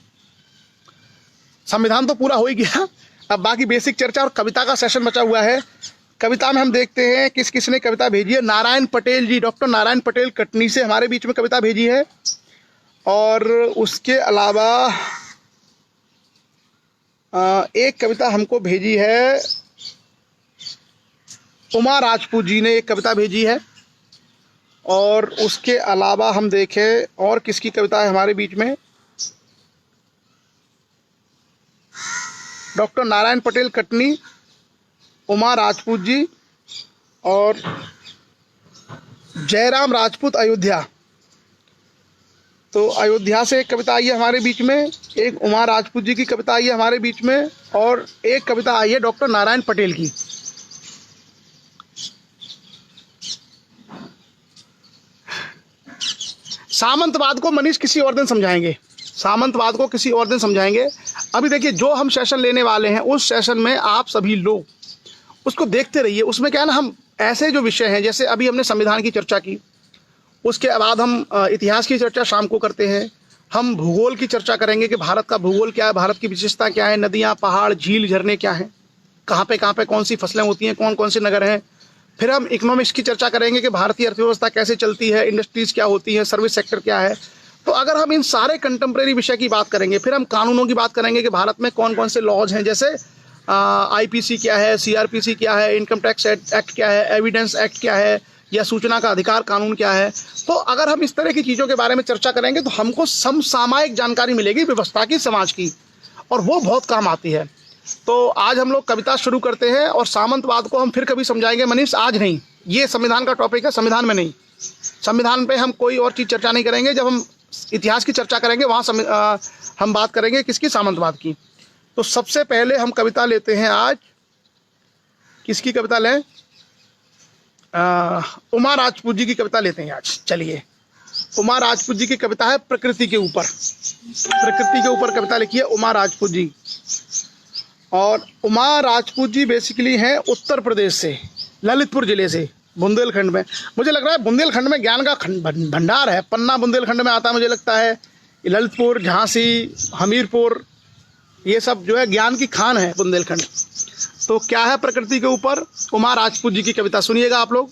संविधान तो पूरा हो ही गया, अब बाकी बेसिक चर्चा और कविता का सेशन बचा हुआ है। कविता में हम देखते हैं किस किसने कविता भेजी है। नारायण पटेल जी, डॉक्टर नारायण पटेल कटनी से हमारे बीच में कविता भेजी है, और उसके अलावा एक कविता हमको भेजी है, उमा राजपूत जी ने एक कविता भेजी है, और उसके अलावा हम देखें और किसकी कविता है हमारे बीच में, डॉक्टर नारायण पटेल कटनी, उमा राजपूत जी और जयराम राजपूत अयोध्या। तो अयोध्या से एक कविता आई है हमारे बीच में, एक उमा राजपूत जी की कविता आई है हमारे बीच में, और एक कविता आई है डॉक्टर नारायण पटेल की। सामंतवाद को मनीष किसी और दिन समझाएंगे, सामंतवाद को किसी और दिन समझाएंगे। अभी देखिए जो हम सेशन लेने वाले हैं उस सेशन में आप सभी लोग उसको देखते रहिए। उसमें क्या है ना, हम ऐसे जो विषय हैं, जैसे अभी हमने संविधान की चर्चा की, उसके बाद हम इतिहास की चर्चा शाम को करते हैं। हम भूगोल की चर्चा करेंगे कि भारत का भूगोल क्या है, भारत की विशेषता क्या है, नदियाँ, पहाड़, झील, झरने क्या हैं, कहाँ पे कौन सी फसलें होती हैं, कौन कौन से नगर हैं। फिर हम इकोनॉमिक्स की चर्चा करेंगे कि भारतीय अर्थव्यवस्था कैसे चलती है, इंडस्ट्रीज़ क्या होती हैं, सर्विस सेक्टर क्या है। तो अगर हम इन सारे कंटेम्प्रेरी विषय की बात करेंगे, फिर हम कानूनों की बात करेंगे कि भारत में कौन कौन से लॉज हैं, जैसे आईपीसी क्या है, सीआरपीसी क्या है, इनकम टैक्स एक्ट क्या है, एविडेंस एक्ट क्या है, या सूचना का अधिकार कानून क्या है। तो अगर हम इस तरह की चीज़ों के बारे में चर्चा करेंगे तो हमको समसामयिक जानकारी मिलेगी व्यवस्था की, समाज की, और वो बहुत काम आती है। तो आज हम लोग कविता शुरू करते हैं, और सामंतवाद को हम फिर कभी समझाएंगे मनीष, आज नहीं। ये संविधान का टॉपिक है, संविधान में नहीं। संविधान पे हम कोई और चीज़ चर्चा नहीं करेंगे। जब हम इतिहास की चर्चा करेंगे वहाँ हम बात करेंगे किसकी, सामंतवाद की। तो सबसे पहले हम कविता लेते हैं आज, किसकी कविता लें, उमा राजपूत जी की कविता लेते हैं आज। चलिए, उमा राजपूत जी की कविता है प्रकृति के ऊपर। प्रकृति के ऊपर कविता लिखी है उमा राजपूत जी। और उमा राजपूत जी बेसिकली हैं उत्तर प्रदेश से, ललितपुर जिले से, बुंदेलखंड में। मुझे लग रहा है बुंदेलखंड में ज्ञान का भंडार है। पन्ना बुंदेलखंड में आता है मुझे लगता है, ललितपुर, झांसी, हमीरपुर, ये सब जो है ज्ञान की खान है बुंदेलखंड। तो क्या है प्रकृति के ऊपर, उमा राजपूत जी की कविता सुनिएगा आप लोग।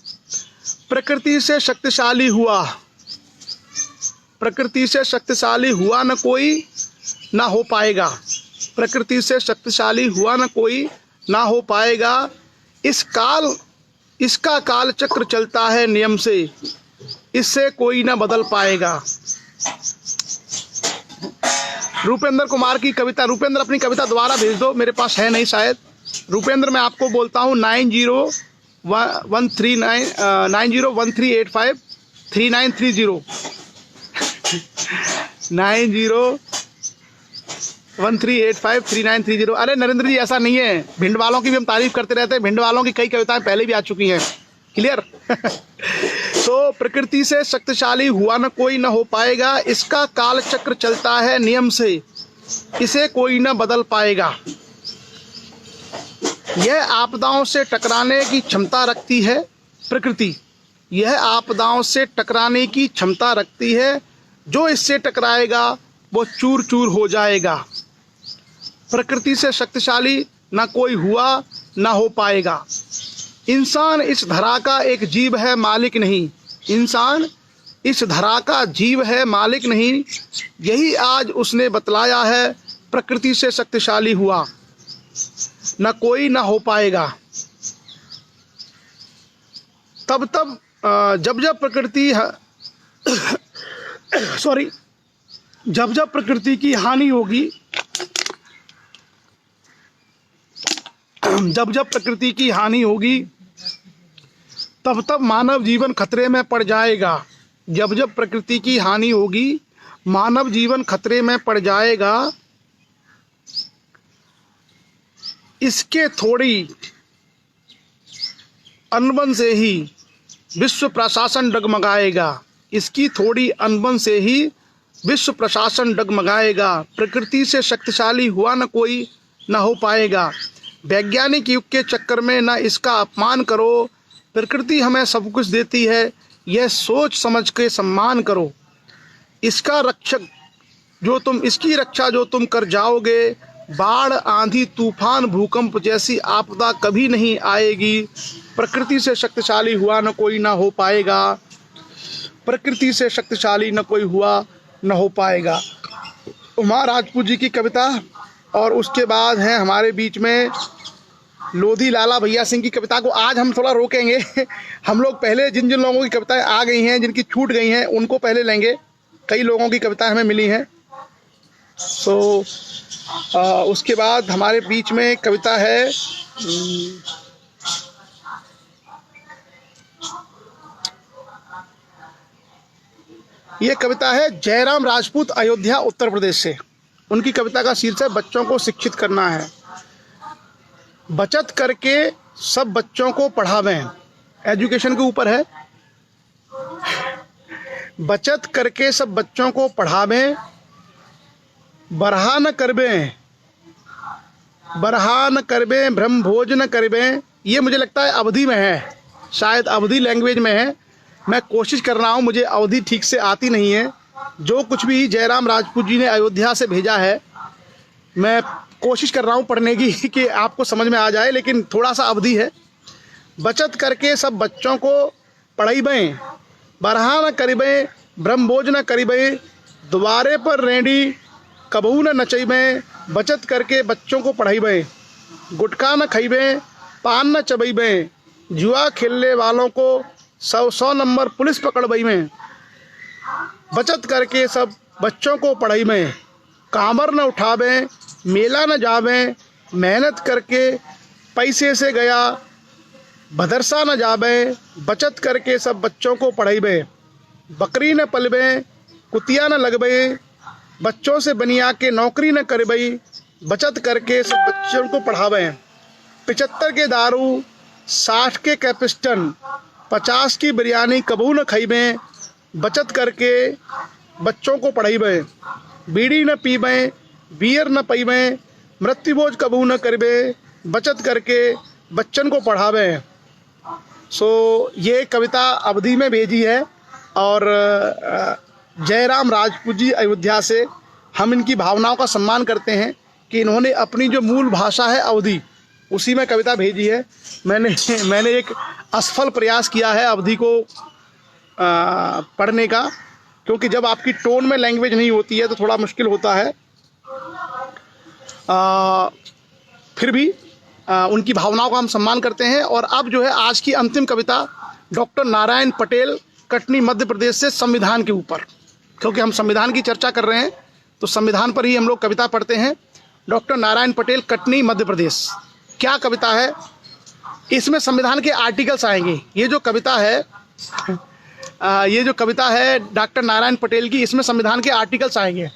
प्रकृति से शक्तिशाली हुआ, प्रकृति से शक्तिशाली हुआ न कोई ना हो पाएगा, प्रकृति से शक्तिशाली हुआ न कोई ना हो पाएगा, इसका काल चक्र चलता है नियम से, इससे कोई ना बदल पाएगा। रूपेंद्र कुमार की कविता। रूपेंद्र अपनी कविता दोबारा भेज दो, मेरे पास है नहीं शायद। रूपेंद्र मैं आपको बोलता हूँ 901385 3930 901385 13853930। अरे नरेंद्र जी ऐसा नहीं है, भिंड वालों की भी हम तारीफ करते रहते हैं, भिंड वालों की कई कविताएं पहले भी आ चुकी हैं। क्लियर। तो प्रकृति से शक्तिशाली हुआ न कोई न हो पाएगा, इसका काल चक्र चलता है नियम से, इसे कोई न बदल पाएगा। यह आपदाओं से टकराने की क्षमता रखती है प्रकृति, यह आपदाओं से टकराने की क्षमता रखती है, जो इससे टकराएगा वो चूर चूर हो जाएगा। प्रकृति से शक्तिशाली ना कोई हुआ ना हो पाएगा। इंसान इस धरा का एक जीव है, मालिक नहीं। इंसान इस धरा का जीव है, मालिक नहीं। यही आज उसने बतलाया है, प्रकृति से शक्तिशाली हुआ ना कोई ना हो पाएगा। तब तब जब जब प्रकृति सॉरी जब जब प्रकृति की हानि होगी, जब जब प्रकृति की हानि होगी, तब तब मानव जीवन खतरे में पड़ जाएगा। जब जब प्रकृति की हानि होगी, मानव जीवन खतरे में पड़ जाएगा। इसके थोड़ी अनबन से ही विश्व प्रशासन डगमगाएगा। इसकी थोड़ी अनबन से ही विश्व प्रशासन डगमगाएगा। प्रकृति से शक्तिशाली हुआ न कोई न हो पाएगा। वैज्ञानिक युग के चक्कर में न इसका अपमान करो। प्रकृति हमें सब कुछ देती है, यह सोच समझ के सम्मान करो। इसकी रक्षा जो तुम कर जाओगे, बाढ़ आंधी तूफान भूकंप जैसी आपदा कभी नहीं आएगी। प्रकृति से शक्तिशाली हुआ न कोई ना हो पाएगा। प्रकृति से शक्तिशाली न कोई हुआ न हो पाएगा। उमा राजपूत जी की कविता, और उसके बाद है हमारे बीच में लोधी लाला भैया सिंह की कविता को आज हम थोड़ा रोकेंगे। हम लोग पहले जिन जिन लोगों की कविताएं आ गई हैं, जिनकी छूट गई हैं, उनको पहले लेंगे। कई लोगों की कविताएं हमें मिली हैं। उसके बाद हमारे बीच में कविता है ये कविता है जयराम राजपूत, अयोध्या उत्तर प्रदेश से। उनकी कविता का शीर्षक है बच्चों को शिक्षित करना है। बचत करके सब बच्चों को पढ़ावें, एजुकेशन के ऊपर है। बचत करके सब बच्चों को पढ़ावें, बरहा न करबें ब्रह्म भोज न करबें। ये मुझे लगता है अवधी में है, शायद अवधी लैंग्वेज में है। मैं कोशिश कर रहा हूँ, मुझे अवधी ठीक से आती नहीं है। जो कुछ भी जयराम राजपूत जी ने अयोध्या से भेजा है, मैं कोशिश कर रहा हूँ पढ़ने की कि आपको समझ में आ जाए, लेकिन थोड़ा सा अवधी है। बचत करके सब बच्चों को पढ़ाइबें, बरहा न करिबें ब्रह्मभोज न करिबें, द्वारे पर रेंडी कबहू न नचैबें। बचत करके बच्चों को पढ़ाइबें, गुटखा न खइबें, पान न चबैबें, जुआ खेलने वालों को 100 नंबर पुलिस पकड़बैबें। बचत करके सब बच्चों को पढ़ाइबें, कामर न उठावें, मेला न जावें, मेहनत करके पैसे से गया भदरसा न जावें। बचत करके सब बच्चों को पढ़ाइबें, बकरी न पलबें, कुतिया न लगबें, बच्चों से बनिया के नौकरी न करबई। बचत करके सब बच्चों को पढ़ावें, 75 के दारू 60 के कैपिस्टन, 50 की बिरयानी कबू न खइबें। बचत करके बच्चों को पढ़ाइबें, बीड़ी न पीबें, बियर न पीबें, मृत्युभोज कबू न करबें। बचत करके बच्चन को पढ़ावें। ये कविता अवधी में भेजी है, और जयराम राजपूत जी अयोध्या से। हम इनकी भावनाओं का सम्मान करते हैं कि इन्होंने अपनी जो मूल भाषा है अवधी, उसी में कविता भेजी है। मैंने एक असफल प्रयास किया है अवधी को पढ़ने का, क्योंकि जब आपकी टोन में लैंग्वेज नहीं होती है तो थोड़ा मुश्किल होता है। फिर भी उनकी भावनाओं का हम सम्मान करते हैं। और अब जो है आज की अंतिम कविता डॉक्टर नारायण पटेल, कटनी मध्य प्रदेश से, संविधान के ऊपर। क्योंकि हम संविधान की चर्चा कर रहे हैं तो संविधान पर ही हम लोग कविता पढ़ते हैं। डॉक्टर नारायण पटेल, कटनी मध्य प्रदेश। क्या कविता है? इसमें संविधान के आर्टिकल्स आएंगे। ये जो कविता है डॉक्टर नारायण पटेल की, इसमें संविधान के आर्टिकल्स आएंगे।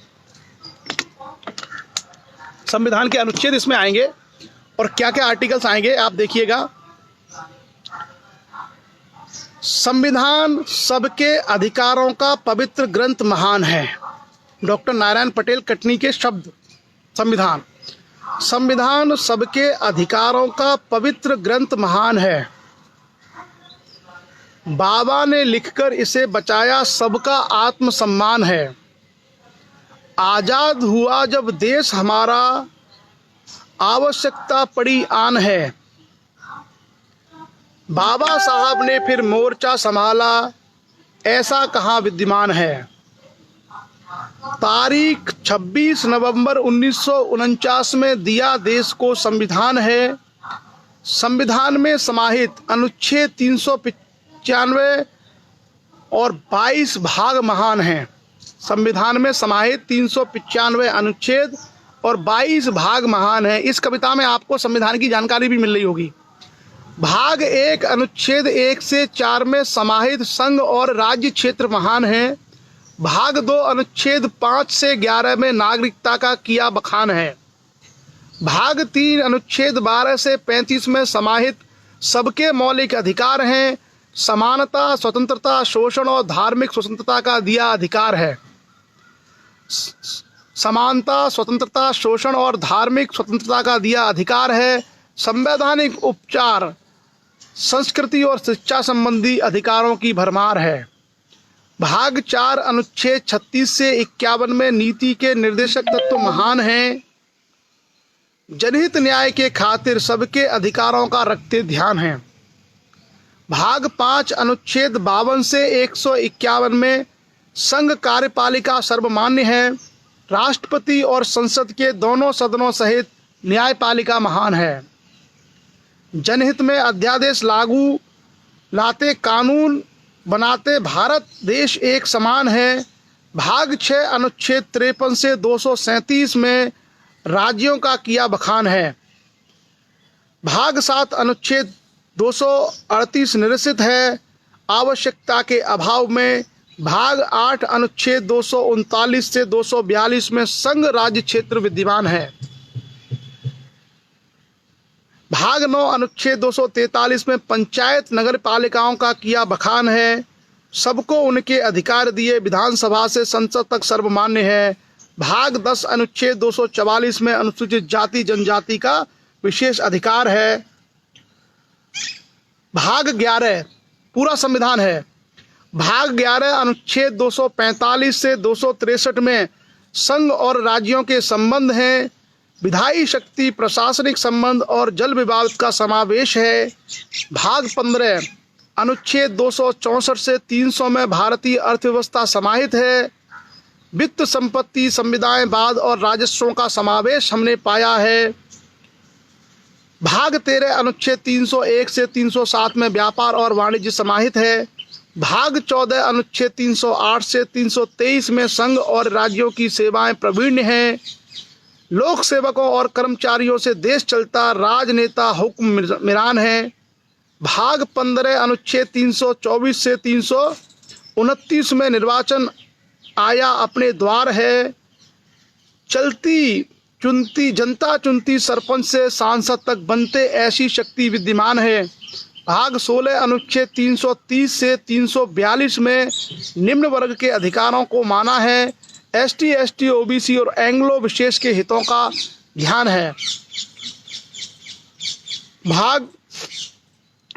संविधान के अनुच्छेद इसमें आएंगे और क्या क्या आर्टिकल्स आएंगे आप देखिएगा। संविधान सबके अधिकारों का पवित्र ग्रंथ महान है, डॉक्टर नारायण पटेल कटनी के शब्द। संविधान सबके अधिकारों का पवित्र ग्रंथ महान है, बाबा ने लिखकर इसे बचाया, सबका आत्मसम्मान है। आजाद हुआ जब देश हमारा, आवश्यकता पड़ी आन है। बाबा साहब ने फिर मोर्चा संभाला, ऐसा कहाँ विद्यमान है। तारीख 26 नवंबर 1949 में दिया देश को संविधान है। संविधान में समाहित अनुच्छेद 395 और 22 भाग महान हैं। संविधान में समाहित 395 अनुच्छेद और 22 भाग महान हैं। इस कविता में आपको संविधान की जानकारी भी मिल रही होगी। भाग 1 अनुच्छेद 1 से 4 में समाहित संघ और राज्य क्षेत्र महान है। भाग 2 अनुच्छेद 5 से 11 में नागरिकता का किया बखान है। भाग 3 अनुच्छेद 12 से 35 में समाहित सबके मौलिक अधिकार हैं। समानता, स्वतंत्रता, शोषण और धार्मिक स्वतंत्रता का दिया अधिकार है। समानता, स्वतंत्रता, शोषण और धार्मिक स्वतंत्रता का दिया अधिकार है। संवैधानिक उपचार, संस्कृति और शिक्षा संबंधी अधिकारों की भरमार है। भाग 4 अनुच्छेद 36 से 51 में नीति के निर्देशक तत्व महान हैं। जनहित न्याय के खातिर सबके अधिकारों का रखते ध्यान है। भाग 5 अनुच्छेद 52 से 151 में संघ कार्यपालिका सर्वमान्य है। राष्ट्रपति और संसद के दोनों सदनों सहित न्यायपालिका महान है। जनहित में अध्यादेश लागू लाते, कानून बनाते भारत देश एक समान है। भाग 6 अनुच्छेद 53 से 237 में राज्यों का किया बखान है। भाग 7 अनुच्छेद 238 निरसित है आवश्यकता के अभाव में। भाग 8 अनुच्छेद 239 से 242 में संघ राज्य क्षेत्र विद्यमान है। भाग 9 अनुच्छेद 243 में पंचायत नगर पालिकाओं का किया बखान है। सबको उनके अधिकार दिए, विधानसभा से संसद तक सर्वमान्य है। भाग 10 अनुच्छेद 244 में अनुसूचित जाति जनजाति का विशेष अधिकार है। भाग 11 पूरा संविधान है। भाग 11 अनुच्छेद 245 से 263 में संघ और राज्यों के संबंध हैं। विधायी शक्ति, प्रशासनिक संबंध और जल विवाद का समावेश है। भाग 15 अनुच्छेद 264 से 300 में भारतीय अर्थव्यवस्था समाहित है। वित्त, संपत्ति, संविदायवाद और राजस्वों का समावेश हमने पाया है। भाग 13 अनुच्छेद 301 से 307 में व्यापार और वाणिज्य समाहित है। भाग 14 अनुच्छेद 308 से 323 में संघ और राज्यों की सेवाएं प्रवीण्य हैं। लोक सेवकों और कर्मचारियों से देश चलता, राजनेता हुक्म मिरान है। भाग 15 अनुच्छेद 324 से 329 में निर्वाचन आया अपने द्वार है। चलती चुनती जनता चुनती, सरपंच से सांसद तक बनते, ऐसी शक्ति विद्यमान है। भाग 16 अनुच्छेद 330 से 342 में निम्न वर्ग के अधिकारों को माना है। एसटी, एसटी, ओबीसी और एंग्लो विशेष के हितों का ध्यान है। भाग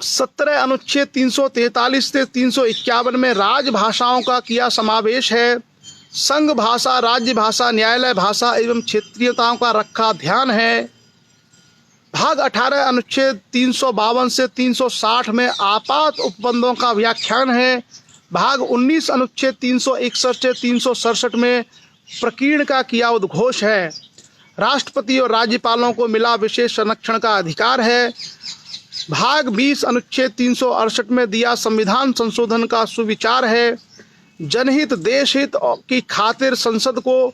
17 अनुच्छेद 343 से 351 में राजभाषाओं का किया समावेश है। संघ भाषा, राज्य भाषा, न्यायालय भाषा एवं क्षेत्रीयताओं का रखा ध्यान है। भाग 18 अनुच्छेद 352 से 360 में आपात उपबंधों का व्याख्यान है। भाग 19 अनुच्छेद 361 से 367 में प्रकीर्ण का किया उद्घोष है। राष्ट्रपति और राज्यपालों को मिला विशेष संरक्षण का अधिकार है। भाग 20 अनुच्छेद 368 में दिया संविधान संशोधन का सुविचार है। जनहित, देशहित की खातिर संसद को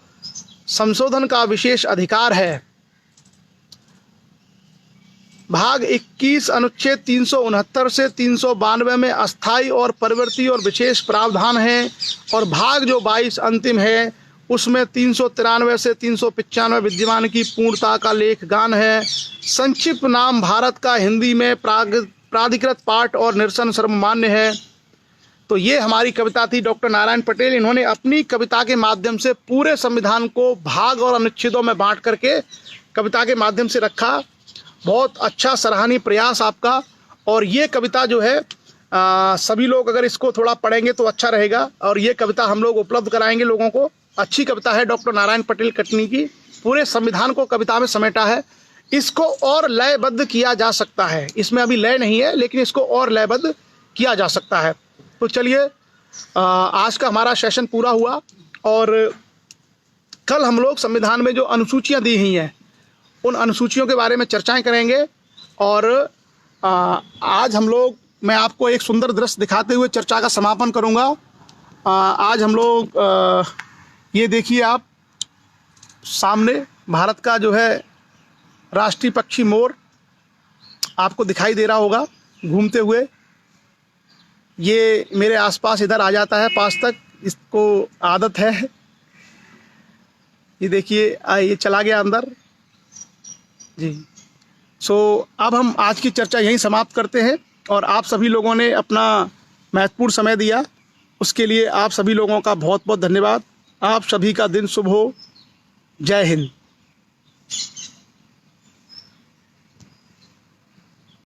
संशोधन का विशेष अधिकार है। भाग 21 अनुच्छेद 369 से 392 में अस्थाई और परिवर्ती और विशेष प्रावधान हैं। और भाग जो 22 अंतिम है उसमें 393 से 395 विद्यमान की पूर्णता का लेख गान है। संक्षिप्त नाम भारत का हिंदी में प्राधिकृत पाठ और निरसन सर्वमान्य है। तो ये हमारी कविता थी डॉक्टर नारायण पटेल। इन्होंने अपनी कविता के माध्यम से पूरे संविधान को भाग और अनुच्छेदों में बांट करके कविता के माध्यम से रखा। बहुत अच्छा सराहनीय प्रयास आपका। और ये कविता जो है सभी लोग अगर इसको थोड़ा पढ़ेंगे तो अच्छा रहेगा। और ये कविता हम लोग उपलब्ध कराएंगे लोगों को। अच्छी कविता है डॉक्टर नारायण पटेल कटनी की। पूरे संविधान को कविता में समेटा है। इसको और लयबद्ध किया जा सकता है। इसमें अभी लय नहीं है, लेकिन इसको और लयबद्ध किया जा सकता है। तो चलिए, आज का हमारा सेशन पूरा हुआ और कल हम लोग संविधान में जो अनुसूचियां दी हुई हैं उन अनुसूचियों के बारे में चर्चाएं करेंगे। और आज हम लोग, मैं आपको एक सुंदर दृश्य दिखाते हुए चर्चा का समापन करूंगा। आज हम लोग ये देखिए, आप सामने भारत का जो है राष्ट्रीय पक्षी मोर आपको दिखाई दे रहा होगा घूमते हुए। ये मेरे आसपास इधर आ जाता है, पास तक, इसको आदत है। ये देखिए, ये चला गया अंदर जी। अब हम आज की चर्चा यहीं समाप्त करते हैं। और आप सभी लोगों ने अपना महत्वपूर्ण समय दिया, उसके लिए आप सभी लोगों का बहुत बहुत धन्यवाद। आप सभी का दिन शुभ हो। जय हिंद।